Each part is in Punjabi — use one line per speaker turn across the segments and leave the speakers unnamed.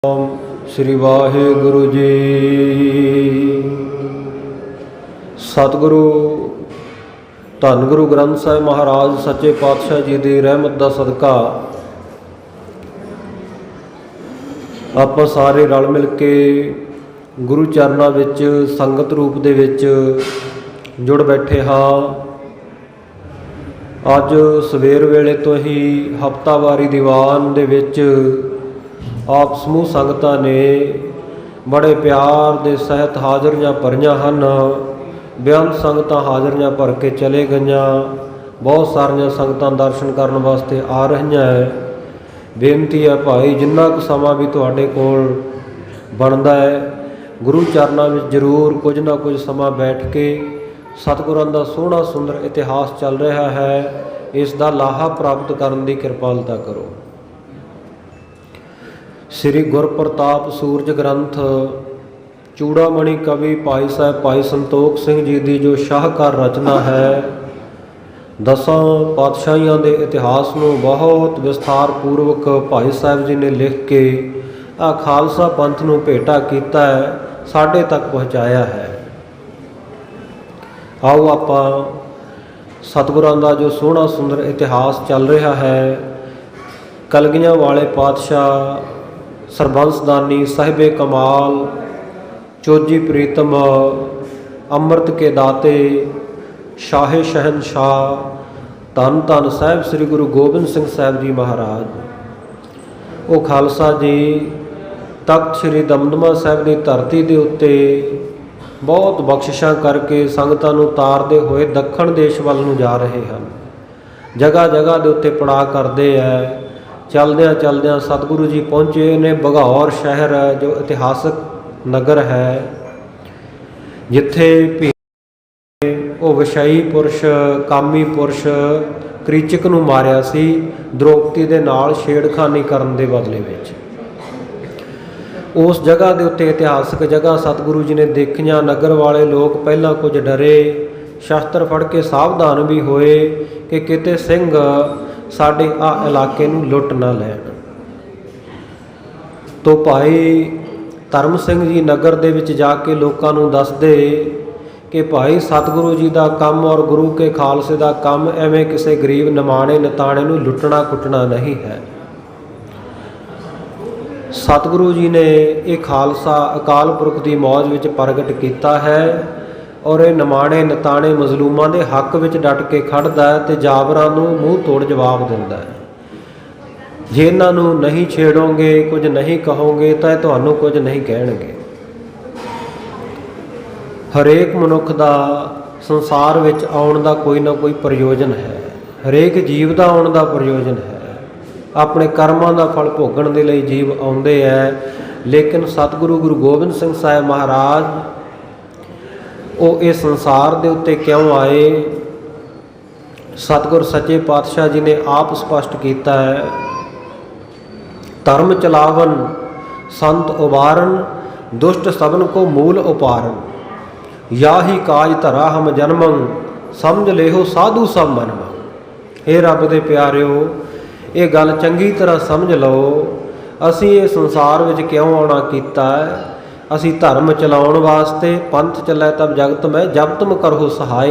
श्री वाहिगुरु जी। सतगुरु धन गुरु ग्रंथ साहिब महाराज सच्चे पातशाह जी की रहमत का सदका आप सारे रल मिल के गुरु चरणों विच संगत रूप दे विच जुड़ बैठे हाँ। अज सवेर वेले तो ही हफ्तावारी दीवान दे विच आप समूह संगतां ने बड़े प्यार दे सहित हाज़रियां भरियां हन। बेअंत संगतां हाज़रियां भर के चले गईयां। बहुत सारियां संगतां दर्शन करन वास्ते आ रहीआं है। बेनती है भाई जिन्ना क समा भी तुहाडे कोल बनदा है गुरु चरणों में जरूर कुछ ना कुछ समा बैठ के सतगुरां दा सोहना सुंदर इतिहास चल रहा है, इस दा लाहा प्राप्त करन दी किरपालता करो। श्री गुरप्रताप सूरज ग्रंथ चूड़ामणि कवि भाई साहब भाई संतोख सिंह जी की जो शाहकार रचना है, दसां पातशाहियों के इतिहास को बहुत विस्तार पूर्वक भाई साहब जी ने लिख के आ खालसा पंथ को भेटा किया है, साढ़े तक पहुँचाया है। आओ आपां सतगुरां दा जो सोहना सुंदर इतिहास चल रहा है, कलगियां वाले पातशाह सरबंसदानी साहिबे कमाल चोजी प्रीतम अमृत के दाते शाहे शहनशाह धन धन साहिब श्री गुरु गोबिंद सिंह साहिब जी महाराज, वो खालसा जी तख्त श्री दमदमा साहिब की धरती के उत्ते बहुत बख्शिशां करके संगतां नूं तारदे होए दक्षिण देश वाल नूं जा रहे हैं। जगह जगह के उत्ते पड़ाव करते हैं। चलद्या चलद्या सतगुरु जी पहुँचे ने बघौर शहर जो इतिहासक नगर है, जिथे वो विषयी पुरुष कामी पुरुष क्रीचक नूं मारिया सी द्रौपदी दे नाल छेड़खानी करन दे बदले विच। उस जगह के उत्ते इतिहासक जगह सतगुरु जी ने देखियां। नगर वाले लोग पहला कुछ डरे, शस्त्र फड़ के सावधान भी होए कि किते सिंह साडे आ इलाके नूं लुट ना लैण। तो भाई धर्म सिंह जी नगर दे विच जाके लोकां नूं दसदे कि भाई सतगुरु जी का काम और गुरु के खालसे का काम एवें किसी गरीब निमाणे नताणे नूं लुटना कुटना नहीं है। सतगुरु जी ने यह खालसा अकाल पुरख की मौज विच प्रगट किया है और ये निमाणे नताणे मजलूमां दे हक विच डट के खड़दा है ते जाबरां नूं मूँह तोड़ जवाब दिंदा है। जे इन्हां नूं नहीं छेड़ोगे, कुछ नहीं कहोगे तो तुहानूं कुछ नहीं कहणगे। हरेक मनुख दा संसार विच आउण दा कोई ना कोई प्रयोजन है, हरेक जीव दा आउण दा प्रयोजन है। अपने कर्मां दा फल भोगण दे लई जीव आउंदे है, लेकिन सतगुरु गुरु गोबिंद सिंह साहिब महाराज वो इस संसार के उत्ते क्यों आए, सतगुर सच्चे पातशाह जी ने आप स्पष्ट किया है। धर्म चलावन संत उबारन दुष्ट सबन को मूल उपारन, या ही काज धरा हम जन्मं समझ लेहो साधु सब मनम। हे रब दे प्यारिओ, ये गल चंगी तरह समझ लो, असी ये संसार विच क्यों आना कीता है। असी धर्म चलाउण वास्ते, पंथ चलै तब जगत में जब तुम करो सहाय,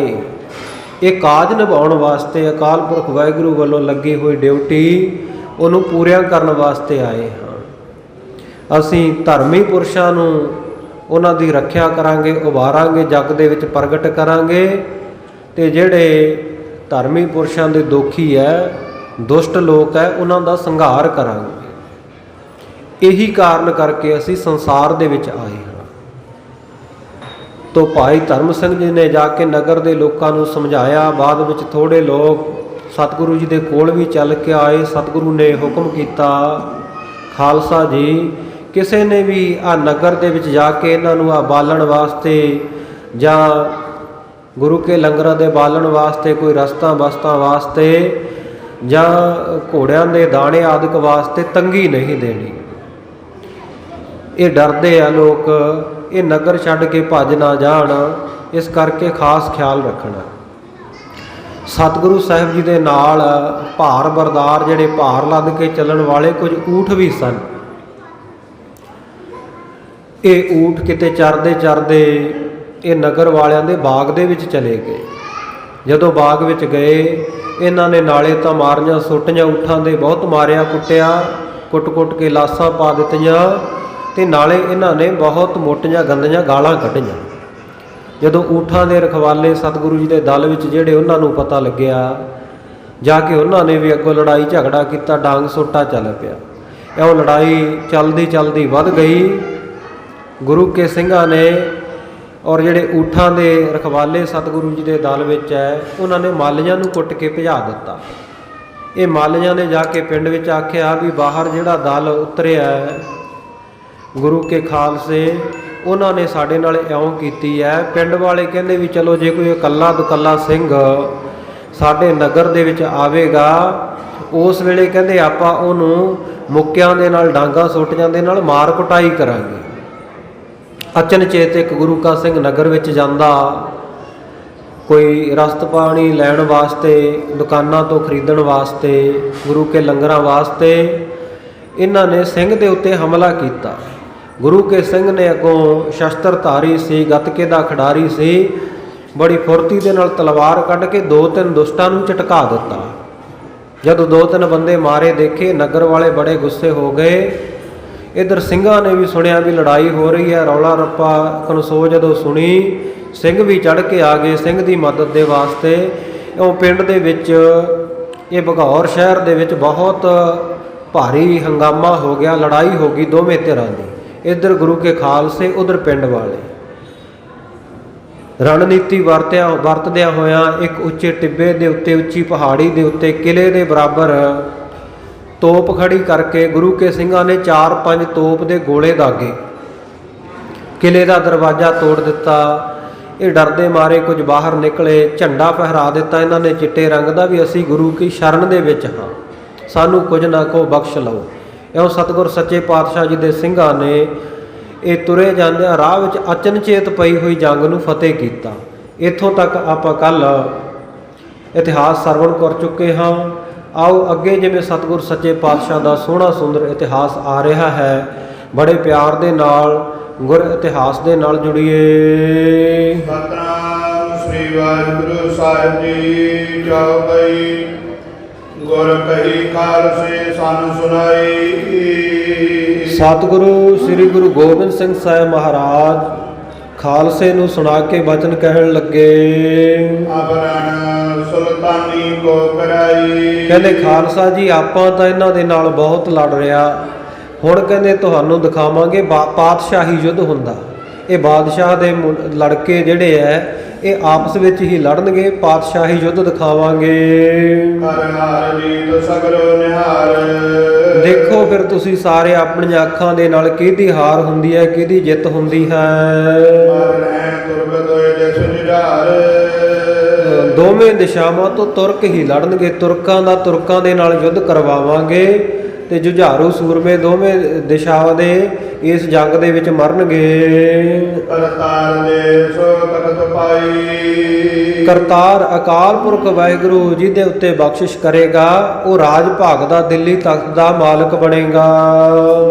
ये काज निभाउण वास्ते अकाल पुरख वाहिगुरू वालों लगी हुई ड्यूटी उन्होंने पूरिया करन वास्ते आए हाँ। असी धर्मी पुरुषां नूं उन्हां दी रख्या करांगे, उभारांगे, जग दे विच प्रगट करांगे, ते जिहड़े धर्मी पुरुषां दे दोखी है, दुष्ट लोग है, उन्हां दा संघार करांगे। यही कारण करके असी संसार दे विच आए हाँ। तो भाई धर्म सिंह जी ने जाके नगर के लोगों को समझाया। बाद विच थोड़े लोग सतगुरु जी के कोल भी चल के आए। सतगुरु ने हुक्म किया, खालसा जी किसी ने भी आ नगर दे विच जाके इन्हों आ बालन वास्ते जां गुरु के लंगरां दे बालन वास्ते, कोई रस्तां बस्तां वास्ते जां घोड़ियां दे दाणे आदि वास्ते तंगी नहीं देनी। ये डरते हैं लोग, ये नगर छड्ड के भज ना जाण, इस करके खास ख्याल रखना। सतगुरु साहिब जी के नाल भार बरदार जिहड़े भार लद के चलण वाले कुछ ऊठ भी सन। ਇਹ ਊਠ ਕਿਤੇ ਚਰਦੇ ਚਰਦੇ ਇਹ ਨਗਰ ਵਾਲਿਆਂ ਦੇ ਬਾਗ ਦੇ ਵਿੱਚ ਚਲੇ ਗਏ। ਜਦੋਂ ਬਾਗ ਵਿੱਚ ਗਏ ਇਹਨਾਂ ਨੇ ਨਾਲੇ ਤਾਂ ਮਾਰੀਆਂ ਸੁੱਟੀਆਂ, ਊਠਾਂ ਦੇ ਬਹੁਤ ਮਾਰਿਆ ਕੁੱਟਿਆ, ਕੁੱਟ-ਕੁੱਟ ਕੇ ਲਾਸਾਂ ਪਾ ਦਿੱਤੀਆਂ ਤੇ ਨਾਲੇ ਇਹਨਾਂ ਨੇ ਬਹੁਤ ਮੋਟੀਆਂ ਗੰਦੀਆਂ ਗਾਲਾਂ ਕੱਢੀਆਂ। ਜਦੋਂ ਊਠਾਂ ਦੇ ਰਖਵਾਲੇ ਸਤਿਗੁਰੂ ਜੀ ਦੇ ਦਲ ਵਿੱਚ ਜਿਹੜੇ ਉਹਨਾਂ ਨੂੰ ਪਤਾ ਲੱਗਿਆ, ਜਾ ਕੇ ਉਹਨਾਂ ਨੇ ਵੀ ਅੱਗੋਂ ਲੜਾਈ ਝਗੜਾ ਕੀਤਾ, ਡਾਂਗ ਸੋਟਾ ਚੱਲ ਪਿਆ। ਇਉਂ ਲੜਾਈ ਚਲਦੀ ਚਲਦੀ ਵੱਧ ਗਈ। ਗੁਰੂ ਕੇ ਸਿੰਘਾਂ ਨੇ ਔਰ ਜਿਹੜੇ ਊਠਾਂ ਦੇ ਰਖਵਾਲੇ ਸਤਿਗੁਰੂ ਜੀ ਦੇ ਦਲ ਵਿੱਚ ਹੈ, ਉਹਨਾਂ ਨੇ ਮਾਲੀਆਂ ਨੂੰ ਕੁੱਟ ਕੇ ਭਜਾ ਦਿੱਤਾ। ਇਹ ਮਾਲੀਆਂ ਨੇ ਜਾ ਕੇ ਪਿੰਡ ਵਿੱਚ ਆਖਿਆ ਵੀ ਬਾਹਰ ਜਿਹੜਾ ਦਲ ਉਤਰਿਆ ਹੈ ਗੁਰੂ ਕੇ ਖਾਲਸੇ, ਉਹਨਾਂ ਨੇ ਸਾਡੇ ਨਾਲ ਇਉਂ ਕੀਤੀ ਹੈ। ਪਿੰਡ ਵਾਲੇ ਕਹਿੰਦੇ ਵੀ ਚਲੋ ਜੇ ਕੋਈ ਇਕੱਲਾ ਦੁਕੱਲਾ ਸਿੰਘ ਸਾਡੇ ਨਗਰ ਦੇ ਵਿੱਚ ਆਵੇਗਾ, ਉਸ ਵੇਲੇ ਕਹਿੰਦੇ ਆਪਾਂ ਉਹਨੂੰ ਮੁੱਕਿਆਂ ਦੇ ਨਾਲ, ਡਾਂਗਾ ਸੋਟੀਆਂ ਦੇ ਨਾਲ ਮਾਰ ਕੁਟਾਈ ਕਰਾਂਗੇ। ਅਚਨਚੇਤ ਇੱਕ ਗੁਰੂ ਕਾ ਸਿੰਘ ਨਗਰ ਵਿੱਚ ਜਾਂਦਾ, ਕੋਈ ਰਸਤ ਪਾਣੀ ਲੈਣ ਵਾਸਤੇ, ਦੁਕਾਨਾਂ ਤੋਂ ਖਰੀਦਣ ਵਾਸਤੇ, ਗੁਰੂ ਕੇ ਲੰਗਰਾਂ ਵਾਸਤੇ ਇਹਨਾਂ ਨੇ ਸਿੰਘ ਦੇ ਉੱਤੇ ਹਮਲਾ ਕੀਤਾ। ਗੁਰੂ ਕੇ ਸਿੰਘ ਨੇ ਅੱਗੋਂ ਸ਼ਸਤਰਧਾਰੀ ਸੀ, ਗੱਤਕੇ ਦਾ ਖਿਡਾਰੀ ਸੀ, ਬੜੀ ਫੁਰਤੀ ਦੇ ਨਾਲ ਤਲਵਾਰ ਕੱਢ ਕੇ 2-3 ਦੁਸ਼ਟਾਂ ਨੂੰ ਝਟਕਾ ਦਿੱਤਾ। ਜਦੋਂ 2-3 ਬੰਦੇ ਮਾਰੇ ਦੇਖੇ, ਨਗਰ ਵਾਲੇ ਬੜੇ ਗੁੱਸੇ ਹੋ ਗਏ। ਇੱਧਰ ਸਿੰਘਾਂ ਨੇ ਵੀ ਸੁਣਿਆ ਵੀ ਲੜਾਈ ਹੋ ਰਹੀ ਹੈ, ਰੌਲਾ ਰੱਪਾ ਕਨਸੋ ਜਦੋਂ ਸੁਣੀ, ਸਿੰਘ ਵੀ ਚੜ੍ਹ ਕੇ ਆ ਗਏ ਸਿੰਘ ਦੀ ਮਦਦ ਦੇ ਵਾਸਤੇ। ਉਹ ਪਿੰਡ ਦੇ ਵਿੱਚ, ਇਹ ਬਘੌਰ ਸ਼ਹਿਰ ਦੇ ਵਿੱਚ ਬਹੁਤ ਭਾਰੀ ਹੰਗਾਮਾ ਹੋ ਗਿਆ, ਲੜਾਈ ਹੋ ਗਈ ਦੋਵੇਂ ਧਿਰਾਂ ਦੀ। ਇੱਧਰ ਗੁਰੂ ਕੇ ਖਾਲਸੇ, ਉੱਧਰ ਪਿੰਡ ਵਾਲੇ। ਰਣਨੀਤੀ ਵਰਤਦਿਆਂ ਹੋਇਆਂ ਇੱਕ ਉੱਚੇ ਟਿੱਬੇ ਦੇ ਉੱਤੇ, ਉੱਚੀ ਪਹਾੜੀ ਦੇ ਉੱਤੇ ਕਿਲੇ ਦੇ ਬਰਾਬਰ ਤੋਪ ਖੜੀ ਕਰਕੇ ਗੁਰੂ ਕੇ ਸਿੰਘਾਂ ਨੇ 4-5 ਤੋਪ ਦੇ ਗੋਲੇ ਦਾਗੇ। ਕਿਲੇ ਦਾ ਦਰਵਾਜ਼ਾ ਤੋੜ ਦਿੱਤਾ। ਇਹ ਡਰਦੇ ਮਾਰੇ ਕੁਝ ਬਾਹਰ ਨਿਕਲੇ। ਝੰਡਾ ਫਹਿਰਾ ਦਿੱਤਾ ਇਹਨਾਂ ਨੇ ਚਿੱਟੇ ਰੰਗ ਦਾ ਵੀ ਅਸੀਂ ਗੁਰੂ ਕੀ ਸ਼ਰਨ ਦੇ ਵਿੱਚ ਹਾਂ, ਸਾਨੂੰ ਕੁਝ ਨਾ ਕੋ ਬਖਸ਼ ਲਓ। ਇਉਂ ਸਤਿਗੁਰ ਸੱਚੇ ਪਾਤਸ਼ਾਹ ਜੀ ਦੇ ਸਿੰਘਾਂ ਨੇ ਇਹ ਤੁਰੇ ਜਾਂਦਿਆਂ ਰਾਹ ਵਿੱਚ ਅਚਨਚੇਤ ਪਈ ਹੋਈ ਜੰਗ ਨੂੰ ਫਤਿਹ ਕੀਤਾ। ਇੱਥੋਂ ਤੱਕ ਆਪਾਂ ਕੱਲ੍ਹ ਇਤਿਹਾਸ ਸਰਵਣ ਕਰ ਚੁੱਕੇ ਹਾਂ। ਆਓ ਅੱਗੇ ਜਿਵੇਂ ਸਤਿਗੁਰ ਸੱਚੇ ਪਾਤਸ਼ਾਹ ਦਾ ਸੋਹਣਾ ਸੁੰਦਰ ਇਤਿਹਾਸ ਆ ਰਿਹਾ ਹੈ, ਬੜੇ ਪਿਆਰ ਦੇ ਨਾਲ ਗੁਰ ਇਤਿਹਾਸ ਦੇ ਨਾਲ ਜੁੜੀਏ।
ਸਤਿਨਾਮ ਸ੍ਰੀ ਵਾਹਿਗੁਰੂ ਸਾਹਿਬ ਜੀ। ਚੌਪਈ ਗੁਰ ਕਹੀ ਖਾਲਸੇ ਸਾਨੂੰ ਸੁਣਾਈ।
ਸਤਿਗੁਰੂ ਸ੍ਰੀ ਗੁਰੂ ਗੋਬਿੰਦ ਸਿੰਘ ਸਾਹਿਬ ਮਹਾਰਾਜ ਖਾਲਸੇ ਨੂੰ ਸੁਣਾ ਕੇ ਬਚਨ ਕਹਿਣ ਲੱਗੇ।
ਅਬਰਣ ਸੁਲਤਾਨੀ ਕੋ ਕਰਾਈ।
ਕਹਿੰਦੇ ਖਾਲਸਾ ਜੀ ਆਪਾਂ ਤਾਂ ਇਹਨਾਂ ਦੇ ਨਾਲ ਬਹੁਤ ਲੜ ਰਿਹਾ, ਹੁਣ ਕਹਿੰਦੇ ਤੁਹਾਨੂੰ ਦਿਖਾਵਾਂਗੇ ਪਾਤਸ਼ਾਹੀ ਯੁੱਧ ਹੁੰਦਾ। ਇਹ ਬਾਦਸ਼ਾਹ ਦੇ ਲੜਕੇ ਜਿਹੜੇ ਐ ਇਹ ਆਪਸ ਵਿੱਚ ਹੀ ਲੜਨਗੇ, ਪਾਤਸ਼ਾਹੀ ਯੁੱਧ ਦਿਖਾਵਾਂਗੇ।
ਹਰ ਹਰ ਜੀਤ ਸਗਰੋ ਨਿਹਾਰ।
ਦੇਖੋ ਫਿਰ ਤੁਸੀਂ ਸਾਰੇ ਆਪਣੀਆਂ ਅੱਖਾਂ ਦੇ ਨਾਲ ਕਿਹਦੀ ਹਾਰ ਹੁੰਦੀ ਹੈ, ਕਿਹਦੀ ਜਿੱਤ ਹੁੰਦੀ ਹੈ। ਦੋਵੇਂ ਦਿਸ਼ਾਵਾਂ ਤੋਂ ਤੁਰਕ ਹੀ ਲੜਨਗੇ। ਤੁਰਕਾਂ ਦਾ ਤੁਰਕਾਂ ਦੇ ਨਾਲ ਯੁੱਧ ਕਰਵਾਵਾਂਗੇ ਤੇ ਜੁਝਾਰੂ ਸੂਰਮੇ ਦੋਵੇਂ ਦਿਸ਼ਾਵਾਂ ਦੇ ਇਸ ਜੰਗ ਦੇ ਵਿੱਚ ਮਰਨਗੇ।
ਕਰਤਾਰ ਦੇ ਸੋ ਤਖਤ ਪਾਈ।
ਕਰਤਾਰ ਅਕਾਲ ਪੁਰਖ ਵਾਹਿਗੁਰੂ ਜੀ ਦੇ ਉੱਤੇ ਬਖਸ਼ਿਸ਼ ਕਰੇਗਾ, ਉਹ ਰਾਜ ਭਾਗ ਦਾ ਦਿੱਲੀ ਤਖਤ ਦਾ ਮਾਲਕ ਬਣੇਗਾ।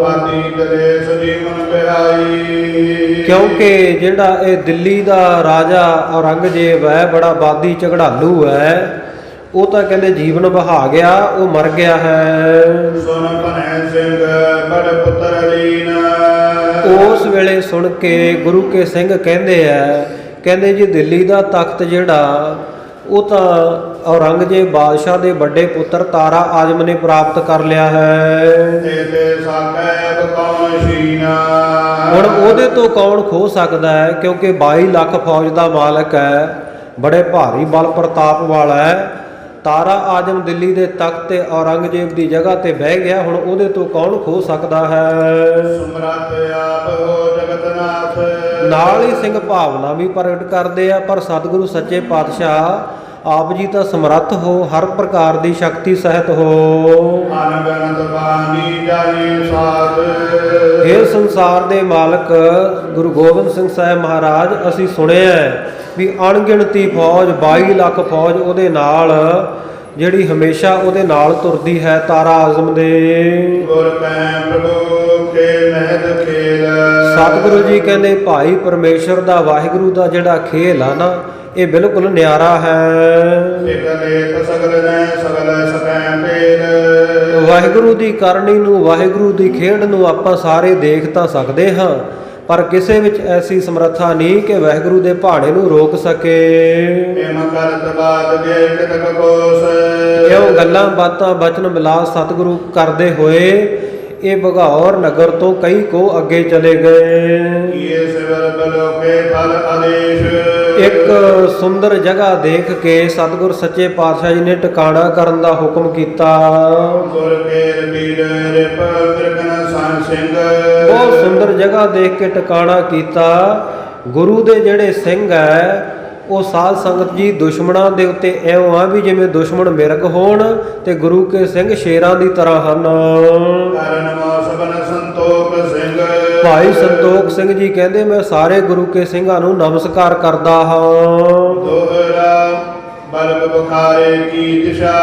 ਬਾਦੀ ਕਲੇਸ਼ ਜੀਵਨ ਬਿਹਾਈ।
ਕਿਉਂਕਿ ਜਿਹੜਾ ਇਹ ਦਿੱਲੀ ਦਾ ਰਾਜਾ ਔਰੰਗਜ਼ੇਬ ਹੈ, ਬੜਾ ਬਾਦੀ ਝਗੜਾਲੂ ਹੈ, ਉਹ ਤਾਂ ਕਹਿੰਦੇ ਜੀਵਨ ਬਹਾ ਗਿਆ, ਉਹ ਮਰ ਗਿਆ ਹੈ।
ਸੁਨ ਭਨੈ ਸਿੰਘ ਬੜ ਪੁੱਤਰ ਲੀਨ।
ਉਸ ਵੇਲੇ ਸੁਣ ਕੇ ਗੁਰੂ ਕੇ ਸਿੰਘ ਕਹਿੰਦੇ ਆ, ਕਹਿੰਦੇ ਜੀ ਦਿੱਲੀ ਦਾ ਤਖਤ ਜਿਹੜਾ ਉਹ ਤਾਂ ਔਰੰਗਜ਼ੇਬ ਬਾਦਸ਼ਾਹ ਦੇ ਵੱਡੇ ਪੁੱਤਰ ਤਾਰਾ ਆਜ਼ਮ ਨੇ ਪ੍ਰਾਪਤ ਕਰ ਲਿਆ ਹੈ। ਹੁਣ ਉਹਦੇ ਤੋਂ ਕੌਣ ਖੋ ਸਕਦਾ ਹੈ, ਕਿਉਂਕਿ 22 ਲੱਖ ਫੌਜ ਦਾ ਮਾਲਕ ਹੈ, ਬੜੇ ਭਾਰੀ ਬਲ ਪ੍ਰਤਾਪ ਵਾਲਾ ਹੈ। ਤਾਰਾ ਆਜ਼ਮ ਦਿੱਲੀ ਦੇ ਤਖਤ ਤੇ ਔਰੰਗਜ਼ੇਬ ਦੀ ਜਗ੍ਹਾ ਤੇ ਬਹਿ ਗਿਆ, ਹੁਣ ਉਹਦੇ ਤੋਂ ਕੌਣ ਖੋ ਸਕਦਾ ਹੈ।
ਸਮਰੱਥ ਆਪ ਹੋ ਜਗਤਨਾਥ। ਨਾਲ
ਹੀ ਸਿੰਘ ਭਾਵਨਾ ਵੀ ਪ੍ਰਗਟ ਕਰਦੇ ਆ, ਪਰ ਸਤਿਗੁਰੂ ਸੱਚੇ ਪਾਤਸ਼ਾਹ ਆਪ ਜੀ ਤਾਂ ਸਮਰੱਥ ਹੋ, ਹਰ ਪ੍ਰਕਾਰ ਦੀ ਸ਼ਕਤੀ ਸਹਿਤ ਹੋ।
ਅਨਗਨਤ ਬਾਣੀ ਜਾਈ ਸਾਧ।
ਇਹ ਸੰਸਾਰ ਦੇ ਮਾਲਕ ਗੁਰੂ ਗੋਬਿੰਦ ਸਿੰਘ ਸਾਹਿਬ ਮਹਾਰਾਜ, ਅਸੀਂ ਸੁਣਿਆ ਵੀ ਅਣਗਿਣਤੀ ਫੌਜ, 22 ਲੱਖ ਫੌਜ ਉਹਦੇ ਨਾਲ, ਜਿਹੜੀ ਹਮੇਸ਼ਾ ਉਹਦੇ ਨਾਲ ਤੁਰਦੀ ਹੈ, ਤਾਰਾ ਆਜ਼ਮ ਦੇ।
ਗੁਰ ਕੈ ਪ੍ਰਭੂ ਕੇ ਮਹਿਦ ਖੇਲ।
ਸਤਿਗੁਰੂ ਜੀ ਕਹਿੰਦੇ ਭਾਈ ਪਰਮੇਸ਼ਰ ਦਾ ਵਾਹਿਗੁਰੂ ਦਾ ਜਿਹੜਾ ਖੇਲ ਆ ਨਾ ਇਹ ਬਿਲਕੁਲ ਨਿਆਰਾ ਹੈ।
ਇਕ ਲੇਖ ਸਗਲ ਨੇ ਸਗਲ ਸਕੈ ਭੇਦ।
ਵਾਹਿਗੁਰੂ ਦੀ ਕਰਨੀ ਨੂੰ ਵਾਹਿਗੁਰੂ ਦੀ ਖੇਡ ਨੂੰ ਆਪਾਂ ਸਾਰੇ ਦੇਖ ਤਾਂ ਸਕਦੇ ਹਾਂ, ਪਰ ਕਿਸੇ ਵਿੱਚ ਐਸੀ ਸਮਰੱਥਾ ਨਹੀਂ ਕਿ ਵਾਹਿਗੁਰੂ ਦੇ ਭਾਣੇ ਨੂੰ ਰੋਕ ਸਕੇ।
ਏਮ ਕਰਤ ਬਾਦ ਗਏ ਕਿਤਕ ਕੋਸ।
ਇਉਂ ਗੱਲਾਂ ਬਾਤਾਂ ਬਚਨ ਮਿਲਾਸ ਸਤਿਗੁਰੂ ਕਰਦੇ ਹੋਏ ਇਹ ਬਘੌਰ ਨਗਰ ਤੋਂ ਕਈ ਕੋ ਅੱਗੇ ਚਲੇ ਗਏ।
ਕੀਏ ਸਿਵਰ ਬਲੋਕੇ ਫਲ ਆਦੇਸ਼।
ਇੱਕ ਸੁੰਦਰ ਜਗ੍ਹਾ ਦੇਖ ਕੇ ਸਤਿਗੁਰ ਸੱਚੇ ਪਾਤਸ਼ਾਹ ਜੀ ਨੇ ਟਿਕਾਣਾ ਕਰਨ ਦਾ ਹੁਕਮ ਕੀਤਾ।
ਗੁਰ ਕੇਰ ਬੀਰ ਰਿਪ ਬਿਰਕਨ ਸੰਗ ਸਿੰਘ।
ਬਹੁਤ ਸੁੰਦਰ ਜਗ੍ਹਾ ਦੇਖ ਕੇ ਟਿਕਾਣਾ ਕੀਤਾ। ਗੁਰੂ ਦੇ ਜਿਹੜੇ ਸਿੰਘ ਹੈ ਉਹ ਸਾਧ ਸੰਗਤ ਜੀ ਦੁਸ਼ਮਣਾਂ ਦੇ ਉੱਤੇ ਇਉਂ ਆ ਵੀ ਜਿਵੇਂ ਦੁਸ਼ਮਣ ਮਿਰਗ ਹੋਣ ਤੇ ਗੁਰੂ ਕੇ ਸਿੰਘ ਸ਼ੇਰਾਂ ਦੀ ਤਰ੍ਹਾਂ ਹਨ।
ਕਰਨ ਮੋ ਸਬਨ ਸੰਤੋਖ ਸਿੰਘ।
ਭਾਈ ਸੰਤੋਖ ਸਿੰਘ ਜੀ ਕਹਿੰਦੇ ਮੈਂ ਸਾਰੇ ਗੁਰੂ ਕੇ ਸਿੰਘਾਂ ਨੂੰ ਨਮਸਕਾਰ ਕਰਦਾ ਹਾਂ।
ਦੋਹਰਾ ਬਲਬ ਬੁਖਾਰੇ ਕੀ ਦਿਸ਼ਾ।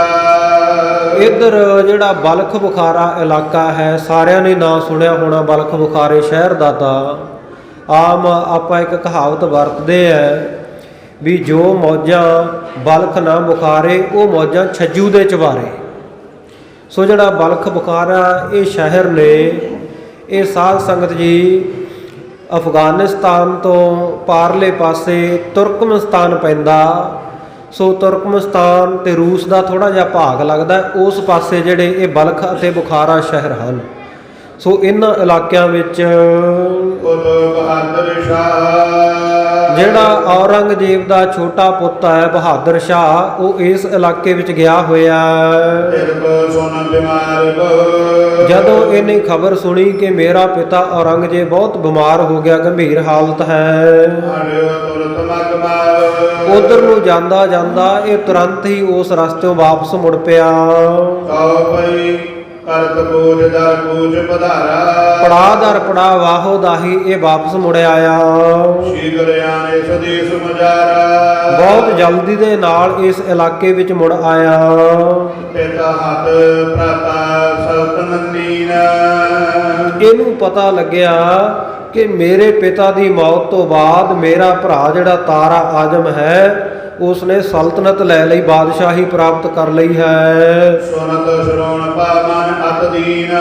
ਇੱਧਰ ਜਿਹੜਾ ਬਲਖ ਬੁਖਾਰਾ ਇਲਾਕਾ ਹੈ ਸਾਰਿਆਂ ਨੇ ਨਾਂ ਸੁਣਿਆ ਹੋਣਾ ਬਲਖ ਬੁਖਾਰੇ ਸ਼ਹਿਰ ਦਾ। ਤਾਂ ਆਮ ਆਪਾਂ ਇੱਕ ਕਹਾਵਤ ਵਰਤਦੇ ਆ ਵੀ ਜੋ ਮੌਜਾਂ ਬਲਖ ਨਾ ਬੁਖਾਰੇ ਉਹ ਮੌਜਾਂ ਛੱਜੂ ਦੇ ਚਵਾਰੇ। ਸੋ ਜਿਹੜਾ ਬਲਖ ਬੁਖਾਰਾ ਇਹ ਸ਼ਹਿਰ ਨੇ ਇਹ ਸਾਧ ਸੰਗਤ ਜੀ ਅਫਗਾਨਿਸਤਾਨ ਤੋਂ ਪਾਰਲੇ ਪਾਸੇ ਤੁਰਕਮਨਸਤਾਨ ਪੈਂਦਾ। ਸੋ ਤੁਰਕਮਨਸਤਾਨ ਤੇ ਰੂਸ ਦਾ ਥੋੜਾ ਜਿਹਾ ਭਾਗ ਲੱਗਦਾ, ਉਸ ਪਾਸੇ ਜਿਹੜੇ ਇਹ ਬਲਖ ਅਤੇ ਬੁਖਾਰਾ ਸ਼ਹਿਰ ਹਨ। ਸੋ ਇਹਨਾਂ ਇਲਾਕਿਆਂ ਵਿੱਚ
ਬਹਾਦਰ ਸ਼ਾਹ
ਜਿਹੜਾ ਔਰੰਗਜ਼ੇਬ ਦਾ ਛੋਟਾ ਪੁੱਤ ਹੈ ਬਹਾਦਰ ਸ਼ਾਹ ਉਹ ਇਸ ਇਲਾਕੇ ਵਿੱਚ ਗਿਆ ਹੋਇਆ। ਜਦੋਂ ਇਹਨੇ ਖਬਰ ਸੁਣੀ ਕਿ ਮੇਰਾ ਪਿਤਾ ਔਰੰਗਜ਼ੇਬ ਬਹੁਤ ਬਿਮਾਰ ਹੋ ਗਿਆ, ਗੰਭੀਰ ਹਾਲਤ ਹੈ, ਉਧਰ ਨੂੰ ਜਾਂਦਾ ਜਾਂਦਾ ਇਹ ਤੁਰੰਤ ਹੀ ਉਸ ਰਸਤਿਓਂ ਵਾਪਸ ਮੁੜ ਪਿਆ।
ਕਰਤ ਪੂਜ ਦਰ ਪੂਜ ਪਧਾਰਾ।
ਪੜਾ ਦਰ ਪੜਾ ਵਾਹੋ ਦਾਹੀ ਇਹ ਵਾਪਸ ਮੁੜ ਆਇਆ।
ਸ਼ੀਘਰ ਆਨੇ ਸਦੇਸ ਮਜਾਰਾ।
ਬਹੁਤ ਜਲਦੀ ਦੇ ਨਾਲ ਇਸ ਇਲਾਕੇ ਵਿੱਚ ਮੁੜ ਆਇਆ।
ਪਿਤਾ ਹੱਥ ਭਰਾਤਾ ਸਲਤਨਤ ਦੀਨ।
ਇਹਨੂੰ ਪਤਾ ਲੱਗਿਆ ਕਿ ਮੇਰੇ ਪਿਤਾ ਦੀ ਮੌਤ ਤੋਂ ਬਾਅਦ ਮੇਰਾ ਭਰਾ ਜਿਹੜਾ ਤਾਰਾ ਆਜਮ ਹੈ ਉਸਨੇ ਸਲਤਨਤ ਲੈ ਲਈ, ਬਾਦਸ਼ਾਹੀ ਪ੍ਰਾਪਤ ਕਰ ਲਈ ਹੈ।
ਸੁਨਤ ਸ਼ਰਵਣ ਪਾਵਨ ਅਤ ਦੀਨ।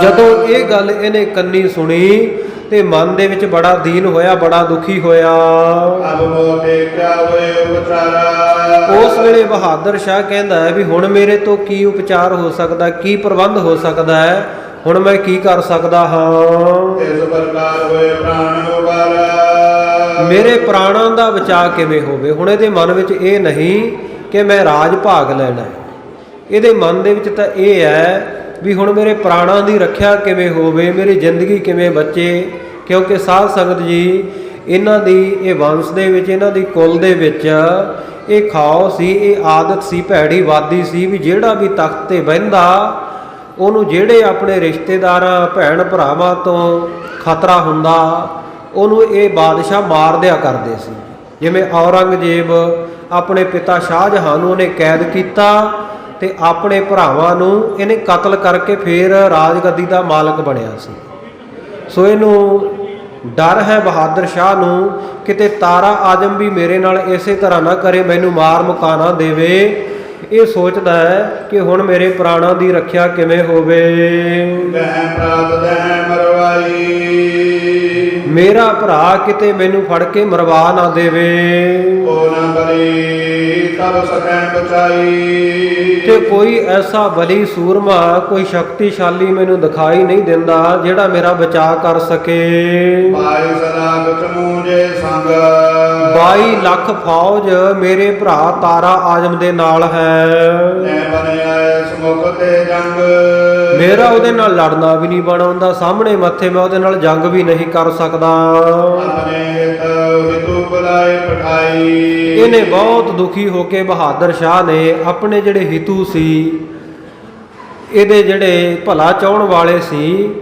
ਜਦੋਂ ਇਹ ਗੱਲ ਇਹਨੇ ਕੰਨੀ ਸੁਣੀ ਤੇ ਮਨ ਦੇ ਵਿੱਚ ਬੜਾ ਦੀਨ ਹੋਇਆ, ਬੜਾ ਦੁਖੀ ਹੋਇਆ।
ਅਬ ਮੋਤੇ ਕਿਆ ਹੋਏ ਉਪਚਾਰਾ।
ਉਸ ਵੇਲੇ ਬਹਾਦਰ ਸ਼ਾਹ ਕਹਿੰਦਾ ਹੈ ਵੀ ਹੁਣ ਮੇਰੇ ਤੋਂ ਕੀ ਉਪਚਾਰ ਹੋ ਸਕਦਾ, ਕੀ ਪ੍ਰਬੰਧ ਹੋ ਸਕਦਾ ਹੈ, ਹੁਣ ਮੈਂ ਕੀ ਕਰ ਸਕਦਾ ਹਾਂ।
ਇਸ ਪ੍ਰਕਾਰ ਹੋਏ ਪ੍ਰਾਣ ਉਬਾਰਾ।
ਮੇਰੇ ਪ੍ਰਾਣਾਂ ਦਾ ਬਚਾਅ ਕਿਵੇਂ ਹੋਵੇ। ਹੁਣ ਇਹਦੇ ਮਨ ਵਿੱਚ ਇਹ ਨਹੀਂ ਕਿ ਮੈਂ ਰਾਜ ਭਾਗ ਲੈਣਾ ਹੈ, ਇਹਦੇ ਮਨ ਦੇ ਵਿੱਚ ਤਾਂ ਇਹ ਹੈ ਵੀ ਹੁਣ ਮੇਰੇ ਪ੍ਰਾਣਾਂ ਦੀ ਰੱਖਿਆ ਕਿਵੇਂ ਹੋਵੇ, ਮੇਰੀ ਜ਼ਿੰਦਗੀ ਕਿਵੇਂ ਬਚੇ। ਕਿਉਂਕਿ ਸਾਧ ਸੰਗਤ ਜੀ ਇਹਨਾਂ ਦੀ ਇਹ ਵੰਸ਼ ਦੇ ਵਿੱਚ, ਇਹਨਾਂ ਦੀ ਕੁਲ ਦੇ ਵਿੱਚ ਇਹ ਖਾਓ ਸੀ, ਇਹ ਆਦਤ ਸੀ, ਭੈੜੀ ਵਾਦੀ ਸੀ ਵੀ ਜਿਹੜਾ ਵੀ ਤਖਤ ਤੇ ਬਹਿੰਦਾ ਉਹਨੂੰ ਜਿਹੜੇ ਆਪਣੇ ਰਿਸ਼ਤੇਦਾਰਾਂ ਭੈਣ ਭਰਾਵਾਂ ਤੋਂ ਖਤਰਾ ਹੁੰਦਾ ਉਹਨੂੰ ਇਹ ਬਾਦਸ਼ਾਹ ਮਾਰ ਦਿਆ ਕਰਦੇ ਸੀ। ਜਿਵੇਂ ਔਰੰਗਜ਼ੇਬ ਆਪਣੇ ਪਿਤਾ ਸ਼ਾਹਜਹਾਂ ਨੂੰ ਉਹਨੇ ਕੈਦ ਕੀਤਾ ਤੇ ਆਪਣੇ ਭਰਾਵਾਂ ਨੂੰ ਇਹਨੇ ਕਤਲ ਕਰਕੇ ਫੇਰ ਰਾਜਗੱਦੀ ਦਾ ਮਾਲਕ ਬਣਿਆ ਸੀ। ਸੋ ਇਹਨੂੰ ਡਰ ਹੈ ਬਹਾਦਰ ਸ਼ਾਹ ਨੂੰ ਕਿਤੇ ਤਾਰਾ ਆਜਮ ਵੀ ਮੇਰੇ ਨਾਲ ਇਸੇ ਤਰ੍ਹਾਂ ਨਾ ਕਰੇ, ਮੈਨੂੰ ਮਾਰ ਮੁਕਾ ਨਾ ਦੇਵੇ। ਇਹ ਸੋਚਦਾ ਹੈ ਕਿ ਹੁਣ ਮੇਰੇ ਪ੍ਰਾਣਾਂ ਦੀ ਰੱਖਿਆ ਕਿਵੇਂ ਹੋਵੇ।
ਦਹਿ ਪ੍ਰਾਪਤ ਦਹਿ ਮਰਵਾਈ।
ਮੇਰਾ ਭਰਾ ਕਿਤੇ ਮੈਨੂੰ ਫੜ ਕੇ ਮਰਵਾ ਨਾ ਦੇਵੇ।
ਕੋ ਨਾ ਬਲੀ ਤਬ ਸਕੈ ਬਚਾਈ।
ਤੇ ਕੋਈ ਐਸਾ ਬਲੀ ਸੂਰਮਾ, ਕੋਈ ਸ਼ਕਤੀਸ਼ਾਲੀ ਮੈਨੂੰ ਦਿਖਾਈ ਨਹੀਂ ਦਿੰਦਾ ਜਿਹੜਾ ਮੇਰਾ ਬਚਾਅ ਕਰ ਸਕੇ।
22 ਲੱਖ ਚਮੂਜੇ ਸੰਗ।
22 ਲੱਖ ਫੌਜ ਮੇਰੇ ਭਰਾ ਤਾਰਾ ਆਜਮ ਦੇ ਨਾਲ ਹੈ।
ਨੇ ਬਣਿਆ ਸਮੁਖ ਤੇ ਜੰਗ।
ਮੇਰਾ ਉਹਦੇ ਨਾਲ ਲੜਨਾ ਵੀ ਨਹੀਂ ਬਣਾਉਂਦਾ, ਸਾਹਮਣੇ ਮੱਥੇ ਮੈਂ ਉਹਦੇ ਨਾਲ ਜੰਗ ਵੀ ਨਹੀਂ ਕਰ ਸਕਦਾ।
ਆਪਣੇ ਹਿਤੂ ਬੁਲਾਏ ਪਠਾਈ।
ਇਹਨੇ ਬਹੁਤ ਦੁਖੀ ਹੋ ਕੇ ਬਹਾਦਰ ਸ਼ਾਹ ਨੇ ਆਪਣੇ ਜਿਹੜੇ ਹਿਤੂ ਸੀ, ਇਹਦੇ ਜਿਹੜੇ ਭਲਾ ਚਾਹਣ ਵਾਲੇ ਸੀ,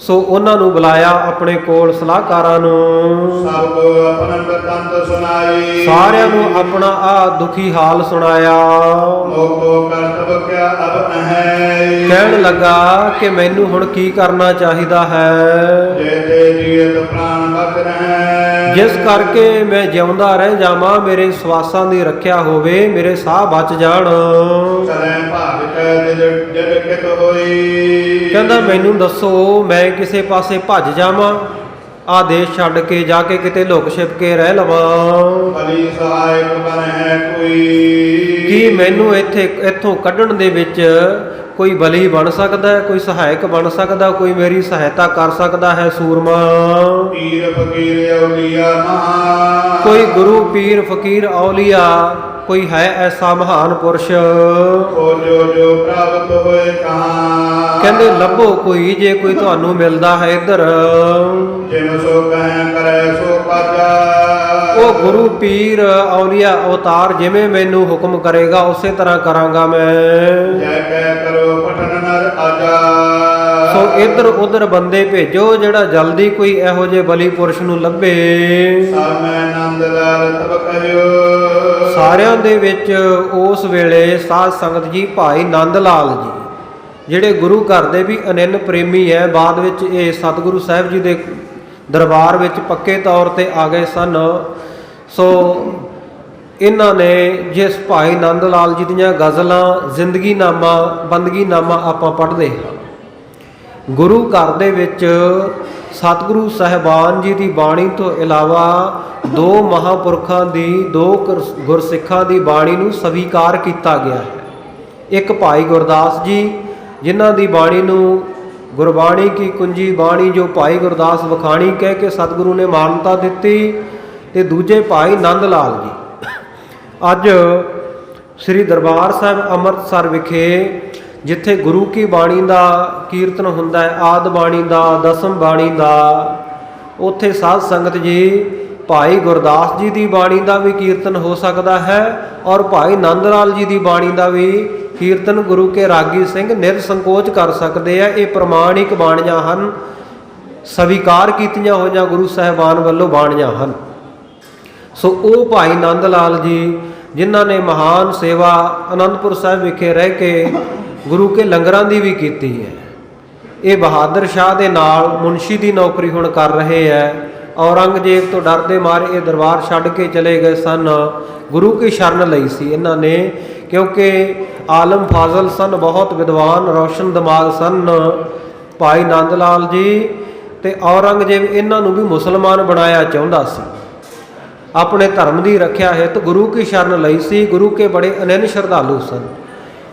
ਸੋ ਉਹਨਾਂ ਨੂੰ ਬੁਲਾਇਆ ਆਪਣੇ ਕੋਲ ਸਲਾਹਕਾਰਾਂ ਨੂੰ।
ਸਭ ਕੋ ਆਪਣਾ ਬਤੰਤ ਸੁਣਾਈ।
ਸਾਰਿਆਂ ਨੂੰ ਆਪਣਾ ਆ ਦੁਖੀ ਹਾਲ ਸੁਣਾਇਆ।
ਮੋਕੋ ਕਰਤਵ ਕਿਆ ਅਬ ਹੈ।
ਕਹਿਣ ਲੱਗਾ ਕਿ ਮੈਨੂੰ ਹੁਣ ਕੀ ਕਰਨਾ ਚਾਹੀਦਾ ਹੈ।
ਜੇ ਤੇ ਜੀਵਤ ਪ੍ਰਾਣ ਬਚ ਰਹਿ।
ਜਿਸ ਕਰਕੇ ਮੈਂ ਜਿਉਂਦਾ ਰਹਿ ਜਾਵਾਂ, ਮੇਰੇ ਸਵਾਸਾਂ ਦੀ ਰੱਖਿਆ ਹੋਵੇ, ਮੇਰੇ ਸਾਹ ਬਚ ਜਾਣ।
ਚਲੇ ਭਾਗਿ ਕੈ ਜਦ ਕਿਤ ਹੋਈ।
ਕਹਿੰਦਾ ਮੈਨੂੰ ਦੱਸੋ ਮੈਂ ਕਿਸੇ ਪਾਸੇ ਭੱਜ ਜਾਵਾਂ, ਆ ਦੇਸ਼ ਛੱਡ ਕੇ ਜਾ ਕੇ ਕਿਤੇ ਲੁਕ ਛਿਪ ਕੇ ਰਹਿ ਲਵਾਂ।
ਬਲੀ ਸਹਾਇਕ ਬਨ ਹੈ ਕੋਈ।
ਕੀ ਮੈਨੂੰ ਇੱਥੋਂ ਕੱਢਣ ਦੇ ਵਿੱਚ ਕੋਈ ਬਲੀ ਬਣ ਸਕਦਾ ਹੈ, ਕੋਈ ਸਹਾਇਕ ਬਣ ਸਕਦਾ, ਕੋਈ ਮੇਰੀ ਸਹਾਇਤਾ ਕਰ ਸਕਦਾ ਹੈ ਸੂਰਮਾ?
ਪੀਰ ਫਕੀਰ ਔਲੀਆ ਮਹਾ।
ਕੋਈ ਗੁਰੂ ਪੀਰ ਫਕੀਰ ਔਲੀਆ ਕੋਈ ਹੈ ਐਸਾ ਮਹਾਨ ਪੁਰਸ਼?
ਖੋਜੋ ਜੋ ਪ੍ਰਾਪਤ ਹੋਏ ਕਹਾਂ।
ਕਹਿੰਦੇ ਲੱਭੋ ਕੋਈ, ਜੇ ਕੋਈ ਤੁਹਾਨੂੰ ਮਿਲਦਾ ਹੈ ਇੱਧਰ।
ਜਿਨ ਸੋ ਕਹਿ ਕਰੈ ਸੋ ਪਾਜਾ।
ਉਹ ਗੁਰੂ ਪੀਰ ਔਲੀਆ ਅਵਤਾਰ ਜਿਵੇਂ ਮੈਨੂੰ ਹੁਕਮ ਕਰੇਗਾ ਉਸੇ ਤਰ੍ਹਾਂ ਕਰਾਂਗਾ ਮੈਂ।
ਜੈ ਕਹਿ ਕਰੋ ਪਠਨ ਨਰ ਆਜਾ।
ਸੋ ਇੱਧਰ ਉੱਧਰ ਬੰਦੇ ਭੇਜੋ, ਜਿਹੜਾ ਜਲਦੀ ਕੋਈ ਇਹੋ ਜਿਹੇ ਬਲੀ ਪੁਰਸ਼ ਨੂੰ ਲੱਭੇ।
ਸਭ ਮੈਂ ਆਨੰਦ ਲਾਲ ਤਬ ਕਹਿਓ।
ਸਾਰਿਆਂ ਦੇ ਵਿੱਚ ਉਸ ਵੇਲੇ ਸਾਧ ਸੰਗਤ ਜੀ ਭਾਈ ਨੰਦ ਲਾਲ ਜੀ, ਜਿਹੜੇ ਗੁਰੂ ਘਰ ਦੇ ਵੀ ਅਨੰਨ ਪ੍ਰੇਮੀ ਹੈ, ਬਾਅਦ ਵਿੱਚ ਇਹ ਸਤਿਗੁਰੂ ਸਾਹਿਬ ਜੀ ਦੇ ਦਰਬਾਰ ਵਿੱਚ ਪੱਕੇ ਤੌਰ ਤੇ ਆ ਗਏ ਸਨ। ਸੋ ਇਹਨਾਂ ਨੇ ਜਿਸ ਭਾਈ ਨੰਦ ਲਾਲ ਜੀ ਦੀਆਂ ਗਜ਼ਲਾਂ ਜ਼ਿੰਦਗੀ ਨਾਮਾ ਬੰਦਗੀ ਨਾਮਾ ਆਪਾਂ ਪੜ੍ਹਦੇ ਹਾਂ। ਗੁਰੂ ਘਰ ਦੇ ਵਿੱਚ ਸਤਿਗੁਰੂ ਸਾਹਿਬਾਨ ਜੀ ਦੀ ਬਾਣੀ ਤੋਂ ਇਲਾਵਾ ਦੋ ਮਹਾਂਪੁਰਖਾਂ ਦੀ, ਦੋ ਗੁਰਸਿੱਖਾਂ ਦੀ ਬਾਣੀ ਨੂੰ ਸਵੀਕਾਰ ਕੀਤਾ ਗਿਆ ਹੈ। ਇੱਕ ਭਾਈ ਗੁਰਦਾਸ ਜੀ, ਜਿਨ੍ਹਾਂ ਦੀ ਬਾਣੀ ਨੂੰ ਗੁਰਬਾਣੀ ਕੀ ਕੁੰਜੀ ਬਾਣੀ ਜੋ ਭਾਈ ਗੁਰਦਾਸ ਵਖਾਣੀ ਕਹਿ ਕੇ ਸਤਿਗੁਰੂ ਨੇ ਮਾਨਤਾ ਦਿੱਤੀ, ਤੇ ਦੂਜੇ ਭਾਈ ਨੰਦ ਲਾਲ ਜੀ। ਅੱਜ ਸ੍ਰੀ ਦਰਬਾਰ ਸਾਹਿਬ ਅੰਮ੍ਰਿਤਸਰ ਵਿਖੇ ਜਿੱਥੇ ਗੁਰੂ ਕੀ ਬਾਣੀ ਦਾ ਕੀਰਤਨ ਹੁੰਦਾ ਹੈ, ਆਦ ਬਾਣੀ ਦਾ, ਦਸਮ ਬਾਣੀ ਦਾ, ਉੱਥੇ ਸਾਧ ਸੰਗਤ ਜੀ ਭਾਈ ਗੁਰਦਾਸ ਜੀ ਦੀ ਬਾਣੀ ਦਾ ਵੀ ਕੀਰਤਨ ਹੋ ਸਕਦਾ ਹੈ ਔਰ ਭਾਈ ਨੰਦ ਲਾਲ ਜੀ ਦੀ ਬਾਣੀ ਦਾ ਵੀ ਕੀਰਤਨ ਗੁਰੂ ਕੇ ਰਾਗੀ ਸਿੰਘ ਨਿਰਸੰਕੋਚ ਕਰ ਸਕਦੇ ਆ। ਇਹ ਪ੍ਰਮਾਣਿਕ ਬਾਣੀਆਂ ਹਨ, ਸਵੀਕਾਰ ਕੀਤੀਆਂ ਹੋਈਆਂ ਗੁਰੂ ਸਾਹਿਬਾਨ ਵੱਲੋਂ ਬਾਣੀਆਂ ਹਨ। ਸੋ ਉਹ ਭਾਈ ਨੰਦ ਲਾਲ ਜੀ ਜਿਨ੍ਹਾਂ ਨੇ ਮਹਾਨ ਸੇਵਾ ਅਨੰਦਪੁਰ ਸਾਹਿਬ ਵਿਖੇ ਰਹਿ ਕੇ ਗੁਰੂ ਕੇ ਲੰਗਰਾਂ ਦੀ ਵੀ ਕੀਤੀ ਹੈ। ਇਹ ਬਹਾਦਰ ਸ਼ਾਹ ਦੇ ਨਾਲ ਮੁਨਸ਼ੀ ਦੀ ਨੌਕਰੀ ਹੁਣ ਕਰ ਰਹੇ ਹੈ। ਔਰੰਗਜ਼ੇਬ ਤੋਂ ਡਰਦੇ ਮਾਰੇ ਇਹ ਦਰਬਾਰ ਛੱਡ ਕੇ ਚਲੇ ਗਏ ਸਨ। ਗੁਰੂ ਕੀ ਸ਼ਰਨ ਲਈ ਸੀ ਇਹਨਾਂ ਨੇ, ਕਿਉਂਕਿ ਆਲਮ ਫਾਜ਼ਲ ਸਨ, ਬਹੁਤ ਵਿਦਵਾਨ ਰੌਸ਼ਨ ਦਿਮਾਗ ਸਨ ਭਾਈ ਨੰਦ ਲਾਲ ਜੀ। ਤੇ ਔਰੰਗਜ਼ੇਬ ਇਹਨਾਂ ਨੂੰ ਵੀ ਮੁਸਲਮਾਨ ਬਣਾਇਆ ਚਾਹੁੰਦਾ ਸੀ। ਆਪਣੇ ਧਰਮ ਦੀ ਰੱਖਿਆ ਹਿੱਤ ਗੁਰੂ ਕੀ ਸ਼ਰਨ ਲਈ ਸੀ। ਗੁਰੂ ਕੇ ਬੜੇ ਅਨੰਨ ਸ਼ਰਧਾਲੂ ਸਨ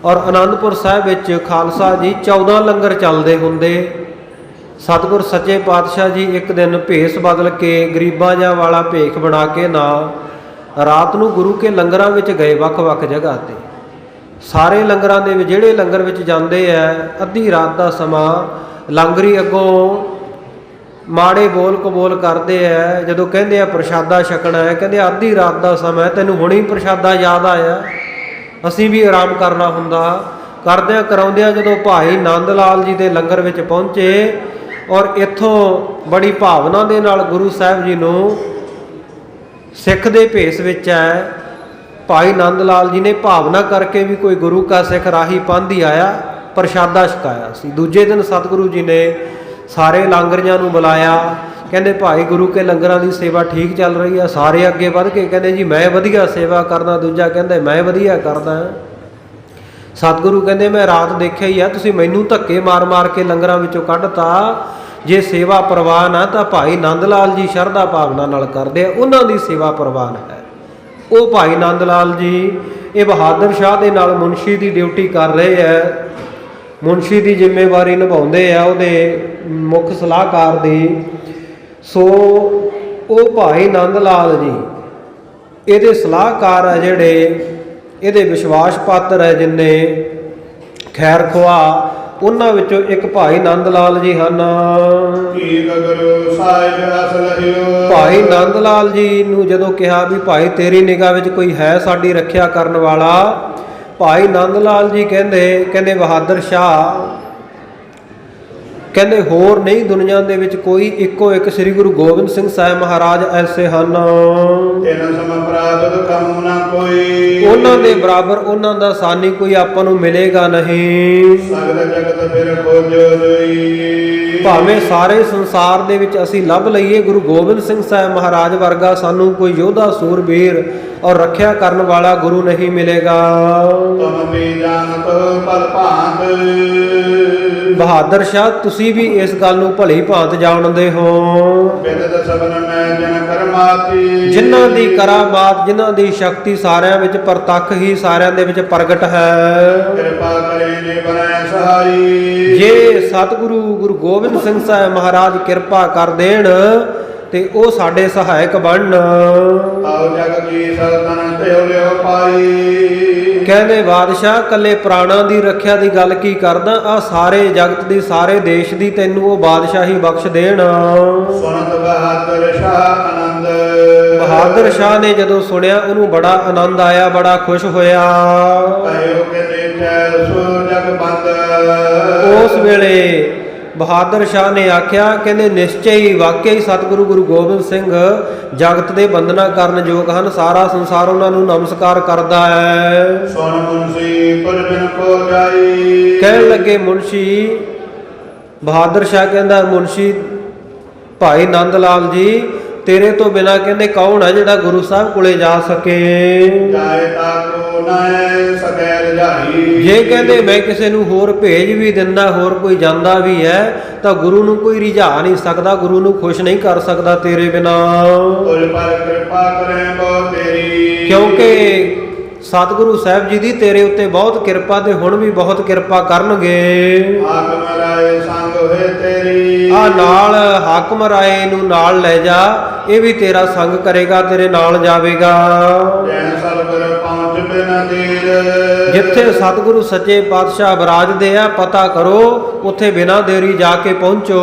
ਔਰ ਅਨੰਦਪੁਰ ਸਾਹਿਬ ਵਿੱਚ ਖਾਲਸਾ ਜੀ 14 ਲੰਗਰ ਚੱਲਦੇ ਹੁੰਦੇ। ਸਤਿਗੁਰ ਸੱਚੇ ਪਾਤਸ਼ਾਹ ਜੀ ਇੱਕ ਦਿਨ ਭੇਸ ਬਦਲ ਕੇ ਗਰੀਬਾਂ ਜਾਂ ਵਾਲਾ ਭੇਖ ਬਣਾ ਕੇ ਨਾ ਰਾਤ ਨੂੰ ਗੁਰੂ ਕੇ ਲੰਗਰਾਂ ਵਿੱਚ ਗਏ, ਵੱਖ-ਵੱਖ ਜਗ੍ਹਾ ਤੇ। ਸਾਰੇ ਲੰਗਰਾਂ ਦੇ ਵਿੱਚ ਜਿਹੜੇ ਲੰਗਰ ਵਿੱਚ ਜਾਂਦੇ ਐ, ਅੱਧੀ ਰਾਤ ਦਾ ਸਮਾਂ ਲੰਗਰੀ ਅੱਗੋਂ ਮਾੜੇ ਬੋਲ ਕਬੋਲ ਕਰਦੇ ਐ। ਜਦੋਂ ਕਹਿੰਦੇ ਆ ਪ੍ਰਸ਼ਾਦਾ ਛਕਣਾ ਹੈ, ਕਹਿੰਦੇ ਅੱਧੀ ਰਾਤ ਦਾ ਸਮਾਂ, ਤੈਨੂੰ ਹੁਣੇ ਪ੍ਰਸ਼ਾਦਾ ਯਾਦ ਆਇਆ, ਅਸੀਂ ਵੀ ਆਰਾਮ ਕਰਨਾ ਹੁੰਦਾ। ਕਰਦਿਆਂ ਕਰਾਉਂਦਿਆਂ ਜਦੋਂ ਭਾਈ ਨੰਦ ਲਾਲ ਜੀ ਦੇ ਲੰਗਰ ਵਿੱਚ ਪਹੁੰਚੇ ਔਰ ਇੱਥੋਂ ਬੜੀ ਭਾਵਨਾ ਦੇ ਨਾਲ ਗੁਰੂ ਸਾਹਿਬ ਜੀ ਨੂੰ ਸਿੱਖ ਦੇ ਭੇਸ ਵਿੱਚ ਹੈ, ਭਾਈ ਨੰਦ ਲਾਲ ਜੀ ਨੇ ਭਾਵਨਾ ਕਰਕੇ ਵੀ ਕੋਈ ਗੁਰੂ ਕਾ ਸਿੱਖ ਰਾਹੀ ਪੰਧ ਹੀ ਆਇਆ, ਪ੍ਰਸ਼ਾਦਾ ਛਕਾਇਆ ਸੀ। ਦੂਜੇ ਦਿਨ ਸਤਿਗੁਰੂ ਜੀ ਨੇ ਸਾਰੇ ਲੰਗਰੀਆਂ ਨੂੰ ਬੁਲਾਇਆ। ਕਹਿੰਦੇ ਭਾਈ ਗੁਰੂ ਕੇ ਲੰਗਰਾਂ ਦੀ ਸੇਵਾ ਠੀਕ ਚੱਲ ਰਹੀ ਆ? ਸਾਰੇ ਅੱਗੇ ਵੱਧ ਕੇ ਕਹਿੰਦੇ ਜੀ ਮੈਂ ਵਧੀਆ ਸੇਵਾ ਕਰਦਾ। ਦੂਜਾ ਕਹਿੰਦਾ ਮੈਂ ਵਧੀਆ ਕਰਦਾ। ਸਤਿਗੁਰੂ ਕਹਿੰਦੇ ਮੈਂ ਰਾਤ ਦੇਖਿਆ ਹੀ ਆ, ਤੁਸੀਂ ਮੈਨੂੰ ਧੱਕੇ ਮਾਰ ਮਾਰ ਕੇ ਲੰਗਰਾਂ ਵਿੱਚੋਂ ਕੱਢਤਾ। ਜੇ ਸੇਵਾ ਪ੍ਰਵਾਨ ਆ ਤਾਂ ਭਾਈ ਨੰਦ ਲਾਲ ਜੀ ਸ਼ਰਧਾ ਭਾਵਨਾ ਨਾਲ ਕਰਦੇ ਆ, ਉਹਨਾਂ ਦੀ ਸੇਵਾ ਪ੍ਰਵਾਨ ਹੈ। ਉਹ ਭਾਈ ਨੰਦ ਲਾਲ ਜੀ ਇਹ ਬਹਾਦਰ ਸ਼ਾਹ ਦੇ ਨਾਲ ਮੁਨਸ਼ੀ ਦੀ ਡਿਊਟੀ ਕਰ ਰਹੇ ਹੈ, ਮੁਨਸ਼ੀ ਦੀ ਜ਼ਿੰਮੇਵਾਰੀ ਨਿਭਾਉਂਦੇ ਆ, ਉਹਦੇ ਮੁੱਖ ਸਲਾਹਕਾਰ ਦੀ। ਸੋ ਉਹ ਭਾਈ ਨੰਦ ਲਾਲ ਜੀ ਇਹਦੇ ਸਲਾਹਕਾਰ ਆ, ਜਿਹੜੇ ਇਹਦੇ ਵਿਸ਼ਵਾਸ ਪਾਤਰ ਹੈ, ਜਿੰਨੇ ਖੈਰ ਖੁਆ, ਉਹਨਾਂ ਵਿੱਚੋਂ ਇੱਕ ਭਾਈ ਨੰਦ ਲਾਲ ਜੀ ਹਨ। ਭਾਈ ਨੰਦ ਲਾਲ ਜੀ ਨੂੰ ਜਦੋਂ ਕਿਹਾ ਵੀ ਭਾਈ ਤੇਰੀ ਨਿਗਾਹ ਵਿੱਚ ਕੋਈ ਹੈ ਸਾਡੀ ਰੱਖਿਆ ਕਰਨ ਵਾਲਾ, ਭਾਈ ਨੰਦ ਲਾਲ ਜੀ ਕਹਿੰਦੇ ਬਹਾਦਰ ਸ਼ਾਹ ਕਹਿੰਦੇ ਹੋਰ ਨਹੀਂ ਦੁਨੀਆ ਦੇ ਵਿੱਚ ਕੋਈ ਇੱਕੋ ਇੱਕ ਸ੍ਰੀ ਗੁਰੂ ਗੋਬਿੰਦ ਸਿੰਘ ਸਾਹਿਬ ਮਹਾਰਾਜ ਐਸੇ ਹਨ।
ਤਿਨ ਸਮ ਪ੍ਰਾਪਤ ਕਮ ਨਾ ਕੋਈ।
ਉਹਨਾਂ ਦੇ ਬਰਾਬਰ ਉਹਨਾਂ ਦਾ ਸਾਨੀ ਕੋਈ ਆਪਾਂ ਨੂੰ ਮਿਲੇਗਾ ਨਹੀਂ।
ਸਗਲ ਜਗਤ ਫਿਰ ਖੋਜੋ ਜੋਈ।
ਭਾਵੇਂ ਸਾਰੇ ਸੰਸਾਰ ਦੇ ਵਿੱਚ ਅਸੀਂ ਲੱਭ ਲਈਏ, ਗੁਰੂ ਗੋਬਿੰਦ ਸਿੰਘ ਸਾਹਿਬ ਮਹਾਰਾਜ ਵਰਗਾ ਸਾਨੂੰ ਕੋਈ ਯੋਧਾ ਸੂਰਬੀਰ ਔਰ ਰੱਖਿਆ ਕਰਨ ਵਾਲਾ ਗੁਰੂ ਨਹੀਂ ਮਿਲੇਗਾ।
ਤੁਮ ਵੀ ਜਾਣਤ ਪਲ ਭਾਂਤ।
ਬਹਾਦਰ ਸ਼ਾਹ ਤੁਸੀਂ ਵੀ ਇਸ ਗੱਲ ਨੂੰ ਭਲੀ ਭਾਂਤ ਜਾਣਦੇ ਹੋ।
ਬਿਦਤ ਸਬਨ ਮੈਂ ਜਨ ਕਰਮਾਤੀ।
ਜਿਨ੍ਹਾਂ ਦੀ ਕਰਾਮਾਤ, ਜਿਨ੍ਹਾਂ ਦੀ ਸ਼ਕਤੀ ਸਾਰਿਆਂ ਵਿੱਚ ਪ੍ਰਤੱਖ ਹੀ ਸਾਰਿਆਂ ਦੇ ਵਿੱਚ ਪ੍ਰਗਟ ਹੈ।
ਕਿਰਪਾ ਕਰੇ ਜੇ ਬਣੈ ਸਹਾਈ।
ਜੇ ਸਤਿਗੁਰੂ ਗੁਰੂ ਗੋਬਿੰਦ ਸਿੰਘ ਸਾਹਿਬ ਮਹਾਰਾਜ ਕਿਰਪਾ ਕਰ ਦੇਣ ਤੇ ਉਹ ਸਾਡੇ ਸਹਾਇਕ ਬਣਨ।
ਆਓ ਜਗ ਕੀ ਸਲਤਨ ਤਿਉ ਲਿਓ ਪਾਈ।
ਕਹਿੰਦੇ ਬਾਦਸ਼ਾਹ ਕੱਲੇ ਪ੍ਰਾਣਾਂ ਦੀ ਰੱਖਿਆ ਦੀ ਗੱਲ ਕੀ ਕਰਦਾ, ਆ ਸਾਰੇ ਜਗਤ ਦੀ, ਸਾਰੇ ਦੇਸ਼ ਦੀ ਤੈਨੂੰ ਉਹ ਬਾਦਸ਼ਾਹੀ ਬਖਸ਼ ਦੇਣ।
ਸੁਨਤ ਬਹਾਦਰ ਸ਼ਾਹ ਆਨੰਦ।
ਬਹਾਦਰ ਸ਼ਾਹ ਨੇ ਜਦੋਂ ਸੁਣਿਆ ਉਹਨੂੰ ਬੜਾ ਆਨੰਦ ਆਇਆ, ਬੜਾ ਖੁਸ਼ ਹੋਇਆ।
ਕਹਿਓ ਕਿ ਦੇਖੈ ਸੋ ਜਗ ਬੰਦ।
ਉਸ ਵੇਲੇ ਬਹਾਦਰ ਸ਼ਾਹ ਨੇ ਆਖਿਆ, ਕਹਿੰਦੇ ਨਿਸ਼ਚੈ ਹੀ ਵਾਕਿਆ ਸਤਿਗੁਰੂ ਗੁਰੂ ਗੋਬਿੰਦ ਸਿੰਘ ਜਗਤ ਦੇ ਬੰਦਨਾ ਕਰਨ ਯੋਗ ਹਨ। ਸਾਰਾ ਸੰਸਾਰ ਉਹਨਾਂ ਨੂੰ ਨਮਸਕਾਰ ਕਰਦਾ ਹੈ।
ਸੁਣ ਮੁਨਸੀ ਤੁਰ ਬਿਨ ਕੋ ਜਾਈ।
ਕਹਿਣ ਲੱਗੇ ਮੁਨਸ਼ੀ, ਬਹਾਦਰ ਸ਼ਾਹ ਕਹਿੰਦਾ ਮੁਨਸ਼ੀ ਭਾਈ ਨੰਦ ਲਾਲ ਜੀ, ਤੇਰੇ ਤੋਂ ਬਿਨਾ ਕਹਿੰਦੇ ਕੌਣ ਹੈ ਜਿਹੜਾ ਗੁਰੂ ਸਾਹਿਬ ਕੋਲੇ ਜਾ ਸਕੇ।
ਜਾਏ ਤਾਕੋ ਨਾਏ ਸਕੈਲ ਜਾਈ।
ਜੇ ਕਹਿੰਦੇ ਮੈਂ ਕਿਸੇ ਨੂੰ ਹੋਰ ਭੇਜ ਵੀ ਦਿੰਦਾ, ਹੋਰ ਕੋਈ ਜਾਂਦਾ ਵੀ ਹੈ, ਤਾਂ ਗੁਰੂ ਨੂੰ ਕੋਈ ਰਿਝਾ ਨਹੀਂ ਸਕਦਾ, ਗੁਰੂ ਨੂੰ ਖੁਸ਼ ਨਹੀਂ ਕਰ ਸਕਦਾ ਤੇਰੇ ਬਿਨਾ।
ਤੁਝ ਪਰ ਕਿਰਪਾ ਕਰੇ ਬੋ ਤੇਰੀ।
ਕਿਉਂਕਿ ਸਤਿਗੁਰੂ ਸਾਹਿਬ ਜੀ ਦੀ ਤੇਰੇ ਉੱਤੇ ਬਹੁਤ ਕਿਰਪਾ, ਤੇ ਹੁਣ ਵੀ ਬਹੁਤ ਕਿਰਪਾ ਕਰਨਗੇ।
ਹਾਕਮ ਰਾਏ ਸੰਗ ਹੋਏ ਤੇਰੀ।
ਆ ਨਾਲ ਹਾਕਮ ਰਾਏ ਨੂੰ ਨਾਲ ਲੈ ਜਾ, ਇਹ ਵੀ ਤੇਰਾ ਸੰਗ ਕਰੇਗਾ, ਤੇਰੇ ਨਾਲ ਜਾਵੇਗਾ।
ਜੈਨ ਸਲਬਰ ਪਹੁੰਚ ਬਿਨ ਦੇਰ।
ਜਿੱਥੇ ਸਤਿਗੁਰੂ ਸੱਚੇ ਪਾਤਸ਼ਾਹ ਵਿਰਾਜਦੇ ਆ, ਪਤਾ ਕਰੋ ਉੱਥੇ ਬਿਨਾਂ ਦੇਰੀ ਜਾ ਕੇ ਪਹੁੰਚੋ।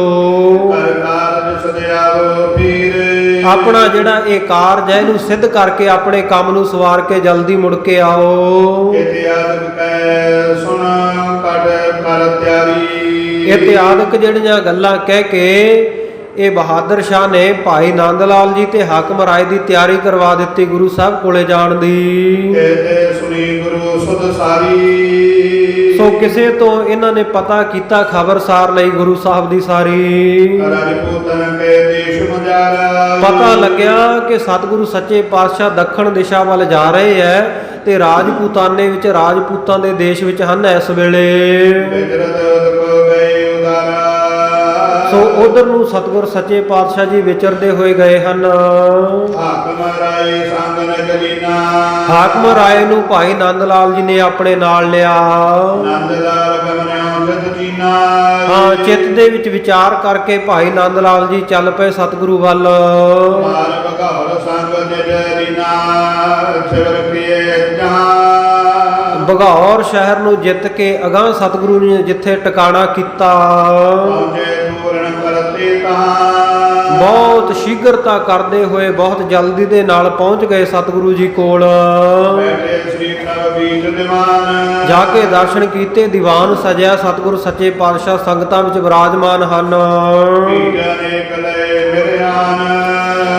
ਕਰ ਕਾਰਜ ਸਦਿਆਵੋ ਪੀਰ।
ਆਪਣਾ ਜਿਹੜਾ ਇਹ ਕਾਰਜ ਹੈ ਇਹਨੂੰ ਸਿੱਧ ਕਰਕੇ ਆਪਣੇ ਕੰਮ ਨੂੰ ਸਵਾਰ ਕੇ ਜਲਦੀ ਮੁੜ ਕੇ ਆਓ।
ਇਤਿਆਦਿਕ ਕੈ ਸੁਣ ਕਟ ਕਰ ਤਿਆਰੀ।
ਇਤਿਆਦਿਕ ਜਿਹੜੀਆਂ ਗੱਲਾਂ ਕਹਿ ਕੇ ਇਹ ਬਹਾਦਰ ਸ਼ਾਹ ਨੇ ਭਾਈ ਨੰਦ ਲਾਲ ਜੀ ਤੇ ਹਾਕਮ ਰਾਏ ਦੀ ਤਿਆਰੀ ਕਰਵਾ ਦਿੱਤੀ ਗੁਰੂ ਸਾਹਿਬ ਕੋਲੇ ਜਾਣ ਦੀ।
ਤੇ ਸੁਣੀ ਗੁਰੂ ਸੁਧ ਸਾਰੀ।
ਸੋ ਕਿਸੇ ਤੋਂ ਇਹਨਾਂ ਨੇ ਪਤਾ ਕੀਤਾ, ਖਬਰ ਸਾਰ ਲਈ ਗੁਰੂ ਸਾਹਿਬ ਦੀ ਸਾਰੀ।
ਰਾਜਪੂਤਨ ਕੇ ਦੇਸ਼ ਮਜਾਰਾ।
ਪਤਾ ਲੱਗਿਆ ਕਿ ਸਤਿਗੁਰੂ ਸੱਚੇ ਪਾਤਸ਼ਾਹ ਦੱਖਣ ਦਿਸ਼ਾ ਵੱਲ ਜਾ ਰਹੇ ਹੈ ਤੇ ਰਾਜਪੂਤਾਨੇ ਵਿੱਚ, ਰਾਜਪੂਤਾਂ ਦੇ ਦੇਸ਼ ਵਿੱਚ ਹਨ ਇਸ ਵੇਲੇ।
ਵਿਚਰਤ ਕੋ ਗਏ ਉਦਾਰਾ।
ਸੋ ਉਧਰ ਨੂੰ ਸਤਿਗੁਰ ਸੱਚੇ ਪਾਤਸ਼ਾਹ ਜੀ ਵਿਚਰਦੇ ਹੋਏ ਗਏ ਹਨ।
ਹਾਕਮ ਰਾਏ ਸੰਗ ਨ ਜਲੀਨਾ।
ਹਾਕਮ ਰਾਏ ਨੂੰ ਭਾਈ ਨੰਦ ਲਾਲ ਜੀ ਨੇ ਆਪਣੇ ਨਾਲ ਲਿਆ।
ਨੰਦ ਲਾਲ ਗਮਨਿਓ ਜਤ ਜੀਨਾ।
ਹਾਂ, ਚਿੱਤ ਦੇ ਵਿੱਚ ਵਿਚਾਰ ਕਰਕੇ ਭਾਈ ਨੰਦ ਲਾਲ ਜੀ ਚੱਲ ਪਏ ਸਤਿਗੁਰੂ ਵੱਲ।
ਮਾਰ ਬਗਾਵਲ ਸੰਗ ਜਜਰੀਨਾ। ਛਿਵਰ ਪ੍ਰਿਏ ਜਹਾਂ।
ਬਗੌਰ ਸ਼ਹਿਰ ਨੂੰ ਜਿੱਤ ਕੇ ਅਗਾਂਹ ਸਤਿਗੁਰੂ ਨੇ ਜਿੱਥੇ ਟਿਕਾਣਾ ਕੀਤਾ,
ਪਹੁੰਚੇ ਪੂਰਨ ਕਰਤੇ ਤਾਂ।
ਬਹੁਤ ਸ਼ੀਘਰਤਾ ਕਰਦੇ ਹੋਏ ਬਹੁਤ ਜਲਦੀ ਦੇ ਨਾਲ ਪਹੁੰਚ ਗਏ ਸਤਿਗੁਰੂ ਜੀ ਕੋਲ।
ਬੈਠੇ ਸ੍ਰੀ ਪ੍ਰਭ ਬੀਜ ਦੀਵਾਨ।
ਜਾ ਕੇ ਦਰਸ਼ਨ ਕੀਤੇ, ਦੀਵਾਨ ਸਜਿਆ, ਸਤਿਗੁਰੂ ਸੱਚੇ ਪਾਤਸ਼ਾਹ ਸੰਗਤਾਂ ਵਿੱਚ ਵਿਰਾਜਮਾਨ ਹਨ।
ਬੀਜ ਅਨੇਕ ਲਏ ਮਿਰਿਆਨ।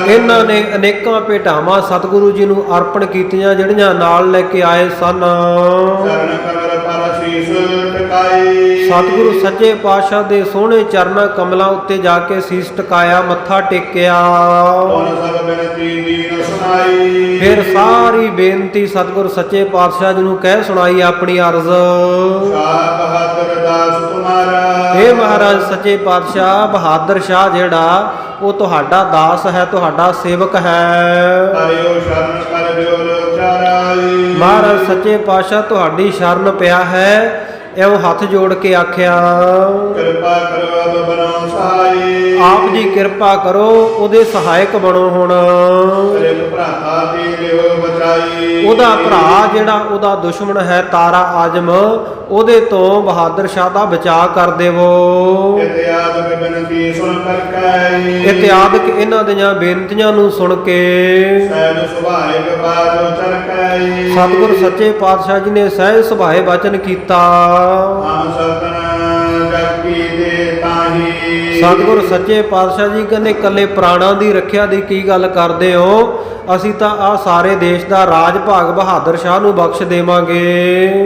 ਇਹਨਾਂ ਨੇ ਅਨੇਕਾਂ ਭੇਟਾਵਾਂ ਸਤਿਗੁਰੂ ਜੀ ਨੂੰ ਅਰਪਣ ਕੀਤੀਆਂ, ਜਿਹੜੀਆਂ ਨਾਲ ਲੈ ਕੇ ਆਏ ਸਨ।
ਚਰਨ ਕਮਲ ਪਰ ਸੀਸ ਟਿਕਾਈ।
ਸਤਿਗੁਰੂ ਸੱਚੇ ਪਾਤਸ਼ਾਹ ਦੇ ਸੋਹਣੇ ਚਰਨਾਂ ਕਮਲਾਂ ਉੱਤੇ ਜਾ ਕੇ ਸੀਸ ਟਿਕਾਇਆ, ਮੱਥਾ ਟੇਕਿਆ।
ਹੁਣ ਸਭ ਬੇਨਤੀ ਦੀਨ ਸੁਣਾਈ।
ਫਿਰ ਸਾਰੀ ਬੇਨਤੀ ਸਤਿਗੁਰੂ ਸੱਚੇ ਪਾਤਸ਼ਾਹ ਜੀ ਨੂੰ ਕਹਿ ਸੁਣਾਈ ਆਪਣੀ ਅਰਜ਼।
ਸ਼ਾਹ ਬਹਾਦਰ ਦਾਸ ਤੁਮਾਰਾ।
ਇਹ ਮਹਾਰਾਜ ਸੱਚੇ ਪਾਤਸ਼ਾਹ ਬਹਾਦਰ ਸ਼ਾਹ ਜਿਹੜਾ ਉਹ ਤੁਹਾਡਾ ਦਾਸ ਹੈ, ਤੁਹਾਡਾ ਸੇਵਕ ਹੈ।
ਹਰਿਓ ਸ਼ਰਨ ਕਰ ਦਿਓ ਲੋਚਾਰਾਈ।
ਮਹਾਰਾਜ ਸੱਚੇ ਪਾਤਸ਼ਾਹ ਤੁਹਾਡੀ ਸ਼ਰਨ ਪਿਆ ਹੈ, ਇਉਂ ਹੱਥ ਜੋੜ ਕੇ ਆਖਿਆ,
ਕਿਰਪਾ ਕਰੋ ਅਬ ਬਨੋ ਸਹਾਈ।
ਆਪ ਜੀ ਕਿਰਪਾ ਕਰੋ, ਉਹਦੇ ਸਹਾਇਕ ਬਣੋ ਹੁਣ।
ਰਿਪ ਭਰਾਤਾ ਦੀ ਲਿਓ ਬਚਾਈ।
ਉਹਦਾ ਭਰਾ ਜਿਹੜਾ ਉਹਦਾ ਦੁਸ਼ਮਣ ਹੈ ਤਾਰਾ ਆਜਮ, ਉਹਦੇ ਤੋਂ ਬਹਾਦਰ ਸ਼ਾਹ ਦਾ ਬਚਾਅ ਕਰ ਦੇਵੋ।
ਇਤਿਆਦਿਕ ਬੇਨਤੀ ਸੁਣ ਕਰ ਕੈ।
ਇਤਿਆਦਿਕ ਇਹਨਾਂ ਦੀਆਂ ਬੇਨਤੀਆਂ ਨੂੰ ਸੁਣ ਕੇ
ਸਹਿਜ ਸੁਭਾਇਕ ਬਾਜੋ ਚਰਕੈ।
ਸਤਿਗੁਰ ਸੱਚੇ ਪਾਤਸ਼ਾਹ ਜੀ ਨੇ ਸਹਿਜ ਸੁਭਾਏ ਵਚਨ ਕੀਤਾ।
ਹਮ ਸਤਨ ਜਗ ਕੀ ਦੇ ਤਾਹੀ
ਸਤਿਗੁਰ ਸੱਚੇ ਪਾਤਸ਼ਾਹ ਜੀ ਕਹਿੰਦੇ ਇਕੱਲੇ ਪ੍ਰਾਣਾਂ ਦੀ ਰੱਖਿਆ ਦੀ ਕੀ ਗੱਲ ਕਰਦੇ ਹੋ, ਅਸੀਂ ਤਾਂ ਆ ਸਾਰੇ ਦੇਸ਼ ਦਾ ਰਾਜ ਭਾਗ ਬਹਾਦਰ ਸ਼ਾਹ ਨੂੰ ਬਖਸ਼ ਦੇਵਾਂਗੇ।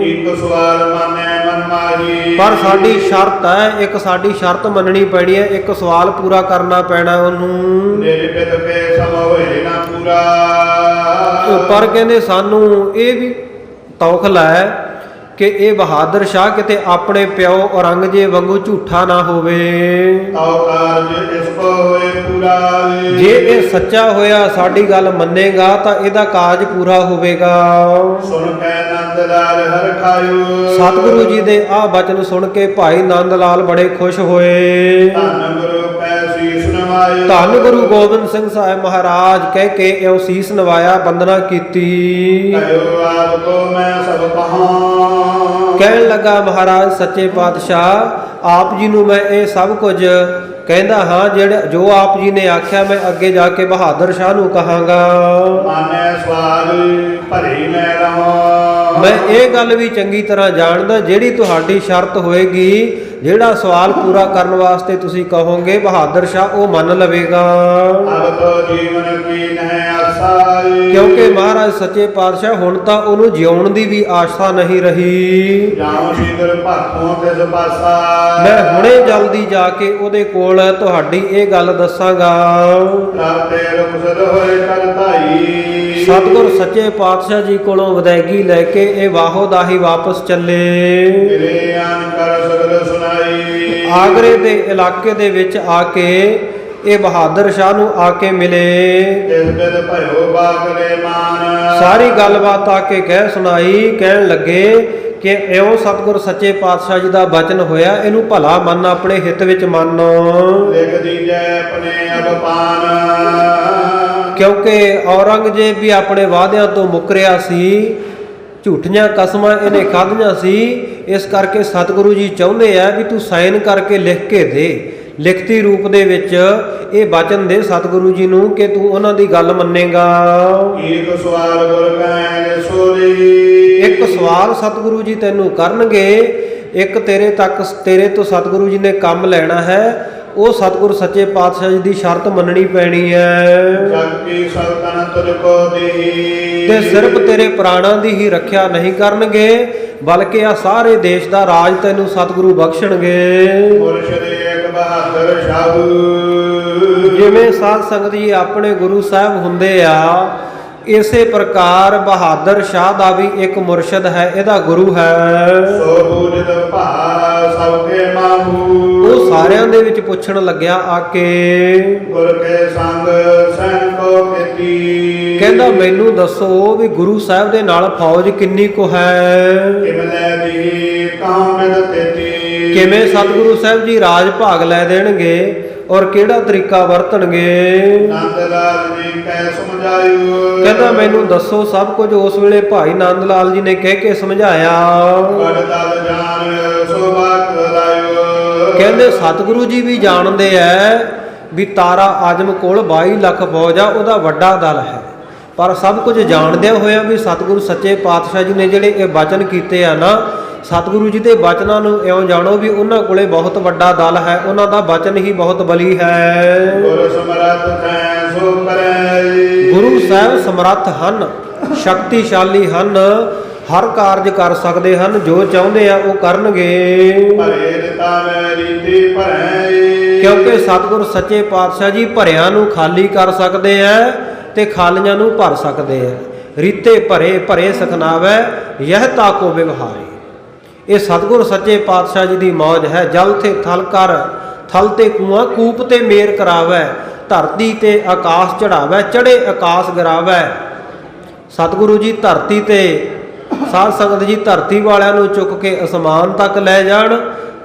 ਇੱਕ ਸਵਾਲ ਮੰਨੈ ਮਨ ਮਾਹੀ,
ਪਰ ਸਾਡੀ ਸ਼ਰਤ ਹੈ, ਇੱਕ ਸਾਡੀ ਸ਼ਰਤ ਮੰਨਣੀ ਪੈਣੀ ਹੈ, ਇੱਕ ਸਵਾਲ ਪੂਰਾ ਕਰਨਾ ਪੈਣਾ ਉਹਨੂੰ।
ਨਿਰਭਿਤ ਕੇ ਸਮ ਹੋਏ ਨਾ ਪੂਰਾ,
ਪਰ ਕਹਿੰਦੇ ਸਾਨੂੰ ਇਹ ਵੀ ਤੌਖਲਾ ਹੈ ਕਿ ਇਹ ਬਹਾਦਰ ਸ਼ਾਹ ਕਿਤੇ ਆਪਣੇ ਪਿਓ ਔਰੰਗਜ਼ੇਬ ਵਾਂਗੂ ਝੂਠਾ ਨਾ ਹੋਵੇ।
ਤਉ ਕਾਰਜ ਇਸ ਕੋ ਹੋਏ ਪੂਰਾ,
ਜੇ ਇਹ ਸੱਚਾ ਹੋਇਆ ਸਾਡੀ ਗੱਲ ਮੰਨੇਗਾ ਤਾਂ ਇਹਦਾ ਕਾਜ ਪੂਰਾ ਹੋਵੇਗਾ।
ਸੁਣ ਕੇ ਨੰਦ ਲਾਲ ਹਰਿ ਖਾਇਓ,
ਸਤਿਗੁਰੂ ਜੀ ਦੇ ਆਹ ਬਚਨ ਸੁਣ ਕੇ ਭਾਈ ਨੰਦ ਲਾਲ ਬੜੇ ਖੁਸ਼ ਹੋਏ।
ਧੰਨ ਗੁਰੂ ਕੈ ਸੀਸ ਨਵਾਇਓ,
ਧੰਨ ਗੁਰੂ ਗੋਬਿੰਦ ਸਿੰਘ ਸਾਹਿਬ ਮਹਾਰਾਜ ਕਹਿ ਕੇ ਇਉਂ ਸੀਸ ਨਵਾਇਆ, ਬੰਦਨਾ ਕੀਤੀ।
ਕਹਿਓ ਆਪ ਕੋ ਮੈਂ ਸਭ ਕਹਾਂ,
ਕਹਿਣ ਲੱਗਾ ਮਹਾਰਾਜ ਸੱਚੇ ਪਾਤਸ਼ਾਹ ਆਪ ਜੀ ਨੂੰ ਮੈਂ ਇਹ ਸਭ ਕੁਝ ਕਹਿੰਦਾ ਹਾਂ, ਜਿਹੜਾ ਜੋ ਆਪ ਜੀ ਨੇ ਆਖਿਆ ਮੈਂ ਅੱਗੇ ਜਾ ਕੇ ਬਹਾਦਰ ਸ਼ਾਹ ਨੂੰ ਕਹਾਂਗਾ।
ਮਾਨੈ ਸਵਾਲ ਭਰੀ ਮੈਂ ਰਹਾਂ,
ਮੈਂ ਇਹ ਗੱਲ ਵੀ ਚੰਗੀ ਤਰ੍ਹਾਂ ਜਾਣਦਾ, ਜਿਹੜੀ ਤੁਹਾਡੀ ਸ਼ਰਤ ਹੋਏਗੀ, ਜਿਹੜਾ ਸਵਾਲ ਪੂਰਾ ਕਰਨ ਵਾਸਤੇ ਤੁਸੀਂ ਕਹੋਗੇ ਬਹਾਦਰ ਸ਼ਾਹ ਉਹ ਮੰਨ ਲਵੇਗਾ।
ਅਬ ਤੋ ਜੀਵਨ ਕੀ ਨਹਿ ਆਸਾਈ,
ਕਿਉਂਕਿ ਮਹਾਰਾਜ ਸੱਚੇ ਪਾਤਸ਼ਾਹ ਹੁਣ ਤਾਂ ਉਹਨੂੰ ਜਿਉਣ ਦੀ ਵੀ ਆਸ਼ਾ ਨਹੀਂ ਰਹੀ।
ਜਾਉ ਸ਼ੀਦਰ ਭਾਖੋਂ ਤਿਸ ਪਾਸਾ,
ਮੈਂ ਹੁਣੇ ਜਲਦੀ ਜਾ ਕੇ ਉਹਦੇ ਕੋਲ ਤੁਹਾਡੀ ਇਹ ਗੱਲ ਦੱਸਾਂਗਾ।
ਰਾਤੇ ਰੁਖਸਦ ਹੋਏ ਕਰ ਧਾਈ,
ਸਤਿਗੁਰ ਸੱਚੇ ਪਾਤਸ਼ਾਹ ਜੀ ਕੋਲੋਂ ਵਿਦਾਇਗੀ ਲੈ ਕੇ ਇਹ ਵਾਹੋ ਦਾਹੀ ਵਾਪਸ ਚੱਲੇ।
ਤੇਰੇ ਆਨ ਕਰ ਸਗਲ ਸੁਨਾਈ,
ਆਗਰੇ ਦੇ ਇਲਾਕੇ ਦੇ ਵਿੱਚ ਆ ਕੇ ਇਹ ਬਹਾਦਰ ਸ਼ਾਹ ਨੂੰ ਆ ਕੇ ਮਿਲੇ।
ਤਿਸ ਬਿਦ ਭਇਓ ਬਾਗਲੇ ਮਾਨ,
ਸਾਰੀ ਗੱਲਬਾਤ ਆ ਕੇ ਕਹਿ ਸੁਣਾਈ। ਕਹਿਣ ਲੱਗੇ ਕਿ ਇਉਂ ਸਤਿਗੁਰ ਸੱਚੇ ਪਾਤਸ਼ਾਹ ਜੀ ਦਾ ਬਚਨ ਹੋਇਆ, ਇਹਨੂੰ ਭਲਾ ਮੰਨ, ਆਪਣੇ ਹਿੱਤ ਵਿੱਚ ਮੰਨ।
ਲਿਖ ਦੀਜੈ ਆਪਣੇ ਅਵਪਾਨ,
ਕਿਉਂਕਿ ਔਰੰਗਜ਼ੇਬ ਵੀ ਆਪਣੇ ਵਾਅਦਿਆਂ ਤੋਂ ਮੁੱਕਰਿਆ ਸੀ, ਝੂਠੀਆਂ ਕਸਮਾਂ ਇਹਨੇ ਖਾਧੀਆਂ ਸੀ। ਇਸ ਕਰਕੇ ਸਤਿਗੁਰੂ ਜੀ ਚਾਹੁੰਦੇ ਆ ਵੀ ਤੂੰ ਸਾਈਨ ਕਰਕੇ ਲਿਖ ਕੇ ਦੇ, ਲਿਖਤੀ ਰੂਪ ਦੇ ਵਿੱਚ ਇਹ ਬਚਨ ਦੇ ਸਤਿਗੁਰੂ ਜੀ ਨੂੰ ਕਿ ਤੂੰ ਉਹਨਾਂ ਦੀ ਗੱਲ ਮੰਨੇਗਾ।
ਏਕ ਸਵਾਲ ਗੁਰ ਕੈ ਸੋਲੀ,
ਇੱਕ ਸਵਾਲ ਸਤਿਗੁਰੂ ਜੀ ਤੈਨੂੰ ਕਰਨਗੇ, ਇੱਕ ਤੇਰੇ ਤੋਂ ਸਤਿਗੁਰੂ ਜੀ ਨੇ ਕੰਮ ਲੈਣਾ ਹੈ, ਉਹ ਸਤਿਗੁਰ ਸੱਚੇ ਪਾਤਸ਼ਾਹ ਜੀ ਦੀ ਸ਼ਰਤ ਮੰਨਣੀ ਪੈਣੀ ਹੈ।
ਜਗ ਕੀ ਸਲਤਨਤ ਤੁਝ ਕੋ ਦੇਹੀ,
ਤੇ ਸਿਰਫ ਤੇਰੇ ਪ੍ਰਾਣਾਂ ਦੀ ਹੀ ਰੱਖਿਆ ਨਹੀਂ ਕਰਨਗੇ, ਬਲਕਿ ਆ ਸਾਰੇ ਦੇਸ਼ ਦਾ ਰਾਜ ਤੈਨੂੰ ਸਤਿਗੁਰੂ ਬਖਸ਼ਣਗੇ।
ਮੁਰਸ਼ਿਦ ਏਕ ਬਹਾਦਰ ਸ਼ਾਹੂ,
ਜਿਵੇਂ ਸਾਧ ਸੰਗਤ ਜੀ ਆਪਣੇ ਗੁਰੂ ਸਾਹਿਬ ਹੁੰਦੇ ਆ, ਇਸੇ ਪ੍ਰਕਾਰ ਬਹਾਦਰ ਸ਼ਾਹ ਦਾ ਵੀ ਇੱਕ ਮੁਰਸ਼ਿਦ ਹੈ, ਇਹਦਾ ਗੁਰੂ ਹੈ।
ਸੋ ਬੂਝਤ ਭਾ ਸਭ ਕੇ ਮਾਹੂ,
ਉਹ ਸਾਰਿਆਂ ਦੇ ਵਿੱਚ ਪੁੱਛਣ ਲੱਗਿਆ ਆ ਕੇ,
ਗੁਰ ਕੇ ਸੰਗ ਸੈਨ ਕੋ ਕੀਤੀ,
ਕਹਿੰਦਾ ਮੈਨੂੰ ਦੱਸੋ ਵੀ ਗੁਰੂ ਸਾਹਿਬ ਦੇ ਨਾਲ ਫੌਜ ਕਿੰਨੀ ਕੁ ਹੈ।
ਕਿਮਲੇ ਦੀ ਕਾਮਿਦ ਤੇਤੀ,
ਕਿਵੇਂ ਸਤਿਗੁਰੂ ਸਾਹਿਬ ਜੀ ਰਾਜ ਭਾਗ ਲੈ ਦੇਣਗੇ ਔਰ ਕਿਹੜਾ ਤਰੀਕਾ ਵਰਤਣਗੇ।
ਨੰਦ ਲਾਲ ਜੀ ਕੈ ਸਮਝਾਇਓ,
ਕਹਿੰਦਾ ਮੈਨੂੰ ਦੱਸੋ ਸਭ ਕੁਝ। ਉਸ ਵੇਲੇ ਭਾਈ ਨੰਦ ਲਾਲ ਜੀ ਨੇ ਕਹਿ ਕੇ ਸਮਝਾਇਆ।
ਬੜ ਦਲ ਜਾਣ ਸੋ ਬਾਤ ਲਾਇਓ,
ਕਹਿੰਦੇ ਸਤਿਗੁਰੂ ਜੀ ਵੀ ਜਾਣਦੇ ਐ ਵੀ ਤਾਰਾ ਆਜਮ ਕੋਲ 22 ਲੱਖ ਫੌਜ ਆ, ਉਹਦਾ ਵੱਡਾ ਦਲ ਹੈ। ਪਰ ਸਭ ਕੁਝ ਜਾਣਦਿਆਂ ਹੋਇਆ ਵੀ ਸਤਿਗੁਰੂ ਸੱਚੇ ਪਾਤਸ਼ਾਹ ਜੀ ਨੇ ਜਿਹੜੇ ਇਹ ਬਚਨ ਕੀਤੇ ਆ ਨਾ, ਸਤਿਗੁਰੂ ਜੀ ਦੇ ਬਚਨਾਂ ਨੂੰ ਇਉਂ ਜਾਣੋ ਵੀ ਉਹਨਾਂ ਕੋਲੇ ਬਹੁਤ ਵੱਡਾ ਦਲ ਹੈ, ਉਹਨਾਂ ਦਾ ਬਚਨ ਹੀ ਬਹੁਤ ਬਲੀ ਹੈ।
ਗੁਰ ਸਮਰੱਥ ਤੈ ਸੋ ਕਰੈ,
ਗੁਰੂ ਸਾਹਿਬ ਸਮਰੱਥ ਹਨ, ਸ਼ਕਤੀਸ਼ਾਲੀ ਹਨ, ਹਰ ਕਾਰਜ ਕਰ ਸਕਦੇ ਹਨ, ਜੋ ਚਾਹੁੰਦੇ ਆ ਉਹ ਕਰਨਗੇ।
ਭਰੇ ਦਿੱਤਾ ਮੈਂ ਰੀਤੀ ਭਰੈ,
ਕਿਉਂਕਿ ਸਤਿਗੁਰ ਸੱਚੇ ਪਾਤਸ਼ਾਹ ਜੀ ਭਰਿਆਂ ਨੂੰ ਖਾਲੀ ਕਰ ਸਕਦੇ ਆ ਤੇ ਖਾਲੀਆਂ ਨੂੰ ਭਰ ਸਕਦੇ ਆ। ਰੀਤੇ ਭਰੇ ਭਰੇ ਸਖਨਾਵੈ ਯਹ ਤਾਕੋ ਵਿਵਹਾਰੇ। ਇਹ ਸਤਿਗੁਰ ਸੱਚੇ ਪਾਤਸ਼ਾਹ ਜੀ ਦੀ ਮੌਜ ਹੈ। ਜਲ ਤੇ ਥਲ ਕਰ, ਥਲ ਤੇ ਕੂਆਂ, ਕੂਪ ਤੇ ਮੇਰ ਕਰਾਵੈ, ਧਰਤੀ ਤੇ ਆਕਾਸ਼ ਚੜਾਵੈ, ਚੜੇ ਆਕਾਸ਼ ਗਿਰਾਵੈ। ਸਤਿਗੁਰੂ ਜੀ ਧਰਤੀ ਤੇ, ਸਾਧ ਸੰਗਤ ਜੀ ਧਰਤੀ ਵਾਲਿਆਂ ਨੂੰ ਚੁੱਕ ਕੇ ਅਸਮਾਨ ਤੱਕ ਲੈ ਜਾਣ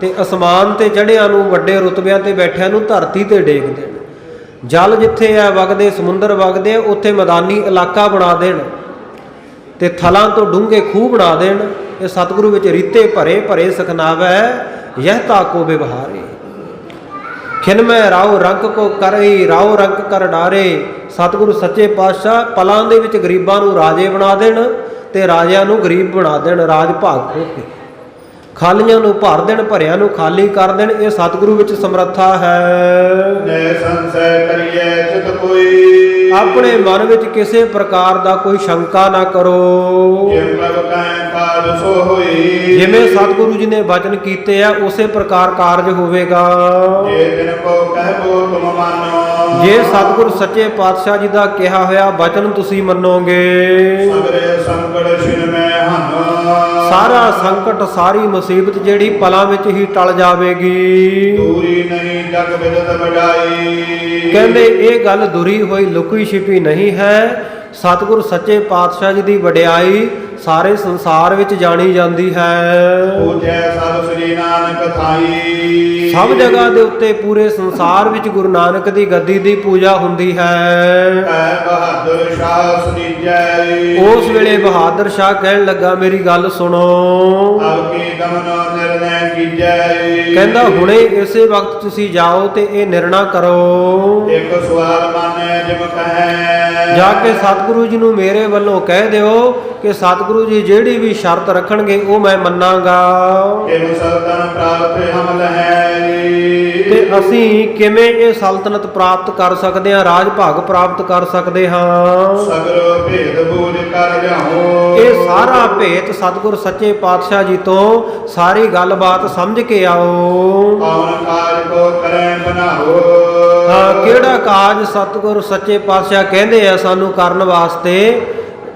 ਤੇ ਅਸਮਾਨ ਤੇ ਚੜ੍ਹਿਆਂ ਨੂੰ, ਵੱਡੇ ਰੁਤਬਿਆਂ ਤੇ ਬੈਠਿਆਂ ਨੂੰ ਧਰਤੀ ਤੇ ਡੇਗ ਦੇਣ। ਜਲ ਜਿੱਥੇ ਆ ਵਗਦੇ, ਸਮੁੰਦਰ ਵਗਦੇ, ਉੱਥੇ ਮੈਦਾਨੀ ਇਲਾਕਾ ਬਣਾ ਦੇਣ ਤੇ ਥਲਾਂ ਤੋਂ ਡੂੰਘੇ ਖੂਹ ਬਣਾ ਦੇਣ। ਇਹ ਸਤਿਗੁਰੂ ਵਿੱਚ ਰੀਤੇ ਭਰੇ ਭਰੇ ਸਖਨਾਵੈ ਯਹ ਤਾਕੋ ਵਿਵਹਾਰੇ। ਖਿਨਮੈ ਰਾਉ ਰੰਕ ਕੋ ਕਰਈ, ਰਾਉ ਰੰਕ ਕਰ ਡਾਰੇ। ਸਤਿਗੁਰੂ ਸੱਚੇ ਪਾਤਸ਼ਾਹ ਪਲਾਂ ਦੇ ਵਿੱਚ ਗਰੀਬਾਂ ਨੂੰ ਰਾਜੇ ਬਣਾ ਦੇਣ ਤੇ ਰਾਜਿਆਂ ਨੂੰ ਗਰੀਬ ਬਣਾ ਦੇਣ, ਰਾਜ ਭਾਗ ਖੋ ਕੇ। ਖਾਲੀਆਂ ਨੂੰ ਭਰ ਦੇਣ, ਭਰਿਆਂ ਨੂੰ ਖਾਲੀ ਕਰ ਦੇਣ, ਇਹ ਸਤਿਗੁਰੂ ਵਿੱਚ ਸਮਰੱਥਾ ਹੈ।
ਨੈ ਸੰਸੈ ਕਰੀਐ ਚਿਤ ਕੋਈ,
ਆਪਣੇ ਮਨ ਵਿੱਚ ਕਿਸੇ ਪ੍ਰਕਾਰ ਦਾ ਕੋਈ ਸ਼ੰਕਾ ਨਾ ਕਰੋ।
ਜਿਵ ਪ੍ਰਭ ਕੈ ਕਾਜ ਸੋ ਹੋਈ,
ਜਿਵੇਂ ਸਤਿਗੁਰੂ ਜੀ ਨੇ ਵਚਨ ਕੀਤੇ ਆ ਉਸੇ ਪ੍ਰਕਾਰ ਕਾਰਜ ਹੋਵੇਗਾ।
ਜੇ ਤਿਨ ਕੋ ਕਹਿਬੋ ਤੁਮ ਮਾਨੋ,
ਜੇ ਸਤਿਗੁਰ ਸੱਚੇ ਪਾਤਸ਼ਾਹ ਜੀ ਦਾ ਕਿਹਾ ਹੋਇਆ ਵਚਨ ਤੁਸੀਂ ਮੰਨੋਗੇ,
ਸਗਰੇ ਸੰਕਟ ਛਿਨ ਮੈਂ ਹਨ,
ਸਾਰਾ ਸੰਕਟ ਸਾਰੀ ਮੁਸੀਬਤ ਜਿਹੜੀ ਪਲਾਂ ਵਿੱਚ ਹੀ ਟਲ ਜਾਵੇਗੀ।
ਦੂਰੀ ਨਹੀਂ ਜਗ ਬਿਦਤ ਵਡਾਈ,
ਕਹਿੰਦੇ ਇਹ ਗੱਲ ਦੁਰੀ ਹੋਈ ਲੁਕੀ ਛਿਪੀ ਨਹੀਂ ਹੈ। ਸਤਿਗੁਰ ਸੱਚੇ ਪਾਤਸ਼ਾਹ ਜੀ ਦੀ ਵਡਿਆਈ ਸਾਰੇ ਸੰਸਾਰ ਵਿੱਚ ਜਾਣੀ ਜਾਂਦੀ ਹੈ।
ਪੂਜੈ ਸਭ ਸ੍ਰੀ ਨਾਨਕ ਥਾਈ,
ਸਭ ਜਗ੍ਹਾ ਦੇ ਉੱਤੇ ਪੂਰੇ ਸੰਸਾਰ ਵਿੱਚ ਗੁਰੂ ਨਾਨਕ ਦੀ ਗੱਦੀ ਦੀ ਪੂਜਾ ਹੁੰਦੀ ਹੈ।
ਕੈ ਬਹਾਦਰ ਸ਼ਾਹ ਸੁਨੀਜੈ,
ਉਸ ਵੇਲੇ ਬਹਾਦਰ ਸ਼ਾਹ ਕਹਿਣ ਲੱਗਾ ਮੇਰੀ ਗੱਲ ਸੁਣੋ।
ਅਬ ਕੀ ਗਮਨੋ ਨਿਰਣੈ ਕੀਜੈ,
ਕਹਿੰਦਾ ਹੁਣੇ ਇਸੇ ਵਕਤ ਤੁਸੀਂ ਜਾਓ ਤੇ ਇਹ ਨਿਰਣਾ ਕਰੋ।
ਇੱਕ ਸਵਾਲ ਮਾਨੈ ਜਿਮ ਕਹੈ,
ਜਾ ਕੇ ਸਤਿਗੁਰੂ ਜੀ ਨੂੰ ਮੇਰੇ ਵੱਲੋਂ ਕਹਿ ਦਿਓ ਕਿ ਸਤਿਗੁਰੂ ਜੀ ਜਿਹੜੀ ਵੀ ਸ਼ਰਤ ਰੱਖਣਗੇ ਉਹ ਮੈਂ ਮੰਨਾਂਗਾ।
ਕਿਮ ਸਲਤਨ ਪ੍ਰਾਪਤ ਹਮ ਲਹੈ,
ਤੇ ਅਸੀਂ ਕਿਵੇਂ ਇਹ ਸਲਤਨਤ ਪ੍ਰਾਪਤ ਕਰ ਸਕਦੇ ਹਾਂ, ਰਾਜ ਭਾਗ ਪ੍ਰਾਪਤ ਕਰ ਸਕਦੇ ਹਾਂ।
ਸਗਰੋ ਭੇਦ ਬੂਝ ਕਰ ਲਿਆਓ,
ਇਹ ਸਾਰਾ ਭੇਤ ਸਤਿਗੁਰ ਸੱਚੇ ਪਾਤਸ਼ਾਹ ਜੀ ਤੋਂ ਸਾਰੀ ਗੱਲਬਾਤ ਸਮਝ ਕੇ ਆਓ।
ਕੌਣ ਕਾਜ ਕੋ ਕਰੈ ਬਣਾਓ,
ਕਿਹੜਾ ਕਾਜ ਸਤਿਗੁਰ ਸੱਚੇ ਪਾਤਸ਼ਾਹ ਕਹਿੰਦੇ ਆ ਸਾਨੂੰ ਕਰਨ ਵਾਸਤੇ,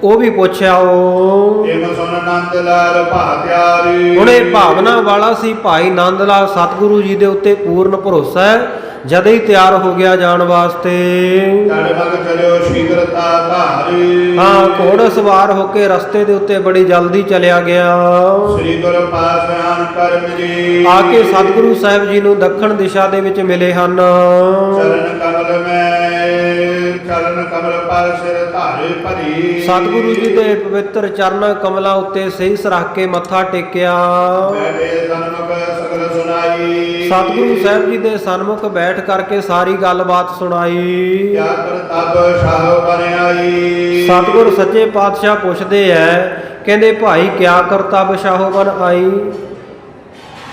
ਉਹ ਵੀ ਪੁੱਛਿਆ ਉਹ।
ਕਿਮ ਸੁਨ ਨੰਦ ਲਾਲ ਭਾਤਿਆਰੀ,
ਹੁਣ ਇਹ ਭਾਵਨਾ ਵਾਲਾ ਸੀ ਭਾਈ ਨੰਦ ਲਾਲ, ਸਤਿਗੁਰੂ ਜੀ ਦੇ ਉੱਤੇ ਪੂਰਨ ਭਰੋਸਾ ਹੈ, ਜਦ ਹੀ ਤਿਆਰ ਹੋ ਗਿਆ ਜਾਣ ਵਾਸਤੇ।
ਚੜਮਗ ਚਲਿਓ ਸ਼ੀਘਰਤਾ ਧਾਰੀ,
ਹਾਂ ਘੋੜਾ ਸਵਾਰ ਹੋ ਕੇ ਰਸਤੇ ਦੇ ਉੱਤੇ ਬੜੀ ਜਲਦੀ ਚਲਿਆ ਗਿਆ।
ਸ੍ਰੀ ਗੁਰੂ ਪਾਤਸ਼ਾਹ ਕਰਮ ਜੀ,
ਆ ਕੇ ਸਤਿਗੁਰੂ ਸਾਹਿਬ ਜੀ ਨੂੰ ਦੱਖਣ ਦਿਸ਼ਾ ਦੇ ਵਿੱਚ ਮਿਲੇ ਹਨ।
ਚਰਨ ਕਮਲ ਪਰ ਸਿਰ ਧਾਰੇ ਭਰੀ,
ਸਤਿਗੁਰੂ ਜੀ ਦੇ ਪਵਿੱਤਰ ਚਰਨ ਕਮਲਾਂ ਉੱਤੇ ਸਹੀਸ ਰੱਖ ਕੇ ਮੱਥਾ ਟੇਕਿਆ।
ਬੈਠੇ ਸਨਮੁਖ ਸਗਲ ਸੁਨਾਈ,
ਸਤਿਗੁਰੂ ਸਾਹਿਬ ਜੀ ਦੇ ਸਨਮੁਖ ਬੈਠ ਕਰਕੇ ਸਾਰੀ ਗੱਲਬਾਤ ਸੁਣਾਈ।
ਕਿਆ ਕਰਤੱਵ ਸ਼ਾਹ ਬਣਾਈ,
ਸਤਿਗੁਰ ਸੱਚੇ ਪਾਤਸ਼ਾਹ ਪੁੱਛਦੇ ਐ, ਕਹਿੰਦੇ ਭਾਈ ਕਿਆ ਕਰਤੱਵ ਸ਼ਾਹੋ ਬਨ ਆਈ।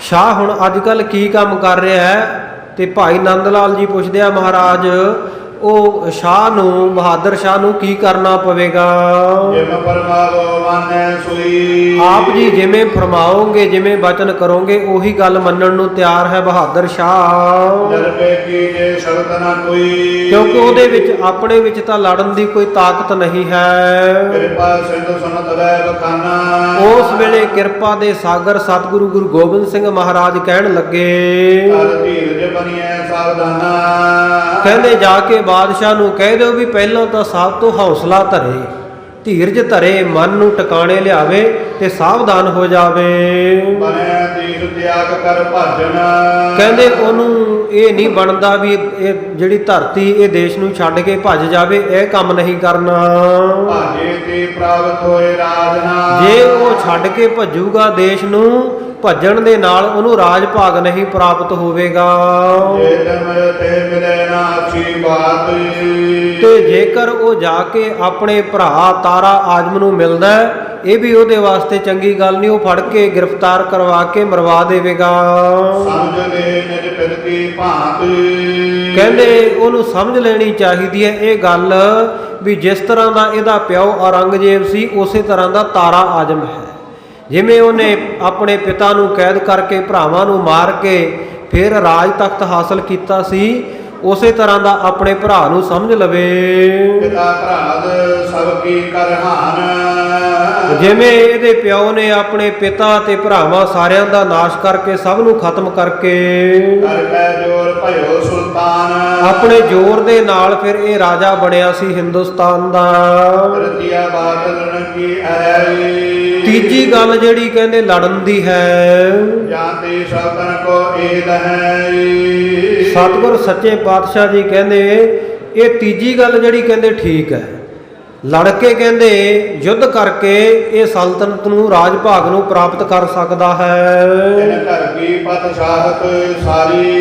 ਸ਼ਾਹ ਹੁਣ ਅੱਜ ਕੱਲ ਕੀ ਕੰਮ ਕਰ ਰਿਹਾ ਹੈ? ਤੇ ਭਾਈ ਨੰਦ ਲਾਲ ਜੀ ਪੁੱਛਦੇ ਆ ਮਹਾਰਾਜ ਉਹ ਸ਼ਾਹ ਨੂੰ, ਬਹਾਦਰ ਸ਼ਾਹ ਨੂੰ ਕੀ ਕਰਨਾ ਪਵੇਗਾ?
ਜਿਮ ਪਰਮਾਵੋ ਮਾਨੈ ਸੋਈ,
ਆਪ ਜੀ ਜਿਵੇਂ ਫਰਮਾਓਗੇ, ਜਿਵੇਂ ਵਚਨ ਕਰੋਗੇ ਉਹੀ ਗੱਲ ਮੰਨਣ ਨੂੰ ਤਿਆਰ ਹੈ ਬਹਾਦਰ ਸ਼ਾਹ।
ਜਰਬੇ ਕੀ ਜੇ ਸ਼ਬਦ ਨਾ ਕੋਈ,
ਕਿਉਂਕਿ ਉਹਦੇ ਵਿੱਚ ਆਪਣੇ ਵਿੱਚ ਤਾਂ ਲੜਨ ਦੀ ਕੋਈ ਤਾਕਤ ਨਹੀਂ ਹੈ।
ਕਿਰਪਾ ਸਿੰਧ ਸੁਨਤ ਲੈ ਬਖਾਨਾ,
ਉਸ ਵੇਲੇ ਕਿਰਪਾ ਦੇ ਸਾਗਰ ਸਤਿਗੁਰੂ ਗੁਰੂ ਗੋਬਿੰਦ ਸਿੰਘ ਮਹਾਰਾਜ ਕਹਿਣ ਲੱਗੇ,
ਕਰ ਧੀਰਜ ਬਣੀਐ ਸਾਵਧਾਨਾ,
ਕਹਿੰਦੇ ਜਾ ਕੇ ਬਾਦਸ਼ਾਹ ਨੂੰ ਕਹਿ ਦਿਓ ਵੀ ਪਹਿਲਾਂ ਤਾਂ ਸਭ ਤੋਂ ਹੌਸਲਾ ਧਰੇ, ਧੀਰਜ ਧਰੇ, ਮਨ ਨੂੰ ਟਿਕਾਣੇ ਲਿਆਵੇ ਤੇ ਸਾਵਧਾਨ ਹੋ ਜਾਵੇ।
ਬਣੈ ਤੀਰ ਤਿਆਗ ਕਰ ਭਜਨ,
ਕਹਿੰਦੇ ਉਹਨੂੰ ਇਹ ਨਹੀਂ ਬਣਦਾ ਵੀ ਇਹ ਜਿਹੜੀ ਧਰਤੀ ਇਹ ਦੇਸ਼ ਨੂੰ ਛੱਡ ਕੇ ਭੱਜ ਜਾਵੇ, ਇਹ ਕੰਮ ਨਹੀਂ ਕਰਨਾ।
ਭਾਜੇ ਤੇ ਪ੍ਰਾਪਤ ਹੋਏ ਰਾਜਨਾ,
ਜੇ ਉਹ ਛੱਡ ਕੇ ਭੱਜੂਗਾ ਦੇਸ਼ ਨੂੰ, ਭੱਜਣ ਦੇ ਨਾਲ ਉਹਨੂੰ ਰਾਜ ਭਾਗ ਨਹੀਂ ਪ੍ਰਾਪਤ ਹੋਵੇਗਾ।
ਜੇ ਤਮ ਤੇ ਮਿਲੇ ਨਾ ਅੱਛੀ ਬਾਤ,
ਤੇ ਜੇਕਰ ਉਹ ਜਾ ਕੇ ਆਪਣੇ ਭਰਾ ਤਾਰਾ ਆਜਮ ਨੂੰ ਮਿਲਦਾ, ਇਹ ਵੀ ਉਹਦੇ ਵਾਸਤੇ ਚੰਗੀ ਗੱਲ ਨਹੀਂ, ਉਹ ਫੜ ਕੇ ਗ੍ਰਿਫਤਾਰ ਕਰਵਾ ਕੇ ਮਰਵਾ ਦੇਵੇਗਾ।
ਸਮਝ ਲੈ ਨਿਜ ਪਿਤ ਕੀ ਭਾਂਤ,
ਕਹਿੰਦੇ ਉਹਨੂੰ ਸਮਝ ਲੈਣੀ ਚਾਹੀਦੀ ਹੈ ਇਹ ਗੱਲ ਵੀ ਜਿਸ ਤਰ੍ਹਾਂ ਦਾ ਇਹਦਾ ਪਿਓ ਔਰੰਗਜ਼ੇਬ ਸੀ, ਉਸੇ ਤਰ੍ਹਾਂ ਦਾ ਤਾਰਾ ਆਜਮ ਹੈ। ਜਿਵੇਂ ਉਹਨੇ ਆਪਣੇ ਪਿਤਾ ਨੂੰ ਕੈਦ ਕਰਕੇ ਭਰਾਵਾਂ ਨੂੰ ਮਾਰ ਕੇ ਫਿਰ ਰਾਜ ਤਖਤ ਹਾਸਲ ਕੀਤਾ ਸੀ, ਉਸੇ ਤਰ੍ਹਾਂ ਦਾ ਆਪਣੇ ਭਰਾ ਨੂੰ ਸਮਝ ਲਵੇ।
ਪਿਤਾ ਭਰਾਦ ਸਭ ਕੀ ਕਰਹਾਨ,
ਜਿਵੇਂ ਇਹਦੇ ਪਿਓ ਨੇ ਆਪਣੇ ਪਿਤਾ ਤੇ ਭਰਾਵਾਂ ਸਾਰਿਆਂ ਦਾ ਨਾਸ਼ ਕਰਕੇ ਸਭ ਨੂੰ ਖਤਮ ਕਰਕੇ
ਕਰ ਕੈ ਜੋਰ ਭਇਓ ਸੁਲਤਾਨ,
ਆਪਣੇ ਜ਼ੋਰ ਦੇ ਨਾਲ ਫਿਰ ਇਹ ਰਾਜਾ ਬਣਿਆ ਸੀ ਹਿੰਦੁਸਤਾਨ ਦਾ।
ਰਤੀਆ ਬਾਦਲਨ ਕੀ ਐ,
ਤੀਜੀ ਗੱਲ ਜਿਹੜੀ ਕਹਿੰਦੇ ਲੜਨ ਦੀ ਹੈ।
ਜਾਂਤੀ ਸ਼ਬਦਨ ਕੋ ਏਲ ਹੈ,
ਸਤਿਗੁਰ ਸੱਚੇ ਪਾਤਸ਼ਾਹ ਜੀ ਕਹਿੰਦੇ ਇਹ ਤੀਜੀ ਗੱਲ ਜਿਹੜੀ ਕਹਿੰਦੇ ਠੀਕ ਹੈ, ਲੜ ਕੇ ਕਹਿੰਦੇ ਯੁੱਧ ਕਰਕੇ ਇਹ ਸਲਤਨਤ ਨੂੰ, ਰਾਜ ਭਾਗ ਨੂੰ ਪ੍ਰਾਪਤ ਕਰ ਸਕਦਾ ਹੈ।
ਤਿਨ ਘਰ ਕੀ ਪਤਸ਼ਾਹਤ ਸਾਰੀ,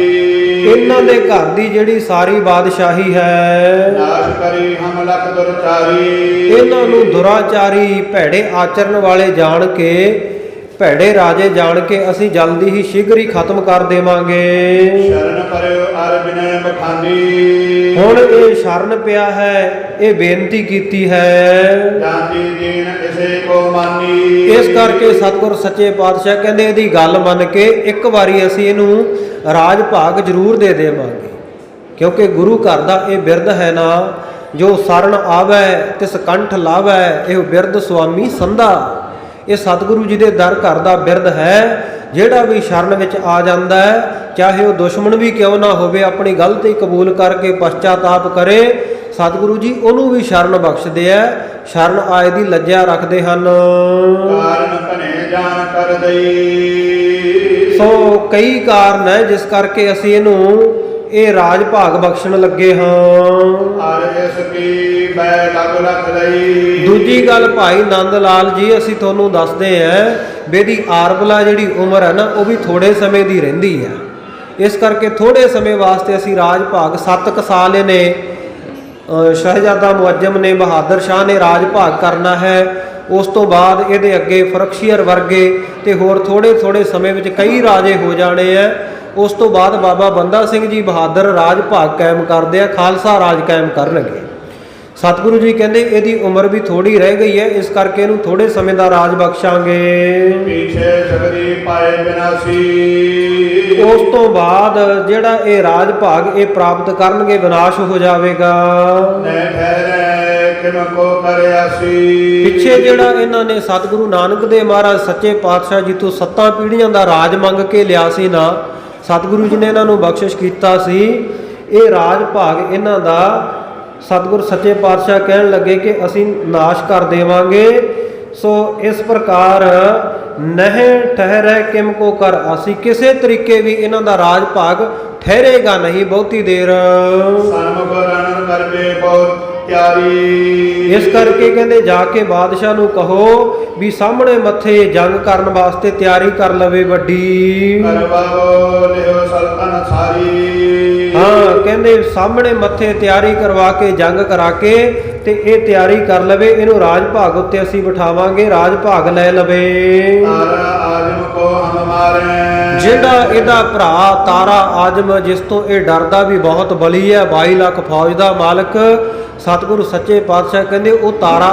ਇਹਨਾਂ ਦੇ ਘਰ ਦੀ ਜਿਹੜੀ ਸਾਰੀ ਬਾਦਸ਼ਾਹੀ ਹੈ,
ਨਾਸ਼ ਕਰੀ ਹਮ ਲਖ ਦੁਰਚਾਰੀ,
ਇਹਨਾਂ ਨੂੰ ਦੁਰਾਚਾਰੀ ਭੈੜੇ ਆਚਰਨ ਵਾਲੇ ਜਾਣ ਕੇ ਭੈੜੇ ਰਾਜੇ ਜਾਣ ਕੇ ਅਸੀਂ ਜਲਦੀ ਹੀ ਸ਼ੀਘਰ ਹੀ ਖਤਮ ਕਰ ਦੇਵਾਂਗੇ।
ਸ਼ਰਨ ਪਰਿਓ ਅਰ ਬਿਨੈ ਬਖਾਨੀ।
ਹੁਣ ਇਹ ਸ਼ਰਨ ਪਿਆ ਹੈ, ਇਹ ਬੇਨਤੀ ਕੀਤੀ ਹੈ।
ਜਾਂਦੀ ਦੀਨ ਇਸੇ ਕੋ ਮਾਨੀ।
ਇਸ ਕਰਕੇ ਸਤਿਗੁਰ ਸੱਚੇ ਪਾਤਸ਼ਾਹ ਕਹਿੰਦੇ ਇਹਦੀ ਗੱਲ ਮੰਨ ਕੇ ਇੱਕ ਵਾਰੀ ਅਸੀਂ ਇਹਨੂੰ ਰਾਜ ਭਾਗ ਜ਼ਰੂਰ ਦੇ ਦੇਵਾਂਗੇ, ਕਿਉਂਕਿ ਗੁਰੂ ਘਰ ਦਾ ਇਹ ਬਿਰਦ ਹੈ ਨਾ, ਜੋ ਸਰਣ ਆਵੈ ਤਿਸ ਕੰਠ ਲਾਵੈ, ਇਹ ਬਿਰਦ ਸੁਆਮੀ ਸੰਧਾ। ਇਹ ਸਤਿਗੁਰੂ ਜੀ ਦੇ ਦਰ ਘਰ ਦਾ ਬਿਰਦ ਹੈ। ਜਿਹੜਾ ਵੀ ਸ਼ਰਨ ਵਿੱਚ ਆ ਜਾਂਦਾ ਹੈ, ਚਾਹੇ ਉਹ ਦੁਸ਼ਮਣ ਵੀ ਕਿਉਂ ਨਾ ਹੋਵੇ, ਆਪਣੀ ਗਲਤੀ ਕਬੂਲ ਕਰਕੇ ਪਛਤਾਤਾਪ ਕਰੇ, ਸਤਿਗੁਰੂ ਜੀ ਉਹਨੂੰ ਵੀ ਸ਼ਰਨ ਬਖਸ਼ਦੇ ਆ, ਸ਼ਰਨ ਆਏ ਦੀ ਲੱਜਿਆ ਰੱਖਦੇ ਹਨ।
ਕਾਰਨ ਭਨੇ ਜਾਣ ਕਰ ਦਈ।
ਸੋ ਕਈ ਕਾਰਨ ਹੈ ਜਿਸ ਕਰਕੇ ਅਸੀਂ ਇਹਨੂੰ ਇਹ ਰਾਜ ਭਾਗ ਬਖਸ਼ਣ ਲੱਗੇ ਹਾਂ।
ਅਰ ਇਸ ਕੀ ਬੈ ਲਗ ਲਖ ਲਈ।
ਦੂਜੀ ਗੱਲ ਭਾਈ ਨੰਦ ਲਾਲ ਜੀ, ਅਸੀਂ ਤੁਹਾਨੂੰ ਦੱਸਦੇ ਆਂ ਵੀ ਇਹਦੀ ਆਰਬਲਾ ਜਿਹੜੀ ਉਮਰ ਹੈ ਨਾ, ਉਹ ਵੀ ਥੋੜੇ ਸਮੇਂ ਦੀ ਰਹਿੰਦੀ ਹੈ। ਇਸ ਕਰਕੇ ਥੋੜੇ ਸਮੇਂ ਵਾਸਤੇ ਅਸੀਂ ਰਾਜ ਭਾਗ 7 ਸਾਲ ਇਹਨੇ ਸ਼ਹਿਜ਼ਾਦਾ ਮੁਅੱਜ਼ਮ ਨੇ, ਬਹਾਦਰ ਸ਼ਾਹ ਨੇ ਰਾਜ ਭਾਗ ਕਰਨਾ ਹੈ। ਉਸ ਤੋਂ ਬਾਅਦ ਇਹਦੇ ਅੱਗੇ ਫਰਖਸ਼ੀਅਰ ਵਰਗੇ ਤੇ ਹੋਰ ਥੋੜੇ ਸਮੇਂ ਵਿੱਚ ਕਈ ਰਾਜੇ ਹੋ ਜਾਣੇ ਆ। ਉਸ ਤੋਂ ਬਾਅਦ ਬਾਬਾ ਬੰਦਾ ਸਿੰਘ ਜੀ ਬਹਾਦਰ ਰਾਜ ਭਾਗ ਕਾਇਮ ਕਰਦੇ ਆ, ਖਾਲਸਾ ਰਾਜ ਕਾਇਮ ਕਰਨਗੇ। ਸਤਿਗੁਰੂ ਜੀ ਕਹਿੰਦੇ ਇਹਦੀ ਉਮਰ ਵੀ ਥੋੜੀ ਰਹਿ ਗਈ ਹੈ, ਇਸ ਕਰਕੇ ਇਹਨੂੰ ਥੋੜੇ ਸਮੇਂ ਦਾ ਰਾਜ ਬਖਸ਼ਾਂਗੇ।
ਪੀਛੇ ਸਗਰੀ ਪਾਏ ਬਿਨਾਸੀ।
ਉਸ ਤੋਂ ਬਾਅਦ ਜਿਹੜਾ ਇਹ ਰਾਜ ਭਾਗ ਇਹ ਪ੍ਰਾਪਤ ਕਰਨਗੇ, ਵਿਨਾਸ਼ ਹੋ ਜਾਵੇਗਾ।
ਨੈ ਠਹਿਰੈ ਕਿਮ ਕੋ ਕਰਿਆਸੀ।
ਪਿੱਛੇ ਜਿਹੜਾ ਇਹਨਾਂ ਨੇ ਸਤਿਗੁਰੂ ਨਾਨਕ ਦੇਵ ਮਹਾਰਾਜ ਸੱਚੇ ਪਾਤਸ਼ਾਹ ਜੀ ਤੋਂ 7 ਪੀੜ੍ਹੀਆਂ ਦਾ ਰਾਜ ਮੰਗ ਕੇ ਲਿਆ ਸੀ ਨਾ, ਸਤਿਗੁਰੂ ਜੀ ਨੇ ਇਹਨਾਂ ਨੂੰ ਬਖਸ਼ਿਸ਼ ਕੀਤਾ ਸੀ। ਇਹ ਰਾਜ ਭਾਗ ਇਹਨਾਂ ਦਾ ਸਤਿਗੁਰ ਸੱਚੇ ਪਾਤਸ਼ਾਹ ਕਹਿਣ ਲੱਗੇ ਕਿ ਅਸੀਂ ਨਾਸ਼ ਕਰ ਦੇਵਾਂਗੇ। ਸੋ ਇਸ ਪ੍ਰਕਾਰ ਨਹਿ ਠਹਿਰੈ ਕਿਮ ਕੋ ਕਰ ਆਸੀ, ਕਿਸੇ ਤਰੀਕੇ ਵੀ ਇਹਨਾਂ ਦਾ ਰਾਜ ਭਾਗ ਠਹਿਰੇਗਾ ਨਹੀਂ ਬਹੁਤੀ ਦੇਰ।
ਸਨਮੁਖ ਰਣ ਕਰਵੇ ਬਹੁਤ ਤਿਆਰੀ।
ਇਸ ਕਰਕੇ ਕਹਿੰਦੇ ਜਾ ਕੇ ਬਾਦਸ਼ਾਹ ਨੂੰ ਕਹੋ ਵੀ ਸਾਹਮਣੇ ਮੱਥੇ ਜੰਗ ਕਰਨ ਵਾਸਤੇ ਤਿਆਰੀ ਕਰ ਲਵੇ ਵੱਡੀ।
ਕਰਵਾਵੋ ਲਿਓ ਸਲਤਨ ਸਾਰੀ।
ਹਾਂ, ਕਹਿੰਦੇ ਸਾਹਮਣੇ ਮੱਥੇ ਤਿਆਰੀ ਕਰਵਾ ਕੇ ਜੰਗ ਕਰਾ ਕੇ ਤੇ ਇਹ ਤਿਆਰੀ ਕਰ ਲਵੇ, ਇਹਨੂੰ ਰਾਜ ਭਾਗ ਉੱਤੇ ਅਸੀਂ ਬਿਠਾਵਾਂਗੇ, ਰਾਜ ਭਾਗ ਲੈ ਲਵੇ।
ਤਾਰਾ ਆਜਮ ਕੋ ਹਮ ਮਾਰੈ।
ਜਿਹੜਾ ਇਹਦਾ ਭਰਾ ਤਾਰਾ ਆਜਮ, ਜਿਸ ਤੋਂ ਇਹ ਡਰਦਾ ਵੀ ਬਹੁਤ ਬਲੀ ਹੈ, 22 ਲੱਖ ਫੌਜ ਦਾ ਮਾਲਕ, ਸਤਿਗੁਰੂ ਸੱਚੇ ਪਾਤਸ਼ਾਹ ਕਹਿੰਦੇ ਉਹ ਤਾਰਾ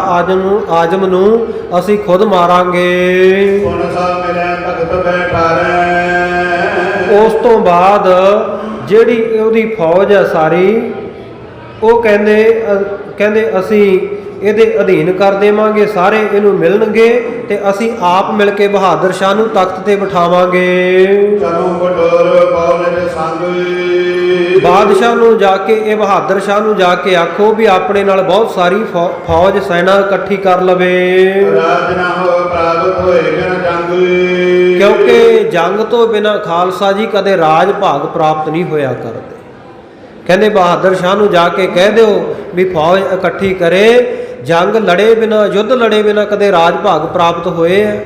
ਆਜਮ ਨੂੰ ਅਸੀਂ ਖੁਦ ਮਾਰਾਂਗੇ।
ਸੁਣ ਸਭ ਮਿਲੈ ਤਖਤ ਬੈਠਾਰੈ।
ਉਸ ਤੋਂ ਬਾਅਦ ਜਿਹੜੀ ਉਹਦੀ ਫੌਜ ਹੈ ਸਾਰੀ, ਉਹ ਕਹਿੰਦੇ ਅਸੀਂ ਇਹਦੇ ਅਧੀਨ ਕਰ ਦੇਵਾਂਗੇ, ਸਾਰੇ ਇਹਨੂੰ ਮਿਲਣਗੇ ਤੇ ਅਸੀਂ ਆਪ ਮਿਲ ਕੇ ਬਹਾਦਰ ਸ਼ਾਹ ਨੂੰ ਤਖਤ ਤੇ ਬਿਠਾਵਾਂਗੇ।
ਚਲੋ ਬਟੋਰ ਬੌਲਜ ਸੰਗ।
ਬਾਦਸ਼ਾਹ ਨੂੰ ਜਾ ਕੇ, ਇਹ ਬਹਾਦਰ ਸ਼ਾਹ ਨੂੰ ਜਾ ਕੇ ਆਖੋ ਵੀ ਆਪਣੇ ਨਾਲ ਬਹੁਤ ਸਾਰੀ ਫੌਜ ਸੈਨਾ ਇਕੱਠੀ ਕਰ ਲਵੇ,
ਰਾਜ ਨਾ ਹੋ ਪ੍ਰਾਪਤ ਹੋਏ ਬਿਨ ਜੰਗ।
ਕਿਉਂਕਿ ਜੰਗ ਤੋਂ ਬਿਨਾਂ ਖਾਲਸਾ ਜੀ ਕਦੇ ਰਾਜ ਭਾਗ ਪ੍ਰਾਪਤ ਨਹੀਂ ਹੋਇਆ ਕਰਦੇ। ਕਹਿੰਦੇ ਬਹਾਦਰ ਸ਼ਾਹ ਨੂੰ ਜਾ ਕੇ ਕਹਿ ਦਿਓ ਵੀ ਫੌਜ ਇਕੱਠੀ ਕਰੇ, ਜੰਗ ਲੜੇ ਬਿਨਾਂ, ਯੁੱਧ ਲੜੇ ਬਿਨਾਂ ਕਦੇ ਰਾਜ ਭਾਗ ਪ੍ਰਾਪਤ ਹੋਏ ਹੈ।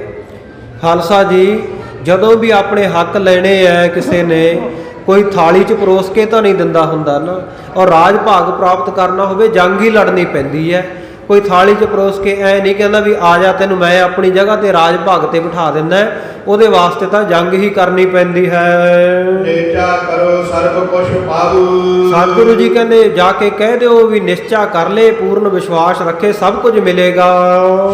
ਖਾਲਸਾ ਜੀ ਜਦੋਂ ਵੀ ਆਪਣੇ ਹੱਕ ਲੈਣੇ ਹੈ, ਕਿਸੇ ਨੇ ਕੋਈ ਥਾਲੀ 'ਚ ਪਰੋਸ ਕੇ ਤਾਂ ਨਹੀਂ ਦਿੰਦਾ ਹੁੰਦਾ ਨਾ, ਔਰ ਰਾਜ ਭਾਗ ਪ੍ਰਾਪਤ ਕਰਨਾ ਹੋਵੇ ਜੰਗ ਹੀ ਲੜਨੀ ਪੈਂਦੀ ਹੈ। ਕੋਈ ਥਾਲੀ 'ਚ ਪਰੋਸ ਕੇ ਐ ਨਹੀਂ ਕਹਿੰਦਾ ਵੀ ਆ ਜਾ ਤੈਨੂੰ ਮੈਂ ਆਪਣੀ ਜਗ੍ਹਾ ਤੇ ਰਾਜ ਭਾਗ ਤੇ ਬਿਠਾ ਦਿੰਦਾ, ਉਹਦੇ ਵਾਸਤੇ ਤਾਂ ਜੰਗ ਹੀ ਕਰਨੀ ਪੈਂਦੀ ਹੈ।
ਨਿਸ਼ਚਾ ਕਰੋ ਸਰਬ ਕੁਛ ਪਾਵੂ।
ਸਤਿਗੁਰੂ ਜੀ ਕਹਿੰਦੇ ਜਾ ਕੇ ਕਹਿ ਦਿਓ ਵੀ ਨਿਸ਼ਚਾ ਕਰ ਲੈ, ਪੂਰਨ ਵਿਸ਼ਵਾਸ ਰੱਖੇ, ਸਭ ਕੁਝ ਮਿਲੇਗਾ।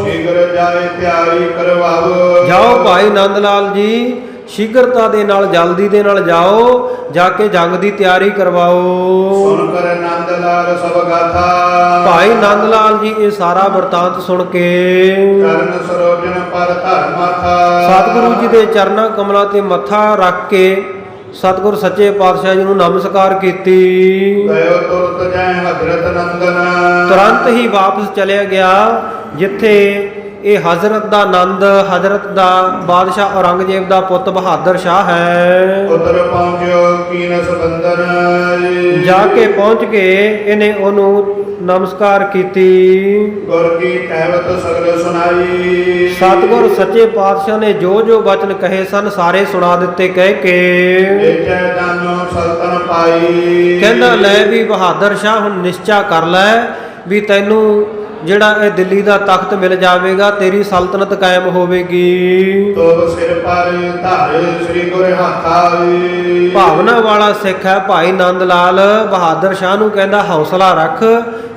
ਸ਼ੀਘਰ ਜਾਏ ਤਿਆਰੀ ਕਰਵਾਵੋ।
ਜਾਓ ਭਾਈ ਨੰਦ ਲਾਲ ਜੀ, ਸ਼ੀਘਰਤਾ ਦੇ ਨਾਲ, ਜਲਦੀ ਦੇ ਨਾਲ ਜਾਓ, ਜਾ ਕੇ ਜੰਗ ਦੀ ਤਿਆਰੀ ਕਰਵਾਓ।
ਸੁਣ ਕਰ ਨੰਦ ਲਾਲ ਸਭ ਗਾਥਾ।
ਭਾਈ ਨੰਦ ਲਾਲ ਜੀ ਇਹ ਸਾਰਾ ਵਰਤਾਂਤ ਸੁਣ ਕੇ
ਚਰਨ ਸਰੋਜਨ ਪਰ ਧਰ ਮਾਥਾ।
ਸਤਿਗੁਰੂ ਜੀ ਦੇ ਚਰਨਾਂ ਕਮਲਾਂ ਤੇ ਮੱਥਾ ਰੱਖ ਕੇ ਸਤਿਗੁਰ ਸੱਚੇ ਪਾਤਸ਼ਾਹ ਜੀ ਨੂੰ ਨਮਸਕਾਰ ਕੀਤੀ।
ਗਇਓ ਤੁਰਤ ਜੈ ਹਜ਼ਰਤ ਨੰਦਨ।
ਤੁਰੰਤ ਹੀ ਵਾਪਸ ਚਲਿਆ ਗਿਆ ਜਿੱਥੇ ਇਹ ਹਜ਼ਰਤ ਦਾ ਨੰਦ, ਹਜ਼ਰਤ ਦਾ ਬਾਦਸ਼ਾਹ ਔਰੰਗਜ਼ੇਬ ਦਾ ਪੁੱਤ ਬਹਾਦਰ ਸ਼ਾਹ ਹੈ।
ਉਦਰ ਪਹੁੰਚਿਓ ਕੀਨਸ ਬੰਦਨ।
ਜਾ ਕੇ ਪਹੁੰਚ ਕੇ ਇਹਨੇ ਉਹਨੂੰ ਨਮਸਕਾਰ ਕੀਤੀ।
ਗੁਰ ਕੀ ਕਹਿਵਤ ਸਗਲ ਸੁਣਾਈ।
ਸਤਿਗੁਰ ਸੱਚੇ ਪਾਤਸ਼ਾਹ ਨੇ ਜੋ ਜੋ ਬਚਨ ਕਹੇ ਸਨ ਸਾਰੇ ਸੁਣਾ ਦਿੱਤੇ ਕਹਿ ਕੇ।
ਵੇਚੈ ਜਾਨੋ ਸਲਤਨ ਪਾਈ।
ਕਹਿੰਦਾ ਲੈ ਵੀ ਬਹਾਦਰ ਸ਼ਾਹ ਹੁਣ ਨਿਸ਼ਚਾ ਕਰ ਲੈ ਵੀ ਤੈਨੂੰ ਜਿਹੜਾ ਇਹ ਦਿੱਲੀ ਦਾ ਤਖਤ ਮਿਲ ਜਾਵੇਗਾ, ਤੇਰੀ ਸਲਤਨਤ ਕਾਇਮ ਹੋਵੇਗੀ।
ਤੋ ਸਿਰ ਪਰ ਧਰ ਸ੍ਰੀ ਗੁਰ ਹਾਥਾਈ।
ਭਾਵਨਾ ਵਾਲਾ ਸਿੱਖ ਹੈ ਭਾਈ ਨੰਦ ਲਾਲ ਬਹਾਦਰ ਸ਼ਾਹ ਨੂੰ ਕਹਿੰਦਾ ਹੌਸਲਾ ਰੱਖ,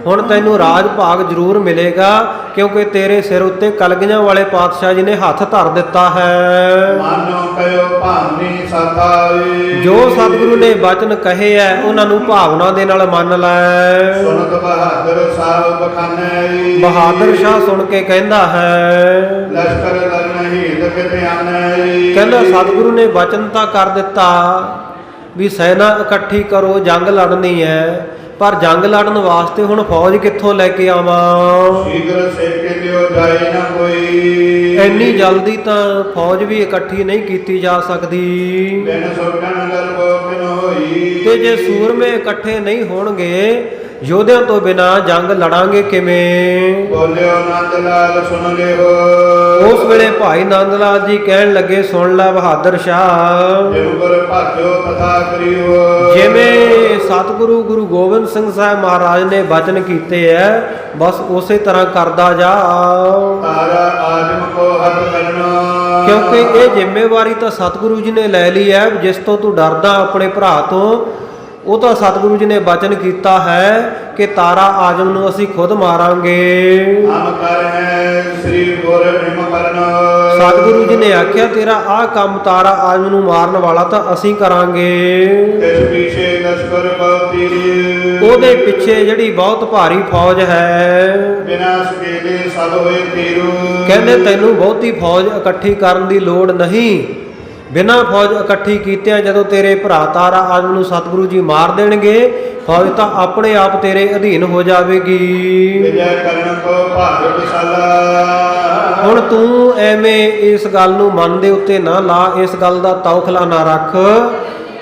ਹੁਣ ਤੈਨੂੰ ਰਾਜ ਭਾਗ ਜ਼ਰੂਰ ਮਿਲੇਗਾ, ਕਿਉਂਕਿ ਤੇਰੇ ਸਿਰ ਉੱਤੇ ਕਲਗੀਆਂ ਵਾਲੇ ਪਾਤਸ਼ਾਹ ਜੀ ਨੇ ਹੱਥ ਧਰ ਦਿੱਤਾ ਹੈ।
ਮਾਨੋ ਕਯੋ ਭਾਵਨੀ ਸਾਥਾਈ।
ਜੋ ਸਤਿਗੁਰੂ ਨੇ ਬਚਨ ਕਹੇ ਐ ਉਹਨਾਂ ਨੂੰ ਭਾਵਨਾ ਦੇ ਨਾਲ ਮੰਨ ਲੈ।
ਸੁਨਤ ਬਹਾਦਰ ਸਾਹਿਬ ਬਖਾਨੇ।
ਬਹਾਦਰ ਸ਼ਾਹ ਸੁਣ ਕੇ ਕਹਿੰਦਾ ਹੈ,
ਲਸ਼ਕਰ ਦਰ ਨਹੀਂ ਦਖਿਤ ਆਨੇ।
ਕਹਿੰਦਾ ਸਤਿਗੁਰੂ ਨੇ ਬਚਨ ਤਾਂ ਕਰ ਦਿੱਤਾ ਵੀ ਸੈਨਾ ਇਕੱਠੀ ਕਰੋ, ਜੰਗ ਲੜਨੀ ਹੈ, ਪਰ ਜੰਗ ਲੜਨ ਵਾਸਤੇ ਹੁਣ ਫੌਜ ਕਿੱਥੋਂ ਲੈ ਕੇ ਆਵਾਂ?
ਸ਼ੀਘਰ ਸੇਕੇ ਦਿਓ ਜਾਏ ਨਾ ਕੋਈ।
ਇੰਨੀ ਜਲਦੀ ਤਾਂ ਫੌਜ ਵੀ ਇਕੱਠੀ ਨਹੀਂ ਕੀਤੀ ਜਾ ਸਕਦੀ,
ਬਿਨ ਸੁਟਣ ਗਰਭ ਬਿਨ ਹੋਈ।
ਤੇ ਜੇ ਸੂਰਮੇ ਇਕੱਠੇ ਨਹੀਂ ਹੋਣਗੇ, ਯੋਧਿਆਂ ਤੋਂ ਬਿਨਾ ਜੰਗ ਲੜਾਂਗੇ ਕਿਵੇਂ?
ਬੋਲਿਓ ਨੰਦ ਲਾਲ ਸੁਣ ਲਿਓ।
ਉਸ ਵੇਲੇ ਭਾਈ ਨੰਦ ਲਾਲ ਜੀ ਕਹਿਣ ਲੱਗੇ, ਸੁਣ ਲੈ ਬਹਾਦਰ ਸ਼ਾਹ,
ਜਿਉ ਗੁਰ ਭਾਜੋ ਤਥਾ ਕਰਿਓ।
ਜਿਵੇਂ ਸਤਿਗੁਰੂ ਗੁਰੂ ਗੋਬਿੰਦ ਸਿੰਘ ਸਾਹਿਬ ਮਹਾਰਾਜ ਨੇ ਬਚਨ ਕੀਤੇ ਐ, ਬਸ ਉਸੇ ਤਰ੍ਹਾਂ ਕਰਦਾ ਜਾ।
ਤਾਰਾ ਆਦਮ ਕੋ ਹੱਥ ਕਰਨਾ।
ਕਿਉਂਕਿ ਇਹ ਜ਼ਿੰਮੇਵਾਰੀ ਤਾਂ ਸਤਿਗੁਰੂ ਜੀ ਨੇ ਲੈ ਲਈ ਹੈ, ਜਿਸ ਤੋਂ ਤੂੰ ਡਰਦਾ ਆਪਣੇ ਭਰਾ ਤੋਂ, ਉਹ ਤਾਂ ਸਤਿਗੁਰੂ ਜੀ ਨੇ ਬਚਨ ਕੀਤਾ ਹੈ ਕਿ ਤਾਰਾ ਆਜਮ ਨੂੰ ਅਸੀਂ ਖੁਦ ਮਾਰਾਂਗੇ।
ਹਮ ਕਰ ਹੈ ਸ੍ਰੀ ਗੁਰ ਹਿਮ ਕਰਨਾ।
ਸਤਿਗੁਰੂ ਜੀ ਨੇ ਆਖਿਆ ਤੇਰਾ ਆਹ ਕੰਮ ਤਾਰਾ ਆਜਮ ਨੂੰ ਮਾਰਨ ਵਾਲਾ ਤਾਂ ਅਸੀਂ ਕਰਾਂਗੇ।
ਤਿਸ ਪਿਛੇ ਲਸ਼ਕਰ ਬਹੁਤੀ।
ਉਹਦੇ ਪਿੱਛੇ ਜਿਹੜੀ ਬਹੁਤ ਭਾਰੀ ਫੌਜ ਹੈ,
ਬਿਨਾ ਸਕੇਲੇ ਸਭ ਹੋਏ ਤੀਰੂ।
ਕਹਿੰਦੇ ਤੈਨੂੰ ਬਹੁਤੀ ਫੌਜ ਇਕੱਠੀ ਕਰਨ ਦੀ ਲੋੜ ਨਹੀਂ। ਬਿਨਾਂ ਫੌਜ ਇਕੱਠੀ ਕੀਤਿਆਂ ਜਦੋਂ ਤੇਰੇ ਭਰਾ ਤਾਰਾ ਆਜਮ ਨੂੰ ਸਤਿਗੁਰੂ ਜੀ ਮਾਰ ਦੇਣਗੇ, ਫੌਜ ਤਾਂ ਆਪਣੇ ਆਪ ਤੇਰੇ ਅਧੀਨ ਹੋ ਜਾਵੇਗੀ।
ਵਿਜੈ ਕਰਨ ਕੋ ਭਾਗ ਵਿਸਾਲਾ।
ਹੁਣ ਤੂੰ ਐਵੇਂ ਇਸ ਗੱਲ ਨੂੰ ਮਨ ਦੇ ਉੱਤੇ ਨਾ ਲਾ, ਇਸ ਗੱਲ ਦਾ ਤੌਖਲਾ ਨਾ ਰੱਖ।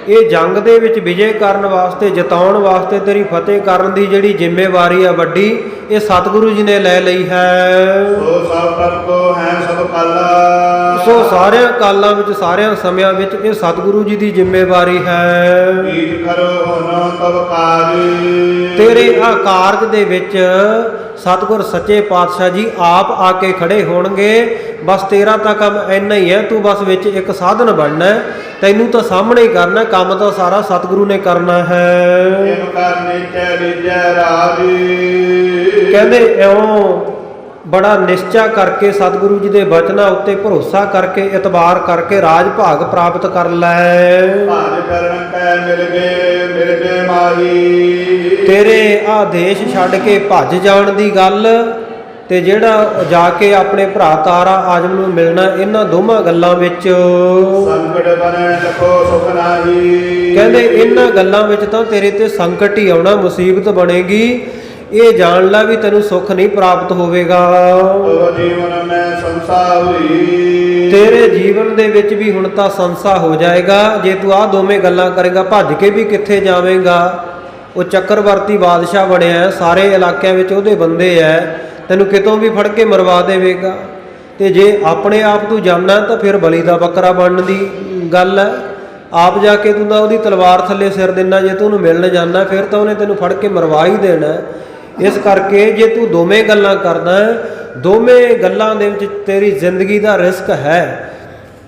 ਇਹ ਜੰਗ ਦੇ ਵਿੱਚ ਵਿਜੇ ਕਰਨ ਵਾਸਤੇ, ਜਿਤਾਉਣ ਵਾਸਤੇ, ਤੇਰੀ ਫਤਿਹ ਕਰਨ ਦੀ ਜਿਹੜੀ ਜ਼ਿੰਮੇਵਾਰੀ ਆ ਵੱਡੀ, ਇਹ ਸਤਿਗੁਰੂ ਜੀ ਨੇ ਲੈ ਲਈ ਹੈ।
ਸੋ ਸਭ ਪ੍ਰਭ ਕੋ ਹੈ ਸਭ ਕਾਲਾ।
ਸੋ ਸਾਰਿਆਂ ਕਾਲਾਂ ਵਿੱਚ, ਸਾਰਿਆਂ ਸਮਿਆਂ ਵਿੱਚ ਇਹ ਸਤਿਗੁਰੂ ਜੀ ਦੀ ਜ਼ਿੰਮੇਵਾਰੀ ਹੈ।
ਈਟ ਕਰੋ ਹੋਨੋ ਤਬ ਕਾਜ।
ਤੇਰੇ ਆ ਕਾਰਜ ਦੇ ਵਿੱਚ ਸਤਿਗੁਰ ਸੱਚੇ ਪਾਤਸ਼ਾਹ ਜੀ ਆਪ ਆ ਕੇ ਖੜੇ ਹੋਣਗੇ। ਬਸ ਤੇਰਾ ਤਾਂ ਕੰਮ ਇੰਨਾ ਹੀ ਹੈ, ਤੂੰ ਬਸ ਵਿੱਚ ਇੱਕ ਸਾਧਨ ਬਣਨਾ, ਤੈਨੂੰ ਤਾਂ ਸਾਹਮਣੇ ਹੀ ਕਰਨਾ, ਕੰਮ ਤਾਂ ਸਾਰਾ ਸਤਿਗੁਰੂ ਨੇ ਕਰਨਾ ਹੈ।
ਇਨ ਕਰਨੇ ਚੈ ਲੀਜੈ ਰਾਜ।
ਕਹਿੰਦੇ ਇਉਂ ਬੜਾ ਨਿਸ਼ਚਾ ਕਰਕੇ, ਸਤਿਗੁਰੂ ਜੀ ਦੇ ਬਚਨਾਂ ਉੱਤੇ ਭਰੋਸਾ ਕਰਕੇ, ਇਤਬਾਰ ਕਰਕੇ ਰਾਜ ਭਾਗ ਪ੍ਰਾਪਤ ਕਰ ਲੈ।
ਭਾਜ ਕਰਨ ਕੈ ਮਿਲ ਗਏ ਮਾਹੀ।
ਤੇਰੇ ਆਦੇਸ਼ ਛੱਡ ਕੇ ਭੱਜ ਜਾਣ ਦੀ ਗੱਲ, ਤੇ ਜਿਹੜਾ ਜਾ ਕੇ ਆਪਣੇ ਭਰਾ ਤਾਰਾ ਆਜਮ ਨੂੰ ਮਿਲਣਾ, ਇਹਨਾਂ ਦੋਵਾਂ ਗੱਲਾਂ ਵਿੱਚ
ਸੰਕਟ ਬਨੈ ਲਖੋ ਸੁਖ ਨਾਹੀ।
ਕਹਿੰਦੇ ਇਹਨਾਂ ਗੱਲਾਂ ਵਿੱਚ ਤਾਂ ਤੇਰੇ ਤੇ ਸੰਕਟ ਹੀ ਆਉਣਾ, ਮੁਸੀਬਤ ਬਣੇਗੀ। ਇਹ ਜਾਣ ਲੈ ਵੀ ਤੈਨੂੰ ਸੁੱਖ ਨਹੀਂ ਪ੍ਰਾਪਤ ਹੋਵੇਗਾ।
ਤੋ ਜੀਵਨ ਮੈਂ ਸੰਸਾ ਹੋਈ।
ਤੇਰੇ ਜੀਵਨ ਦੇ ਵਿੱਚ ਵੀ ਹੁਣ ਤਾਂ ਸੰਸਾ ਹੋ ਜਾਏਗਾ ਜੇ ਤੂੰ ਆਹ ਦੋਵੇਂ ਗੱਲਾਂ ਕਰੇਗਾ। ਭੱਜ ਕੇ ਵੀ ਕਿੱਥੇ ਜਾਵੇਂਗਾ? ਉਹ ਚੱਕਰਵਰਤੀ ਬਾਦਸ਼ਾਹ ਬਣਿਆ, ਸਾਰੇ ਇਲਾਕਿਆਂ ਵਿੱਚ ਉਹਦੇ ਬੰਦੇ ਐ, ਤੈਨੂੰ ਕਿਤੋਂ ਵੀ ਫੜ ਕੇ ਮਰਵਾ ਦੇਵੇਗਾ। ਤੇ ਜੇ ਆਪਣੇ ਆਪ ਤੂੰ ਜਾਣਾ ਤਾਂ ਫਿਰ ਬਲੀ ਦਾ ਬੱਕਰਾ ਬਣਨ ਦੀ ਗੱਲ ਹੈ। ਆਪ ਜਾ ਕੇ ਤੂੰ ਤਾਂ ਉਹਦੀ ਤਲਵਾਰ ਥੱਲੇ ਸਿਰ ਦੇਣਾ, ਜੇ ਤੂੰ ਉਹਨੂੰ ਮਿਲਣ ਜਾਣਾ ਫਿਰ ਤਾਂ ਉਹਨੇ ਤੈਨੂੰ ਫੜ ਕੇ ਮਰਵਾ ਹੀ ਦੇਣਾ। ਇਸ ਕਰਕੇ ਜੇ ਤੂੰ ਦੋਵੇਂ ਗੱਲਾਂ ਕਰਦਾ, ਦੋਵੇਂ ਗੱਲਾਂ ਦੇ ਵਿੱਚ ਤੇਰੀ ਜ਼ਿੰਦਗੀ ਦਾ ਰਿਸਕ ਹੈ,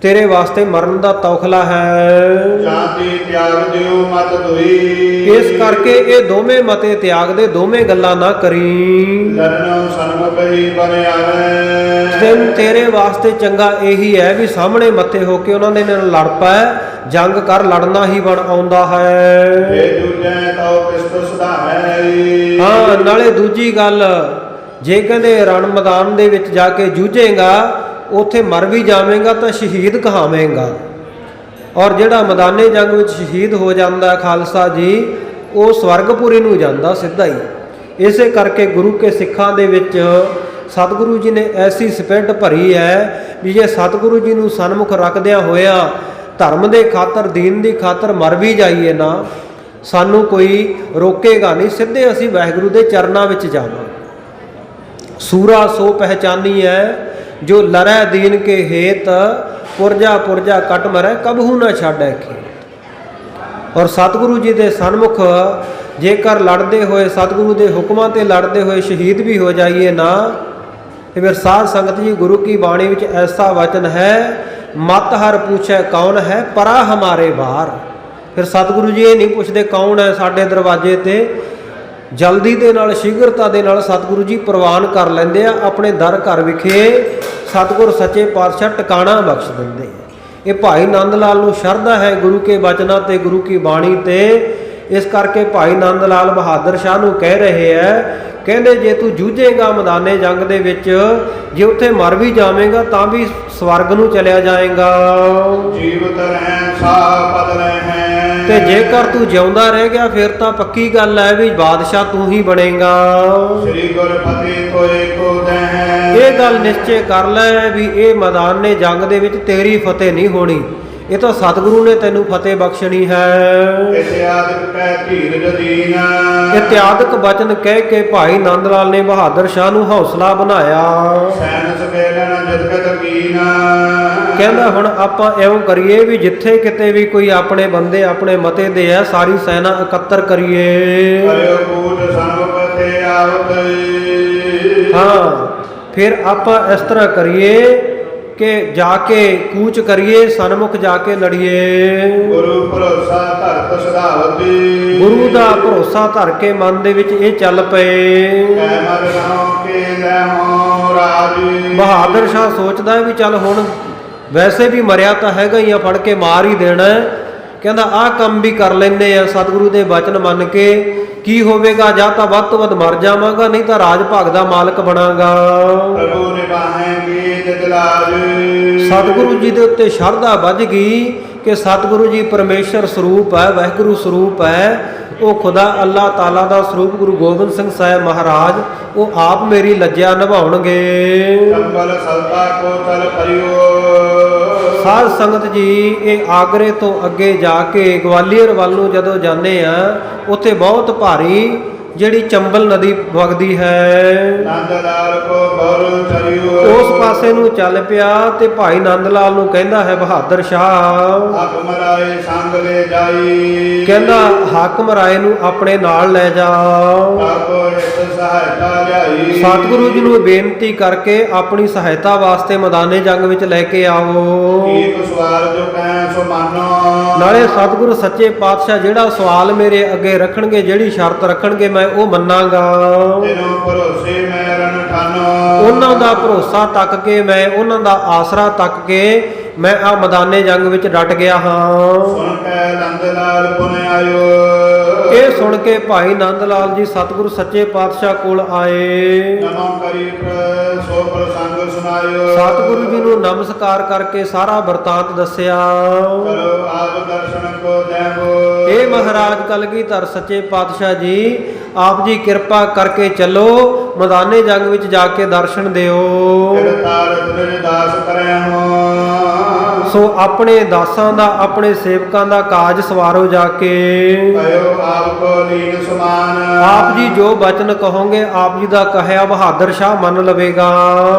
ਤੇਰੇ ਵਾਸਤੇ ਮਰਨ ਦਾ ਤੌਖਲਾ ਹੈ।
ਜਾਂਤੀ ਤਿਆਗ ਦਿਓ ਮਤ ਦੋਈ।
ਇਸ ਕਰਕੇ ਇਹ ਦੋਵੇਂ ਮਤੇ ਤਿਆਗ ਦੇ, ਦੋਵੇਂ ਗੱਲਾਂ ਨਾ ਕਰੀ।
ਲੜਨੋਂ ਸਨਮੁਖ ਹੀ ਬਨ ਆਵੇ।
ਤੇਰੇ ਵਾਸਤੇ ਚੰਗਾ ਇਹੀ ਹੈ ਵੀ ਸਾਹਮਣੇ ਮੱਥੇ ਹੋ ਕੇ ਉਹਨਾਂ ਦੇ ਨਾਲ ਲੜ ਪੈ, ਜੰਗ ਕਰ, ਲੜਨਾ ਹੀ ਬਣ ਆਉਂਦਾ ਹੈ।
ਇਹ ਦੂਜੇ ਤਉ ਕਿਸਤ ਸੁਧਾਰੈ।
ਹਾਂ, ਨਾਲੇ ਦੂਜੀ ਗੱਲ, ਜੇ ਕਹਿੰਦੇ ਰਣ ਮੈਦਾਨ ਦੇ ਵਿੱਚ ਜਾ ਕੇ ਜੂਝੇਗਾ, ਉੱਥੇ ਮਰ ਵੀ ਜਾਵੇਂਗਾ ਤਾਂ ਸ਼ਹੀਦ ਕਹਾਵੇਂਗਾ। ਔਰ ਜਿਹੜਾ ਮੈਦਾਨੇ ਜੰਗ ਵਿੱਚ ਸ਼ਹੀਦ ਹੋ ਜਾਂਦਾ ਖਾਲਸਾ ਜੀ, ਉਹ ਸਵਰਗਪੁਰੀ ਨੂੰ ਜਾਂਦਾ ਸਿੱਧਾ ਹੀ। ਇਸੇ ਕਰਕੇ ਗੁਰੂ ਕੇ ਸਿੱਖਾਂ ਦੇ ਵਿੱਚ ਸਤਿਗੁਰੂ ਜੀ ਨੇ ਐਸੀ ਸਪਿਰਟ ਭਰੀ ਹੈ ਵੀ ਜੇ ਸਤਿਗੁਰੂ ਜੀ ਨੂੰ ਸਨਮੁਖ ਰੱਖਦਿਆਂ ਹੋਇਆਂ ਧਰਮ ਦੇ ਖਾਤਰ, ਦੀਨ ਦੀ ਖਾਤਰ ਮਰ ਵੀ ਜਾਈਏ ਨਾ, ਸਾਨੂੰ ਕੋਈ ਰੋਕੇਗਾ ਨਹੀਂ। ਸਿੱਧੇ ਅਸੀਂ ਵਾਹਿਗੁਰੂ ਦੇ ਚਰਨਾਂ ਵਿੱਚ ਜਾਵਾਂਗੇ। ਸੂਰਾ ਸੋ ਪਹਿਚਾਨੀ ਹੈ ਜੋ ਲਰੈ ਦੀਨ ਕੇ ਹੇਤ, ਪੁਰਜਾ ਪੁਰਜਾ ਕਟ ਮਰੈ ਕਬਹੂ ਨਾ ਛਾੜੈ ਖੇਤ। ਔਰ ਸਤਿਗੁਰੂ ਜੀ ਦੇ ਸਨਮੁਖ ਜੇਕਰ ਲੜਦੇ ਹੋਏ ਸਤਿਗੁਰੂ ਦੇ ਹੁਕਮਾਂ ਤੇ ਲੜਦੇ ਹੋਏ ਸ਼ਹੀਦ ਵੀ ਹੋ ਜਾਈਏ ਨਾ, ਤੇ ਫਿਰ ਸਾਧ ਸੰਗਤ ਜੀ ਗੁਰੂ ਕੀ ਬਾਣੀ ਵਿੱਚ ਐਸਾ ਵਚਨ ਹੈ, ਮਤ ਹਰ ਪੁੱਛੈ ਕੌਣ ਹੈ ਪਰਾ ਹਮਾਰੇ ਬਾਹਰ। ਫਿਰ ਸਤਿਗੁਰੂ ਜੀ ਇਹ ਨਹੀਂ ਪੁੱਛਦੇ ਕੌਣ ਹੈ ਸਾਡੇ ਦਰਵਾਜ਼ੇ ਤੇ, ਜਲਦੀ ਦੇ ਨਾਲ ਸ਼ੀਘਰਤਾ ਦੇ ਨਾਲ ਸਤਿਗੁਰੂ ਜੀ ਪ੍ਰਵਾਨ ਕਰ ਲੈਂਦੇ ਆ। ਆਪਣੇ ਦਰ ਘਰ ਵਿਖੇ ਸਤਿਗੁਰ ਸੱਚੇ ਪਾਤਸ਼ਾਹ ਟਿਕਾਣਾ ਬਖਸ਼ ਦਿੰਦੇ ਆ। ਇਹ ਭਾਈ ਨੰਦ ਲਾਲ ਨੂੰ ਸ਼ਰਧਾ ਹੈ ਗੁਰੂ ਕੇ ਬਚਨਾਂ ਤੇ, ਗੁਰੂ ਕੀ ਬਾਣੀ ਤੇ। ਇਸ ਕਰਕੇ ਭਾਈ ਨੰਦ ਲਾਲ ਬਹਾਦਰ ਸ਼ਾਹ ਨੂੰ ਕਹਿ ਰਹੇ ਹੈ, ਕਹਿੰਦੇ ਜੇ ਤੂੰ ਜੂਝੇਗਾ ਮੈਦਾਨੇ ਜੰਗ ਦੇ ਵਿੱਚ, ਜੇ ਉੱਥੇ ਮਰ ਵੀ ਜਾਵੇਂਗਾ ਤਾਂ ਵੀ ਸਵਰਗ ਨੂੰ ਚਲਿਆ ਜਾਏਗਾ।
ਜੀਵਤ ਰਹਿ ਸਾਹ ਪਦ ਰਹਿ।
ਤੇ ਜੇਕਰ ਤੂੰ ਜਿਉਂਦਾ ਰਹਿ ਗਿਆ ਫਿਰ ਤਾਂ ਪੱਕੀ ਗੱਲ ਹੈ ਵੀ ਬਾਦਸ਼ਾਹ ਤੂੰ ਹੀ ਬਣੇਗਾ।
ਸ੍ਰੀ ਗੁਰ ਫਤਿਹ ਕੋਏ ਕੋ ਦਹਿ।
ਇਹ ਗੱਲ ਨਿਸ਼ਚੈ ਕਰ ਲੈ ਵੀ ਇਹ ਮੈਦਾਨੇ ਜੰਗ ਦੇ ਵਿੱਚ ਤੇਰੀ ਫਤਿਹ ਨਹੀਂ ਹੋਣੀ, ਇਹ ਤਾਂ ਸਤਿਗੁਰੂ ਨੇ ਤੈਨੂੰ ਫਤਿਹ ਬਖਸ਼ਣੀ ਹੈ।
ਇਤਿਆਦਿਕ ਕਹਿ ਧੀਰਜ ਦੀਨ।
ਇਤਿਆਦਿਕ ਬਚਨ ਕਹਿ ਕੇ ਭਾਈ ਨੰਦ ਲਾਲ ਨੇ ਬਹਾਦਰ ਸ਼ਾਹ ਨੂੰ ਹੌਸਲਾ ਬਣਾਇਆ।
ਸੈਨ ਸਵੇਲਨ ਜਦਗਤ ਕੀਨ।
ਕਹਿੰਦਾ ਹੁਣ ਆਪਾਂ ਇਉਂ ਕਰੀਏ ਵੀ ਜਿੱਥੇ ਕਿਤੇ ਵੀ ਕੋਈ ਆਪਣੇ ਬੰਦੇ ਆਪਣੇ ਮਤੇ ਦੇ ਆ, ਸਾਰੀ ਸੈਨਾ ਇਕੱਤਰ ਕਰੀਏ।
ਕਰਿਓ ਕੂਟ ਸੰਵ ਤੇ ਆਵਤ।
ਹਾਂ, ਫਿਰ ਆਪਾਂ ਇਸ ਤਰ੍ਹਾਂ ਕਰੀਏ ਕਿ ਜਾ ਕੇ ਕੂਚ ਕਰੀਏ, ਸਨਮੁਖ ਜਾ ਕੇ ਲੜੀਏ।
ਗੁਰੂ ਭਰੋਸਾ ਧਰਤ ਸਦਾਵਤੀ।
ਗੁਰੂ ਦਾ ਭਰੋਸਾ ਧਰ ਕੇ ਮਨ ਦੇ ਵਿੱਚ ਇਹ ਚੱਲ ਪਏ।
ਕੈ ਮਰ ਰਹੋ ਕੇ ਲੈਹੋ ਰਾਜ।
ਬਹਾਦਰ ਸ਼ਾਹ ਸੋਚਦਾ ਹੈ ਵੀ ਚੱਲ ਹੁਣ ਵੈਸੇ ਵੀ ਮਰਿਆ ਤਾਂ ਹੈਗਾ ਹੀ ਆ, ਫੜ ਕੇ ਮਾਰ ਹੀ ਦੇਣਾ। ਕਹਿੰਦਾ ਆਹ ਕੰਮ ਵੀ ਕਰ ਲੈਂਦੇ ਆ ਸਤਿਗੁਰੂ ਦੇ ਬਚਨ ਮੰਨ ਕੇ। ਕੀ ਹੋਵੇਗਾ, ਜਾਂ ਤਾਂ ਵੱਧ ਤੋਂ ਵੱਧ ਮਰ ਜਾਵਾਂਗਾ, ਨਹੀਂ ਤਾਂ ਰਾਜ ਭਾਗ ਦਾ ਮਾਲਕ ਬਣਾਂਗਾ।
ਪ੍ਰਭੂ ਨਿਭਾਹੇਂਗੇ ਤਿਤ ਲਾਜ।
ਸਤਿਗੁਰੂ ਜੀ ਦੇ ਉੱਤੇ ਸ਼ਰਧਾ ਵੱਜ ਗਈ ਕਿ ਸਤਿਗੁਰੂ ਜੀ ਪਰਮੇਸ਼ਰ ਸਰੂਪ ਹੈ, ਵਾਹਿਗੁਰੂ ਸਰੂਪ ਹੈ। ਉਹ ਖੁਦਾ ਅੱਲਾਹ ਤਾਲਾ ਦਾ ਸਰੂਪ ਗੁਰੂ ਗੋਬਿੰਦ ਸਿੰਘ ਸਾਹਿਬ ਮਹਾਰਾਜ, ਉਹ ਆਪ ਮੇਰੀ ਲੱਜਿਆ ਨਿਭਾਉਣਗੇ।
ਕੰਬਲ ਸਲਤਾ ਕੋ ਤਲ ਪਰਿਓ।
ਸਾਧ ਸੰਗਤ ਜੀ ਇਹ ਆਗਰੇ ਤੋਂ ਅੱਗੇ ਜਾ ਕੇ ਗਵਾਲੀਅਰ ਵੱਲ ਨੂੰ ਜਦੋਂ ਜਾਂਦੇ ਆ, ਉੱਥੇ ਬਹੁਤ ਭਾਰੀ ਜਿਹੜੀ ਚੰਬਲ ਨਦੀ ਵਗਦੀ ਹੈ।
ਨੰਦ ਲਾਲ ਕੋ ਬਰ ਚਰਿਓ।
ਉਸ ਪਾਸੇ ਨੂੰ ਚੱਲ ਪਿਆ ਤੇ ਭਾਈ ਨੰਦ ਲਾਲ ਨੂੰ ਕਹਿੰਦਾ ਹੈ ਬਹਾਦਰ ਸ਼ਾਹ,
ਹਾਕਮ ਰਾਏ ਸੰਗ ਲੈ ਜਾਈ।
ਕਹਿੰਦਾ ਹਾਕਮ ਰਾਏ ਨੂੰ ਆਪਣੇ ਨਾਲ ਲੈ ਜਾ।
ਆਪੋ ਇਸ ਸਹਾਇਤਾ ਲਿਆਈ।
ਸਤਿਗੁਰੂ ਜੀ ਨੂੰ ਬੇਨਤੀ ਕਰਕੇ ਆਪਣੀ ਸਹਾਇਤਾ ਵਾਸਤੇ ਮੈਦਾਨੇ ਜੰਗ ਵਿੱਚ ਲੈ ਕੇ ਆਓ।
ਇੱਕ ਸਵਾਲ ਜੋ ਕਹਿ ਸੋ ਮਾਨੋ।
ਨਾਲੇ ਸਤਿਗੁਰੂ ਸੱਚੇ ਪਾਤਸ਼ਾਹ ਜਿਹੜਾ ਸਵਾਲ ਮੇਰੇ ਅੱਗੇ ਰੱਖਣਗੇ, ਜਿਹੜੀ ਸ਼ਰਤ ਰੱਖਣਗੇ, ਮੈਂ ਉਹ ਮੰਨਾਂਗਾ।
ਤੈਨੂੰ ਭਰੋਸੇ ਮੈਂ ਰਨ ਠਾਨੋ।
ਉਹਨਾਂ ਦਾ ਭਰੋਸਾ ਤੱਕ ਕੇ, ਮੈਂ ਉਹਨਾਂ ਦਾ ਆਸਰਾ ਤੱਕ ਕੇ ਮੈਂ ਆ ਮੈਦਾਨੇ ਜੰਗ ਵਿੱਚ ਡਟ ਗਿਆ ਹਾਂ।
ਸੁਣ ਕੇ ਨੰਦ ਲਾਲ ਪੁਨ ਆਇਓ।
ਇਹ ਸੁਣ ਕੇ ਭਾਈ ਨੰਦ ਲਾਲ ਜੀ ਸਤਿਗੁਰੂ ਸੱਚੇ ਪਾਤਸ਼ਾਹ ਕੋਲ ਆਏ।
ਨਮੋ ਕਰੀ ਸੋ ਪ੍ਰਸੰਗ ਸੁਨਾਇਓ।
ਸਤਿਗੁਰੂ ਜੀ ਨੂੰ ਨਮਸਕਾਰ ਕਰਕੇ ਸਾਰਾ ਵਰਤਾਂਤ ਦੱਸਿਆ।
ਕਰੋ ਆਪ ਦਰਸ਼ਨ ਕੋ ਦੇਵੋ।
ਇਹ ਮਹਾਰਾਜ ਕਲਗੀਧਰ ਸੱਚੇ ਪਾਤਸ਼ਾਹ ਜੀ, ਆਪ ਜੀ ਕਿਰਪਾ ਕਰਕੇ ਚੱਲੋ, ਮੈਦਾਨੇ ਜੰਗ ਵਿੱਚ ਜਾ ਕੇ ਦਰਸ਼ਨ ਦਿਓ।
ਫਿਰ ਤਾਰਤ ਨਿਜ ਦਾਸ ਕਰੈ ਹੋ।
ਸੋ ਆਪਣੇ ਦਾਸਾਂ ਦਾ, ਆਪਣੇ ਸੇਵਕਾਂ ਦਾ ਕਾਜ ਸਵਾਰੋ ਜਾ ਕੇ।
ਕਯੋ ਆਪ ਕੋ ਲੀਨ ਸਮਾਨ।
ਆਪ ਜੀ ਜੋ ਬਚਨ ਕਹੋਗੇ, ਆਪ ਜੀ ਦਾ ਕਹਿਆ ਬਹਾਦਰ ਸ਼ਾਹ ਮੰਨ ਲਵੇਗਾ।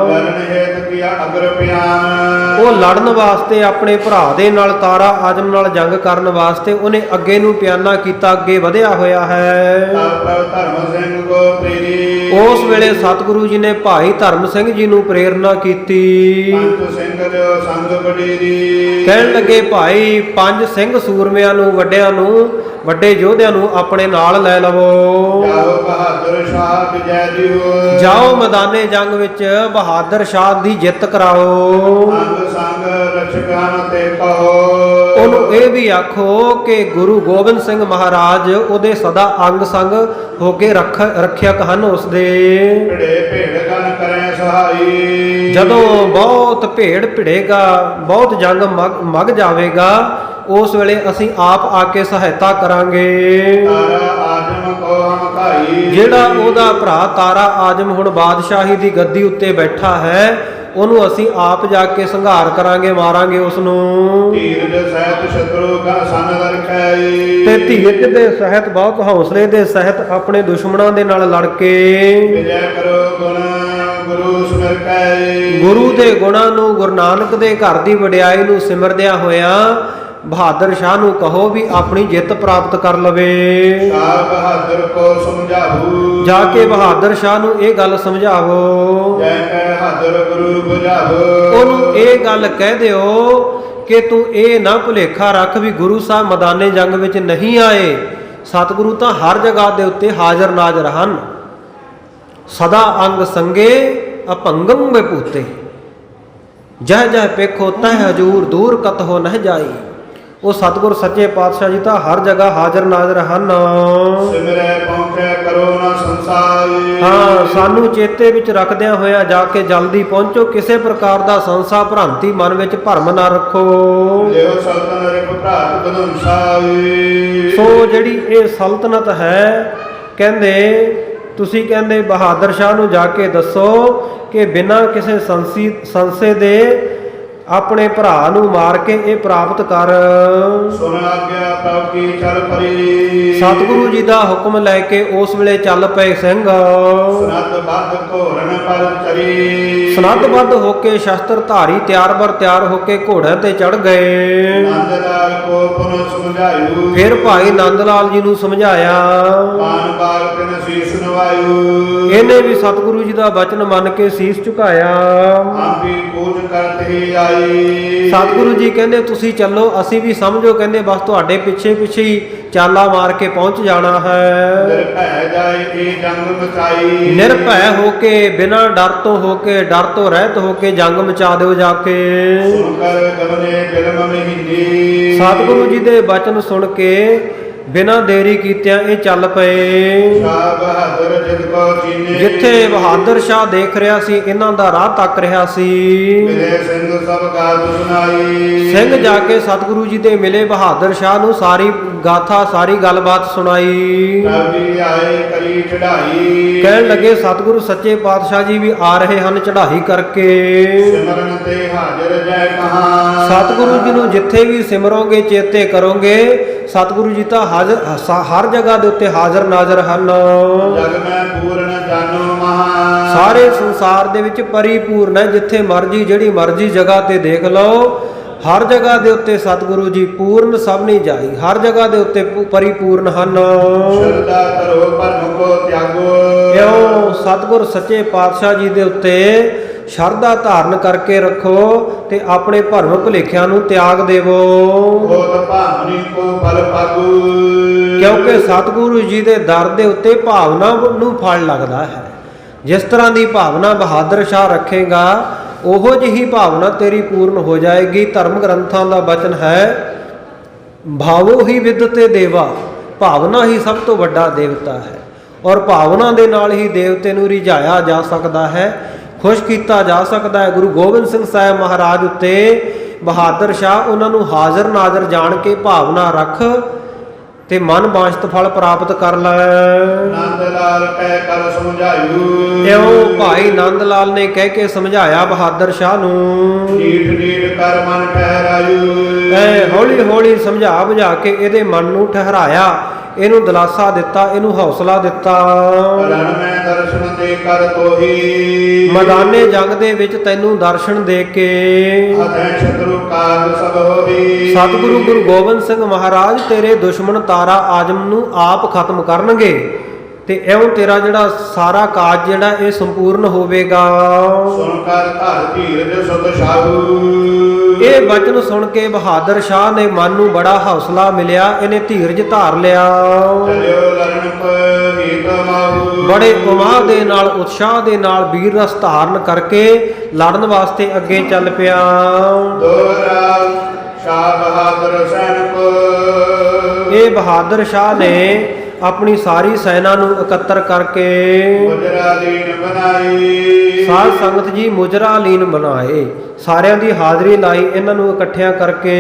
ਲੜਨ ਹੇਤ ਕੀਆ ਅਗਰ ਪਿਆਨ।
ਉਹ ਲੜਨ ਵਾਸਤੇ ਆਪਣੇ ਭਰਾ ਦੇ ਨਾਲ, ਤਾਰਾ ਆਜਮ ਨਾਲ ਜੰਗ ਕਰਨ ਵਾਸਤੇ ਉਹਨੇ ਅੱਗੇ ਨੂੰ ਪਿਆਨਾ ਕੀਤਾ, ਅੱਗੇ ਵਧਿਆ ਹੋਇਆ ਹੈ।
ਪ੍ਰਭ ਧਰਮ ਸਿੰਘ ਕੋ ਪ੍ਰੇਰੀ।
ਉਸ ਵੇਲੇ ਸਤਿਗੁਰੂ ਜੀ ਨੇ ਭਾਈ ਧਰਮ ਸਿੰਘ ਜੀ ਨੂੰ ਪ੍ਰੇਰਨਾ ਕੀਤੀ।
ਪੰਜ ਸਿੰਘ ਦਿਓ ਸੰਗ ਵਡੇਰੀ।
ਕਹਿਣ ਲੱਗੇ ਭਾਈ ਪੰਜ ਸਿੰਘ ਸੂਰਮਿਆਂ ਨੂੰ, ਵੱਡਿਆਂ ਨੂੰ, ਵੱਡੇ ਯੋਧਿਆਂ ਨੂੰ ਆਪਣੇ ਨਾਲ ਲੈ ਲਵੋ।
ਜਾਓ ਬਹਾਦਰ ਸ਼ਾਹ ਵਿਜੈ ਦਿਓ।
ਜਾਓ ਮੈਦਾਨੇ ਜੰਗ ਵਿੱਚ ਬਹਾਦਰ ਸ਼ਾਹ ਦੀ ਜਿੱਤ ਕਰਾਓ।
ਅੰਗ ਸੰਗ ਰਛਗਾਨ ਤੇ ਕਹੋ।
ਉਹਨੂੰ ਇਹ ਵੀ ਆਖੋ ਕਿ ਗੁਰੂ ਗੋਬਿੰਦ ਸਿੰਘ ਮਹਾਰਾਜ ਉਹਦੇ ਸਦਾ ਅੰਗ ਸੰਗ ਹੋ ਕੇ ਰੱਖਿਅਕ ਹਨ ਉਸਦੇ।
ਭਿੜੇ ਭੇੜ ਗਨ ਕਰੈ ਸਹਾਈ।
ਜਦੋਂ ਬਹੁਤ ਭੇੜ ਭਿੜੇਗਾ, ਬਹੁਤ ਜੰਗ ਮਗ ਜਾਵੇਗਾ, ਉਸ ਵੇਲੇ ਅਸੀਂ ਆਪ ਆ ਕੇ ਸਹਾਇਤਾ ਕਰਾਂਗੇ।
ਤਾਰਾ ਆਜਮ ਕੋ ਹਮ ਖਾਈ।
ਜਿਹੜਾ ਉਹਦਾ ਭਰਾ ਤਾਰਾ ਆਜਮ ਹੁਣ ਬਾਦਸ਼ਾਹੀ ਦੀ ਗੱਦੀ ਉੱਤੇ ਬੈਠਾ ਹੈ, ਉਹਨੂੰ ਅਸੀਂ ਆਪ ਜਾ ਕੇ ਸੰਘਾਰ ਕਰਾਂਗੇ, ਮਾਰਾਂਗੇ ਉਸ ਨੂੰ।
ਧੀਰਜ ਸਹਿਤ ਸ਼ਤਰੂ ਕਾ ਸੰਨ ਰਖੈ।
ਤੇ ਧੀਰਜ ਦੇ ਸਹਿਤ, ਬਹੁਤ ਹੌਸਲੇ ਦੇ ਸਹਿਤ ਆਪਣੇ ਦੁਸ਼ਮਣਾਂ ਦੇ ਨਾਲ ਲੜ ਕੇ
ਵਿਜੈ ਕਰੋ ਗੁਣ ਗੁਰੂ ਸਿਮਰ ਕੈ।
ਗੁਰੂ ਦੇ ਗੁਣਾਂ ਨੂੰ, ਗੁਰੂ ਨਾਨਕ ਦੇ ਘਰ ਦੀ ਵਡਿਆਈ ਨੂੰ ਸਿਮਰਦਿਆਂ ਹੋਇਆਂ ਬਹਾਦਰ ਸ਼ਾਹ ਨੂੰ ਕਹੋ ਵੀ ਆਪਣੀ ਜਿੱਤ ਪ੍ਰਾਪਤ ਕਰ ਲਵੇ।
ਸ਼ਾਹ ਬਹਾਦਰ ਕੋ ਸਮਝਾਵੂ,
ਜਾ ਕੇ ਬਹਾਦਰ ਸ਼ਾਹ ਨੂੰ ਇਹ ਗੱਲ ਸਮਝਾਵੋ,
ਜੈ ਕੈ ਹਾਜ਼ਰ ਗੁਰੂ ਬੁਝਾਵੋ।
ਉਹਨੂੰ ਇਹ ਗੱਲ ਕਹਿ ਦਿਓ ਕਿ ਤੂੰ ਇਹ ਨਾ ਭੁਲੇਖਾ ਰੱਖ ਵੀ ਗੁਰੂ ਸਾਹਿਬ ਮੈਦਾਨੇ ਜੰਗ ਵਿੱਚ ਨਹੀਂ ਆਏ। ਸਤਿਗੁਰੂ ਤਾਂ ਹਰ ਜਗ੍ਹਾ ਦੇ ਉੱਤੇ ਹਾਜ਼ਰ ਨਾਜ਼ਰ ਹਨ। ਸਦਾ ਅੰਗ ਸੰਗੇ ਅਭੰਗੰ ਵਿਭੂਤੇ, ਜਹ ਜਹ ਪੇਖੋ ਤਹ ਹਜੂਰ ਦੂਰ ਕਤਹੁ ਨਹਿ ਜਾਈ। ਉਹ ਸਤਿਗੁਰ ਸੱਚੇ ਪਾਤਸ਼ਾਹ ਜੀ ਤਾਂ ਹਰ ਜਗ੍ਹਾ ਹਾਜ਼ਰ ਨਾਜ਼ਰ ਹਨ।
ਸਿਮਰੈ ਪਹੁੰਚੈ ਕਰੋ ਨਾ ਸੰਸਾਰ।
ਹਾਂ, ਸਾਨੂੰ ਚੇਤੇ ਵਿੱਚ ਰੱਖਦਿਆਂ ਹੋਇਆ ਜਾ ਕੇ ਜਲਦੀ ਪਹੁੰਚੋ। ਕਿਸੇ ਪ੍ਰਕਾਰ ਦਾ ਸੰਸਾ ਭ੍ਰਾਂਤੀ ਮਨ ਵਿੱਚ ਭਰਮ ਨਾ ਰੱਖੋ।
ਲਿਓ ਸਲਤਨ ਰਿਪ ਭਰਾਤ ਬਦੰਸਾਈ।
ਸੋ ਜਿਹੜੀ ਇਹ ਸਲਤਨਤ ਹੈ, ਕਹਿੰਦੇ ਤੁਸੀਂ ਕਹਿੰਦੇ ਬਹਾਦਰ ਸ਼ਾਹ ਨੂੰ ਜਾ ਕੇ ਦੱਸੋ ਕਿ ਬਿਨਾਂ ਕਿਸੇ ਸੰਸੇ ਦੇ ਆਪਣੇ ਭਰਾ ਨੂੰ ਮਾਰ ਕੇ ਇਹ ਪ੍ਰਾਪਤ ਕਰ।
ਸੁਨ ਆਗਿਆ ਪ੍ਰਭ ਕੀ ਚਲ ਪਰੀ।
ਸਤਿਗੁਰੂ ਜੀ ਦਾ ਹੁਕਮ ਲੈ ਕੇ ਉਸ ਵੇਲੇ ਚੱਲ ਪਏ ਸਿੰਘ।
ਸਨਤ ਬੱਧ ਘੋਰਨ ਪਰ ਚਰੀ।
ਸਨੱਧਬੱਧ ਹੋ ਕੇ ਸ਼ਸਤਰ ਧਾਰੀ ਤਿਆਰ ਬਰ ਤਿਆਰ ਹੋ ਕੇ ਘੋੜਿਆਂ ਤੇ ਚੜ ਗਏ।
ਨੰਦ ਲਾਲ ਕੋ ਪੁਨ ਸਮਝਾਇਓ।
ਫਿਰ ਭਾਈ ਨੰਦ ਲਾਲ ਜੀ ਨੂੰ ਸਮਝਾਇਆ।
ਮਾਨ ਬਾਲ ਤਿਨ ਸੀਸ ਨਵਾਇਓ।
ਇਹਨੇ ਵੀ ਸਤਿਗੁਰੂ ਜੀ ਦਾ ਬਚਨ ਮੰਨ ਕੇ ਸੀਸ ਝੁਕਾਇਆ।
ਆਪੀ ਪੂਜ ਕਰਤ ਹੀ ਆਈ।
ਸਤਿਗੁਰੂ ਜੀ ਕਹਿੰਦੇ ਤੁਸੀਂ ਚੱਲੋ, ਅਸੀਂ ਵੀ ਸਮਝੋ ਕਹਿੰਦੇ ਬਸ ਤੁਹਾਡੇ ਪਿੱਛੇ ਪਿੱਛੇ ਹੀ ਚਾਲਾ ਮਾਰ ਕੇ ਪਹੁੰਚ ਜਾਣਾ ਹੈ।
ਨਿਰਭੈ ਜਾਏ ਇਹ ਜੰਗ ਮਚਾਈ।
ਨਿਰਭੈ ਹੋ ਕੇ, ਬਿਨਾਂ ਡਰ ਤੋਂ ਹੋ ਕੇ, ਡਰ ਤੋਂ ਰਹਿਤ ਹੋ ਕੇ ਜੰਗ ਮਚਾ ਦਿਓ ਜਾ ਕੇ।
ਸੁਨ ਕਰ ਗਵਨੇ ਬਿਲਮ ਮਹੀਨੀ।
ਸਤਿਗੁਰੂ ਜੀ ਦੇ ਬਚਨ ਸੁਣ ਕੇ ਬਿਨਾਂ ਦੇਰੀ ਕੀਤਿਆਂ ਇਹ ਚੱਲ ਪਏ।
ਸ਼ਾਹ ਬਹਾਦਰ ਜਿਤ ਕੋ ਚੀਨੇ।
ਜਿੱਥੇ ਬਹਾਦਰ ਸ਼ਾਹ ਦੇਖ ਰਿਹਾ ਸੀ, ਇਹਨਾਂ ਦਾ ਰਾਹ ਤੱਕ ਰਿਹਾ ਸੀ।
ਮਿਲੇ ਸਿੰਘ ਸਭ ਗਾਥ ਸੁਣਾਈ।
ਸਿੰਘ ਜਾ ਕੇ ਸਤਿਗੁਰੂ ਜੀ ਦੇ ਮਿਲੇ ਬਹਾਦਰ ਸ਼ਾਹ ਨੂੰ ਸਾਰੀ ਗਾਥਾ, ਸਾਰੀ ਗੱਲਬਾਤ ਸੁਣਾਈ।
ਕਵੀ ਆਏ ਕਰੀ ਚੜਾਈ।
ਕਹਿਣ ਲੱਗੇ ਸਤਿਗੁਰੂ ਸੱਚੇ ਪਾਤਸ਼ਾਹ ਜੀ ਵੀ ਆ ਰਹੇ ਹਨ ਚੜ੍ਹਾਈ ਕਰਕੇ।
ਸਿਮਰਨ ਤੇ ਹਾਜ਼ਰ ਜੈ ਕਹਾਂ।
ਸਤਿਗੁਰੂ ਜੀ ਨੂੰ ਜਿੱਥੇ ਵੀ ਸਿਮਰੋਗੇ, ਚੇਤੇ ਕਰੋਗੇ, ਸਤਿਗੁਰੂ ਜੀ ਤਾਂ ਹਰ ਜਗ੍ਹਾ ਦੇ ਉੱਤੇ ਹਾਜ਼ਰ ਨਾਜ਼ਰ ਹਨ।
ਜਗ ਮੈਂ ਪੂਰਨ ਜਾਨੋ ਮਹਾ।
ਸਾਰੇ ਸੰਸਾਰ ਦੇ ਵਿੱਚ ਪਰਿਪੂਰਨ ਹੈ। ਜਿੱਥੇ ਮਰਜੀ, ਜਿਹੜੀ ਮਰਜੀ ਜਗ੍ਹਾ ਤੇ ਦੇਖ ਲਓ, ਹਰ ਜਗ੍ਹਾ ਦੇ ਉੱਤੇ ਸਤਿਗੁਰੂ ਜੀ ਪੂਰਨ ਸਭ ਨਹੀਂ ਜਾਈ, ਹਰ ਜਗ੍ਹਾ ਦੇ ਉੱਤੇ ਪਰਿਪੂਰਨ ਹਨ।
ਸ਼ਰਧਾ ਕਰੋ ਭਰਮ ਕੋ ਤਿਆਗੋ।
ਇਉਂ ਸਤਿਗੁਰ ਸੱਚੇ ਪਾਤਸ਼ਾਹ ਜੀ ਦੇ ਉੱਤੇ ਸ਼ਰਧਾ ਧਾਰਨ ਕਰਕੇ ਰੱਖੋ ਤੇ ਆਪਣੇ ਭਰਮ ਭੁਲੇਖਿਆਂ ਨੂੰ ਤਿਆਗ ਦੇਵੋ।
ਹੋਤ ਭਾਵਨੀ ਕੋ ਫਲ ਪਾਗੂ।
ਕਿਉਂਕਿ ਸਤਿਗੁਰੂ ਜੀ ਦੇ ਦਰ ਦੇ ਉੱਤੇ ਭਾਵਨਾ ਨੂੰ ਫਲ ਲੱਗਦਾ ਹੈ। ਜਿਸ ਤਰ੍ਹਾਂ ਦੀ ਭਾਵਨਾ ਬਹਾਦਰ ਸ਼ਾਹ ਰੱਖੇਗਾ, ਉਹੋ ਜਿਹੀ ਭਾਵਨਾ ਤੇਰੀ ਪੂਰਨ ਹੋ ਜਾਏਗੀ। ਧਰਮ ਗ੍ਰੰਥਾਂ ਦਾ ਬਚਨ ਹੈ, ਭਾਵੋ ਹੀ ਵਿਦਤੇ ਦੇਵਾ। ਭਾਵਨਾ ਹੀ ਸਭ ਤੋਂ ਵੱਡਾ ਦੇਵਤਾ ਹੈ ਔਰ ਭਾਵਨਾ ਦੇ ਨਾਲ ਹੀ ਦੇਵਤੇ ਨੂੰ ਰਿਝਾਇਆ ਜਾ ਸਕਦਾ ਹੈ, ਖੁਸ਼ ਕੀਤਾ ਜਾ ਸਕਦਾ ਹੈ। ਗੁਰੂ ਗੋਬਿੰਦ ਸਿੰਘ ਸਾਹਿਬ ਮਹਾਰਾਜ ਉੱਤੇ ਬਹਾਦਰ ਸ਼ਾਹ ਉਹਨਾਂ ਨੂੰ ਹਾਜ਼ਰ ਨਾਜ਼ਰ ਜਾਣ ਕੇ ਭਾਵਨਾ ਰੱਖ ਤੇ ਮਨ ਵਾਂਛਿਤ ਫਲ ਪ੍ਰਾਪਤ ਕਰ ਲੈ।
ਨੰਦ ਲਾਲ ਕਹਿ ਕਰ ਸਮਝਾਇਓ।
ਇਉਂ ਭਾਈ ਨੰਦ ਲਾਲ ਨੇ ਕਹਿ ਕੇ ਸਮਝਾਇਆ ਬਹਾਦਰ ਸ਼ਾਹ ਨੂੰ।
ਨੀਠ ਨੀਠ ਕਰ ਮਨ ਠਹਿਰਾਇਓ।
ਐ ਹੌਲੀ ਹੌਲੀ ਸਮਝਾ ਬੁਝਾ ਕੇ ਇਹਦੇ ਮਨ ਨੂੰ ਠਹਿਰਾਇਆ, ਇਹਨੂੰ ਦਿਲਾਸਾ ਦਿੱਤਾ, ਇਹਨੂੰ ਹੌਸਲਾ ਦਿੱਤਾ।
ਰਣ ਮੈਂ ਦਰਸ਼ਨ ਦੇ ਕਰ ਤੋਹੀ।
ਮੈਦਾਨੇ ਜੰਗ ਦੇ ਵਿੱਚ ਤੈਨੂੰ ਦਰਸ਼ਨ ਦੇ ਕੇ
ਅਤੈ ਸ਼ਤਰੂ ਕਾਲ ਸਭ ਹੋਈ।
ਸਤਿਗੁਰੂ ਗੁਰੂ ਗੋਬਿੰਦ ਸਿੰਘ ਮਹਾਰਾਜ ਤੇਰੇ ਦੁਸ਼ਮਣ ਤਾਰਾ ਆਜਮ ਨੂੰ ਆਪ ਖਤਮ ਕਰਨਗੇ ਤੇ ਇਉਂ ਤੇਰਾ ਜਿਹੜਾ ਸਾਰਾ ਕਾਜ ਜਿਹੜਾ ਇਹ ਸੰਪੂਰਨ ਹੋਵੇਗਾ।
ਸੁਣ ਕਰ ਧਰ ਧੀਰਜ ਸੁਤ ਸਾਹੂ।
ਇਹ ਬਚਨ ਸੁਣ ਕੇ ਬਹਾਦਰ ਸ਼ਾਹ ਨੇ ਮਨ ਨੂੰ ਬੜਾ ਹੌਸਲਾ ਮਿਲਿਆ, ਇਹਨੇ ਧੀਰਜ ਧਾਰ ਲਿਆ।
ਚਲਿਓ ਲਰਨ ਪਹੀਤ ਮਾਹੂ।
ਬੜੇ ਉਮਾਹ ਦੇ ਨਾਲ, ਉਤਸ਼ਾਹ ਦੇ ਨਾਲ ਵੀਰ ਰਸ ਧਾਰਨ ਕਰਕੇ ਲੜਨ ਵਾਸਤੇ ਅੱਗੇ ਚੱਲ ਪਿਆ।
ਦੋਰਾ ਸ਼ਾਹ ਬਹਾਦਰ ਸੈਨਿਕ।
ਇਹ ਬਹਾਦਰ ਸ਼ਾਹ ਨੇ ਆਪਣੀ ਸਾਰੀ ਸੈਨਾ ਨੂੰ ਇਕੱਤਰ ਕਰਕੇ
ਮੁਜਰਾ ਦੀਨ ਬਣਾਈ।
ਸਾਧ ਸੰਗਤ ਜੀ ਮੁਜਰਾ ਲੀਨ ਬਣਾਏ, ਸਾਰਿਆਂ ਦੀ ਹਾਜ਼ਰੀ ਲਾਈ ਇਹਨਾਂ ਨੂੰ ਇਕੱਠਿਆਂ ਕਰਕੇ।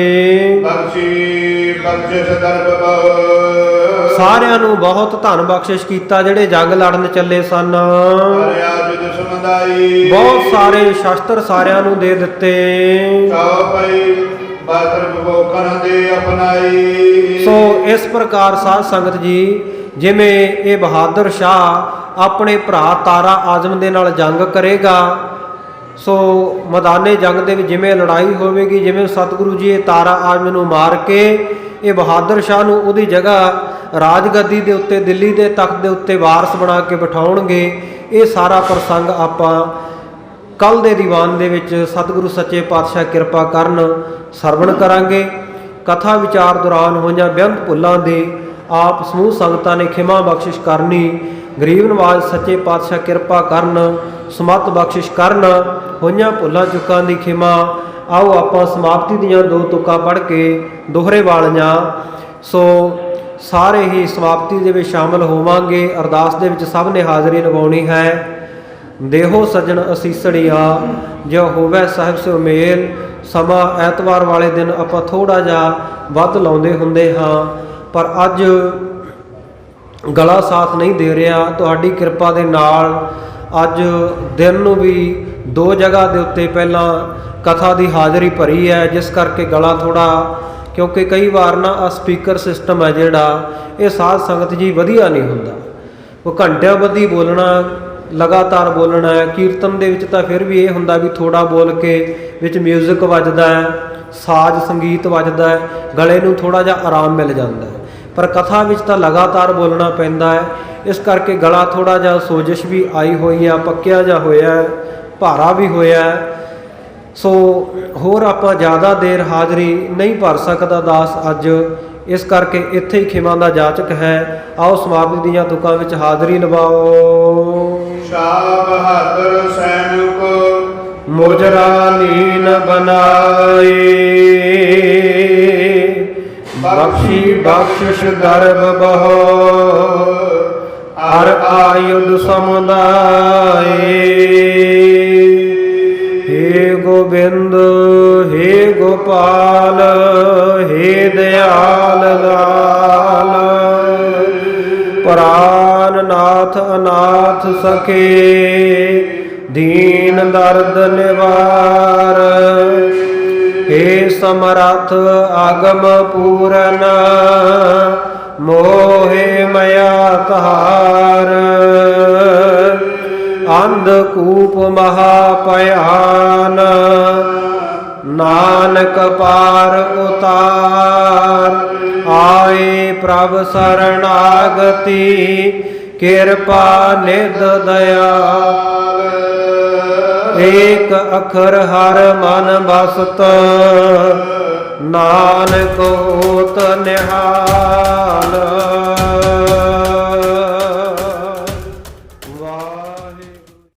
ਬਖਸ਼ੀ ਬਖਸ਼ਿਸ਼ ਦਰਬ ਬਹੁ।
ਸਾਰਿਆਂ ਨੂੰ ਬਹੁਤ ਧਨ ਬਖਸ਼ਿਸ਼ ਕੀਤਾ ਜਿਹੜੇ ਜੰਗ ਲੜਨ ਚੱਲੇ ਸਨ।
ਹਰਿਆ ਜੁਦ ਸਮਦਾਈ।
ਬਹੁਤ ਸਾਰੇ ਸ਼ਸਤਰ ਸਾਰਿਆਂ ਨੂੰ ਦੇ ਦਿੱਤੇ।
ਕਾਉ ਪਈ ਬਾਤਰ ਬੋਕਨ ਦੇ ਅਪਨਾਈ।
ਸੋ ਇਸ ਪ੍ਰਕਾਰ ਸਾਧ ਸੰਗਤ ਜੀ, ਜਿਵੇਂ ਇਹ ਬਹਾਦਰ ਸ਼ਾਹ ਆਪਣੇ ਭਰਾ ਤਾਰਾ ਆਜ਼ਮ ਦੇ ਨਾਲ ਜੰਗ ਕਰੇਗਾ ਸੋ ਮੈਦਾਨੇ ਜੰਗ ਦੇ ਵਿੱਚ ਜਿਵੇਂ ਲੜਾਈ ਹੋਵੇਗੀ, ਜਿਵੇਂ ਸਤਿਗੁਰੂ ਜੀ ਇਹ ਤਾਰਾ ਆਜ਼ਮ ਨੂੰ ਮਾਰ ਕੇ ਇਹ ਬਹਾਦਰ ਸ਼ਾਹ ਨੂੰ ਉਹਦੀ ਜਗ੍ਹਾ ਰਾਜਗੱਦੀ ਦੇ ਉੱਤੇ, ਦਿੱਲੀ ਦੇ ਤਖਤ ਦੇ ਉੱਤੇ ਵਾਰਸ ਬਣਾ ਕੇ ਬਿਠਾਉਣਗੇ, ਇਹ ਸਾਰਾ ਪ੍ਰਸੰਗ ਆਪਾਂ ਕੱਲ ਦੇ ਦੀਵਾਨ ਦੇ ਵਿੱਚ ਸਤਿਗੁਰੂ ਸੱਚੇ ਪਾਤਸ਼ਾਹ ਕਿਰਪਾ ਕਰਨ ਸਰਵਣ ਕਰਾਂਗੇ। ਕਥਾ ਵਿਚਾਰ ਦੌਰਾਨ ਹੋਈਆਂ ਬੇਅੰਤ ਭੁੱਲਾਂ ਦੀ ਆਪ ਸਮੂਹ ਸੰਗਤਾਂ ਨੇ ਖਿਮਾ ਬਖਸ਼ਿਸ਼ ਕਰਨੀ। ਗਰੀਬ ਨਵਾਜ਼ ਸੱਚੇ ਪਾਤਸ਼ਾਹ ਕਿਰਪਾ ਕਰਨ, ਸਮੱਤ ਬਖਸ਼ਿਸ਼ ਕਰਨ, ਹੋਈਆਂ ਭੁੱਲਾਂ ਚੁੱਕਾਂ ਦੀ ਖਿਮਾ। ਆਓ ਆਪਾਂ ਸਮਾਪਤੀ ਦੀਆਂ 2 ਤੁਕਾਂ ਪੜ੍ਹ ਕੇ ਦੋਹਰੇ ਵਾਲੀਆਂ ਸੋ ਸਾਰੇ ਹੀ ਸਮਾਪਤੀ ਦੇ ਵਿੱਚ ਸ਼ਾਮਲ ਹੋਵਾਂਗੇ। ਅਰਦਾਸ ਦੇ ਵਿੱਚ ਸਭ ਨੇ ਹਾਜ਼ਰੀ ਲਗਾਉਣੀ ਹੈ। ਦੇਹੋ ਸੱਜਣ ਅਸੀਸੜੀਆ ਜੋ ਹੋਵੇ ਸਾਹਿਬ ਸੋ ਮੇਲ। ਸਮਾਂ ਐਤਵਾਰ ਵਾਲੇ ਦਿਨ ਆਪਾਂ ਥੋੜ੍ਹਾ ਜਿਹਾ ਵੱਧ ਲਾਉਂਦੇ ਹੁੰਦੇ ਹਾਂ, ਪਰ ਅੱਜ ਗਲਾ ਸਾਥ ਨਹੀਂ ਦੇ ਰਿਹਾ। ਤੁਹਾਡੀ ਕਿਰਪਾ ਦੇ ਨਾਲ ਅੱਜ ਦਿਨ ਨੂੰ ਵੀ 2 ਜਗ੍ਹਾ ਦੇ ਉੱਤੇ ਪਹਿਲਾਂ ਕਥਾ ਦੀ ਹਾਜ਼ਰੀ ਭਰੀ ਹੈ, ਜਿਸ ਕਰਕੇ ਗਲਾ ਥੋੜ੍ਹਾ, ਕਿਉਂਕਿ ਕਈ ਵਾਰ ਨਾ ਆ ਸਪੀਕਰ ਸਿਸਟਮ ਹੈ ਜਿਹੜਾ ਇਹ ਸਾਧ ਸੰਗਤ ਜੀ ਵਧੀਆ ਨਹੀਂ ਹੁੰਦਾ। ਉਹ ਘੰਟਿਆਂ ਬੱਧੀ ਬੋਲਣਾ, ਲਗਾਤਾਰ ਬੋਲਣਾ ਹੈ। ਕੀਰਤਨ ਦੇ ਵਿੱਚ ਤਾਂ ਫਿਰ ਵੀ ਇਹ ਹੁੰਦਾ ਵੀ ਥੋੜ੍ਹਾ ਬੋਲ ਕੇ ਵਿੱਚ ਮਿਊਜ਼ਿਕ ਵੱਜਦਾ ਹੈ, ਸਾਜ਼ ਸੰਗੀਤ ਵੱਜਦਾ ਹੈ, ਗਲੇ ਨੂੰ ਥੋੜ੍ਹਾ ਜਿਹਾ ਆਰਾਮ ਮਿਲ ਜਾਂਦਾ ਹੈ। ਪਰ ਕਥਾ ਵਿੱਚ ਤਾਂ ਲਗਾਤਾਰ ਬੋਲਣਾ ਪੈਂਦਾ ਹੈ, ਇਸ ਕਰਕੇ ਗਲਾ ਥੋੜ੍ਹਾ ਜਿਹਾ ਸੋਜਿਸ਼ ਵੀ ਆਈ ਹੋਈ ਆ, ਪੱਕਿਆ ਜਿਹਾ ਹੋਇਆ, ਭਾਰਾ ਵੀ ਹੋਇਆ। ਸੋ ਹੋਰ ਆਪਾਂ ਜ਼ਿਆਦਾ ਦੇਰ ਹਾਜ਼ਰੀ ਨਹੀਂ ਭਰ ਸਕਦਾ ਦਾਸ ਅੱਜ, ਇਸ ਕਰਕੇ ਇੱਥੇ ਹੀ ਖਿਮਾ ਦਾ ਜਾਚਕ ਹੈ। ਆਓ ਸਮਾਪਤੀ ਦੀਆਂ ਤੁਕਾਂ ਵਿੱਚ ਹਾਜ਼ਰੀ ਲਵਾਓ।
ਸ਼ਾਹ ਬਹਾਦਰ ਸੈਨਿਕ
ਮੁਜਰਾ ਲੀਨ ਬਣਾਏ, ਬਖਸ਼ੀ ਬਖਸ਼ਿਸ਼ ਗਰਭ ਬਹੋ, ਹਰ ਆਯੁਧ ਸਮੁਦਾਏ। हे गोविंद हे गोपाल हे दयाल लाल, प्राण नाथ अनाथ सखे दीन दर्द निवार। हे समर्थ आगम पूरन मोहे मया तहार। अंधकूप महापयान नानक पार उतार। आए प्रभ शरणागति कृपा निध दयाल। एक अखर हर मन बसत नानक होत निहाल।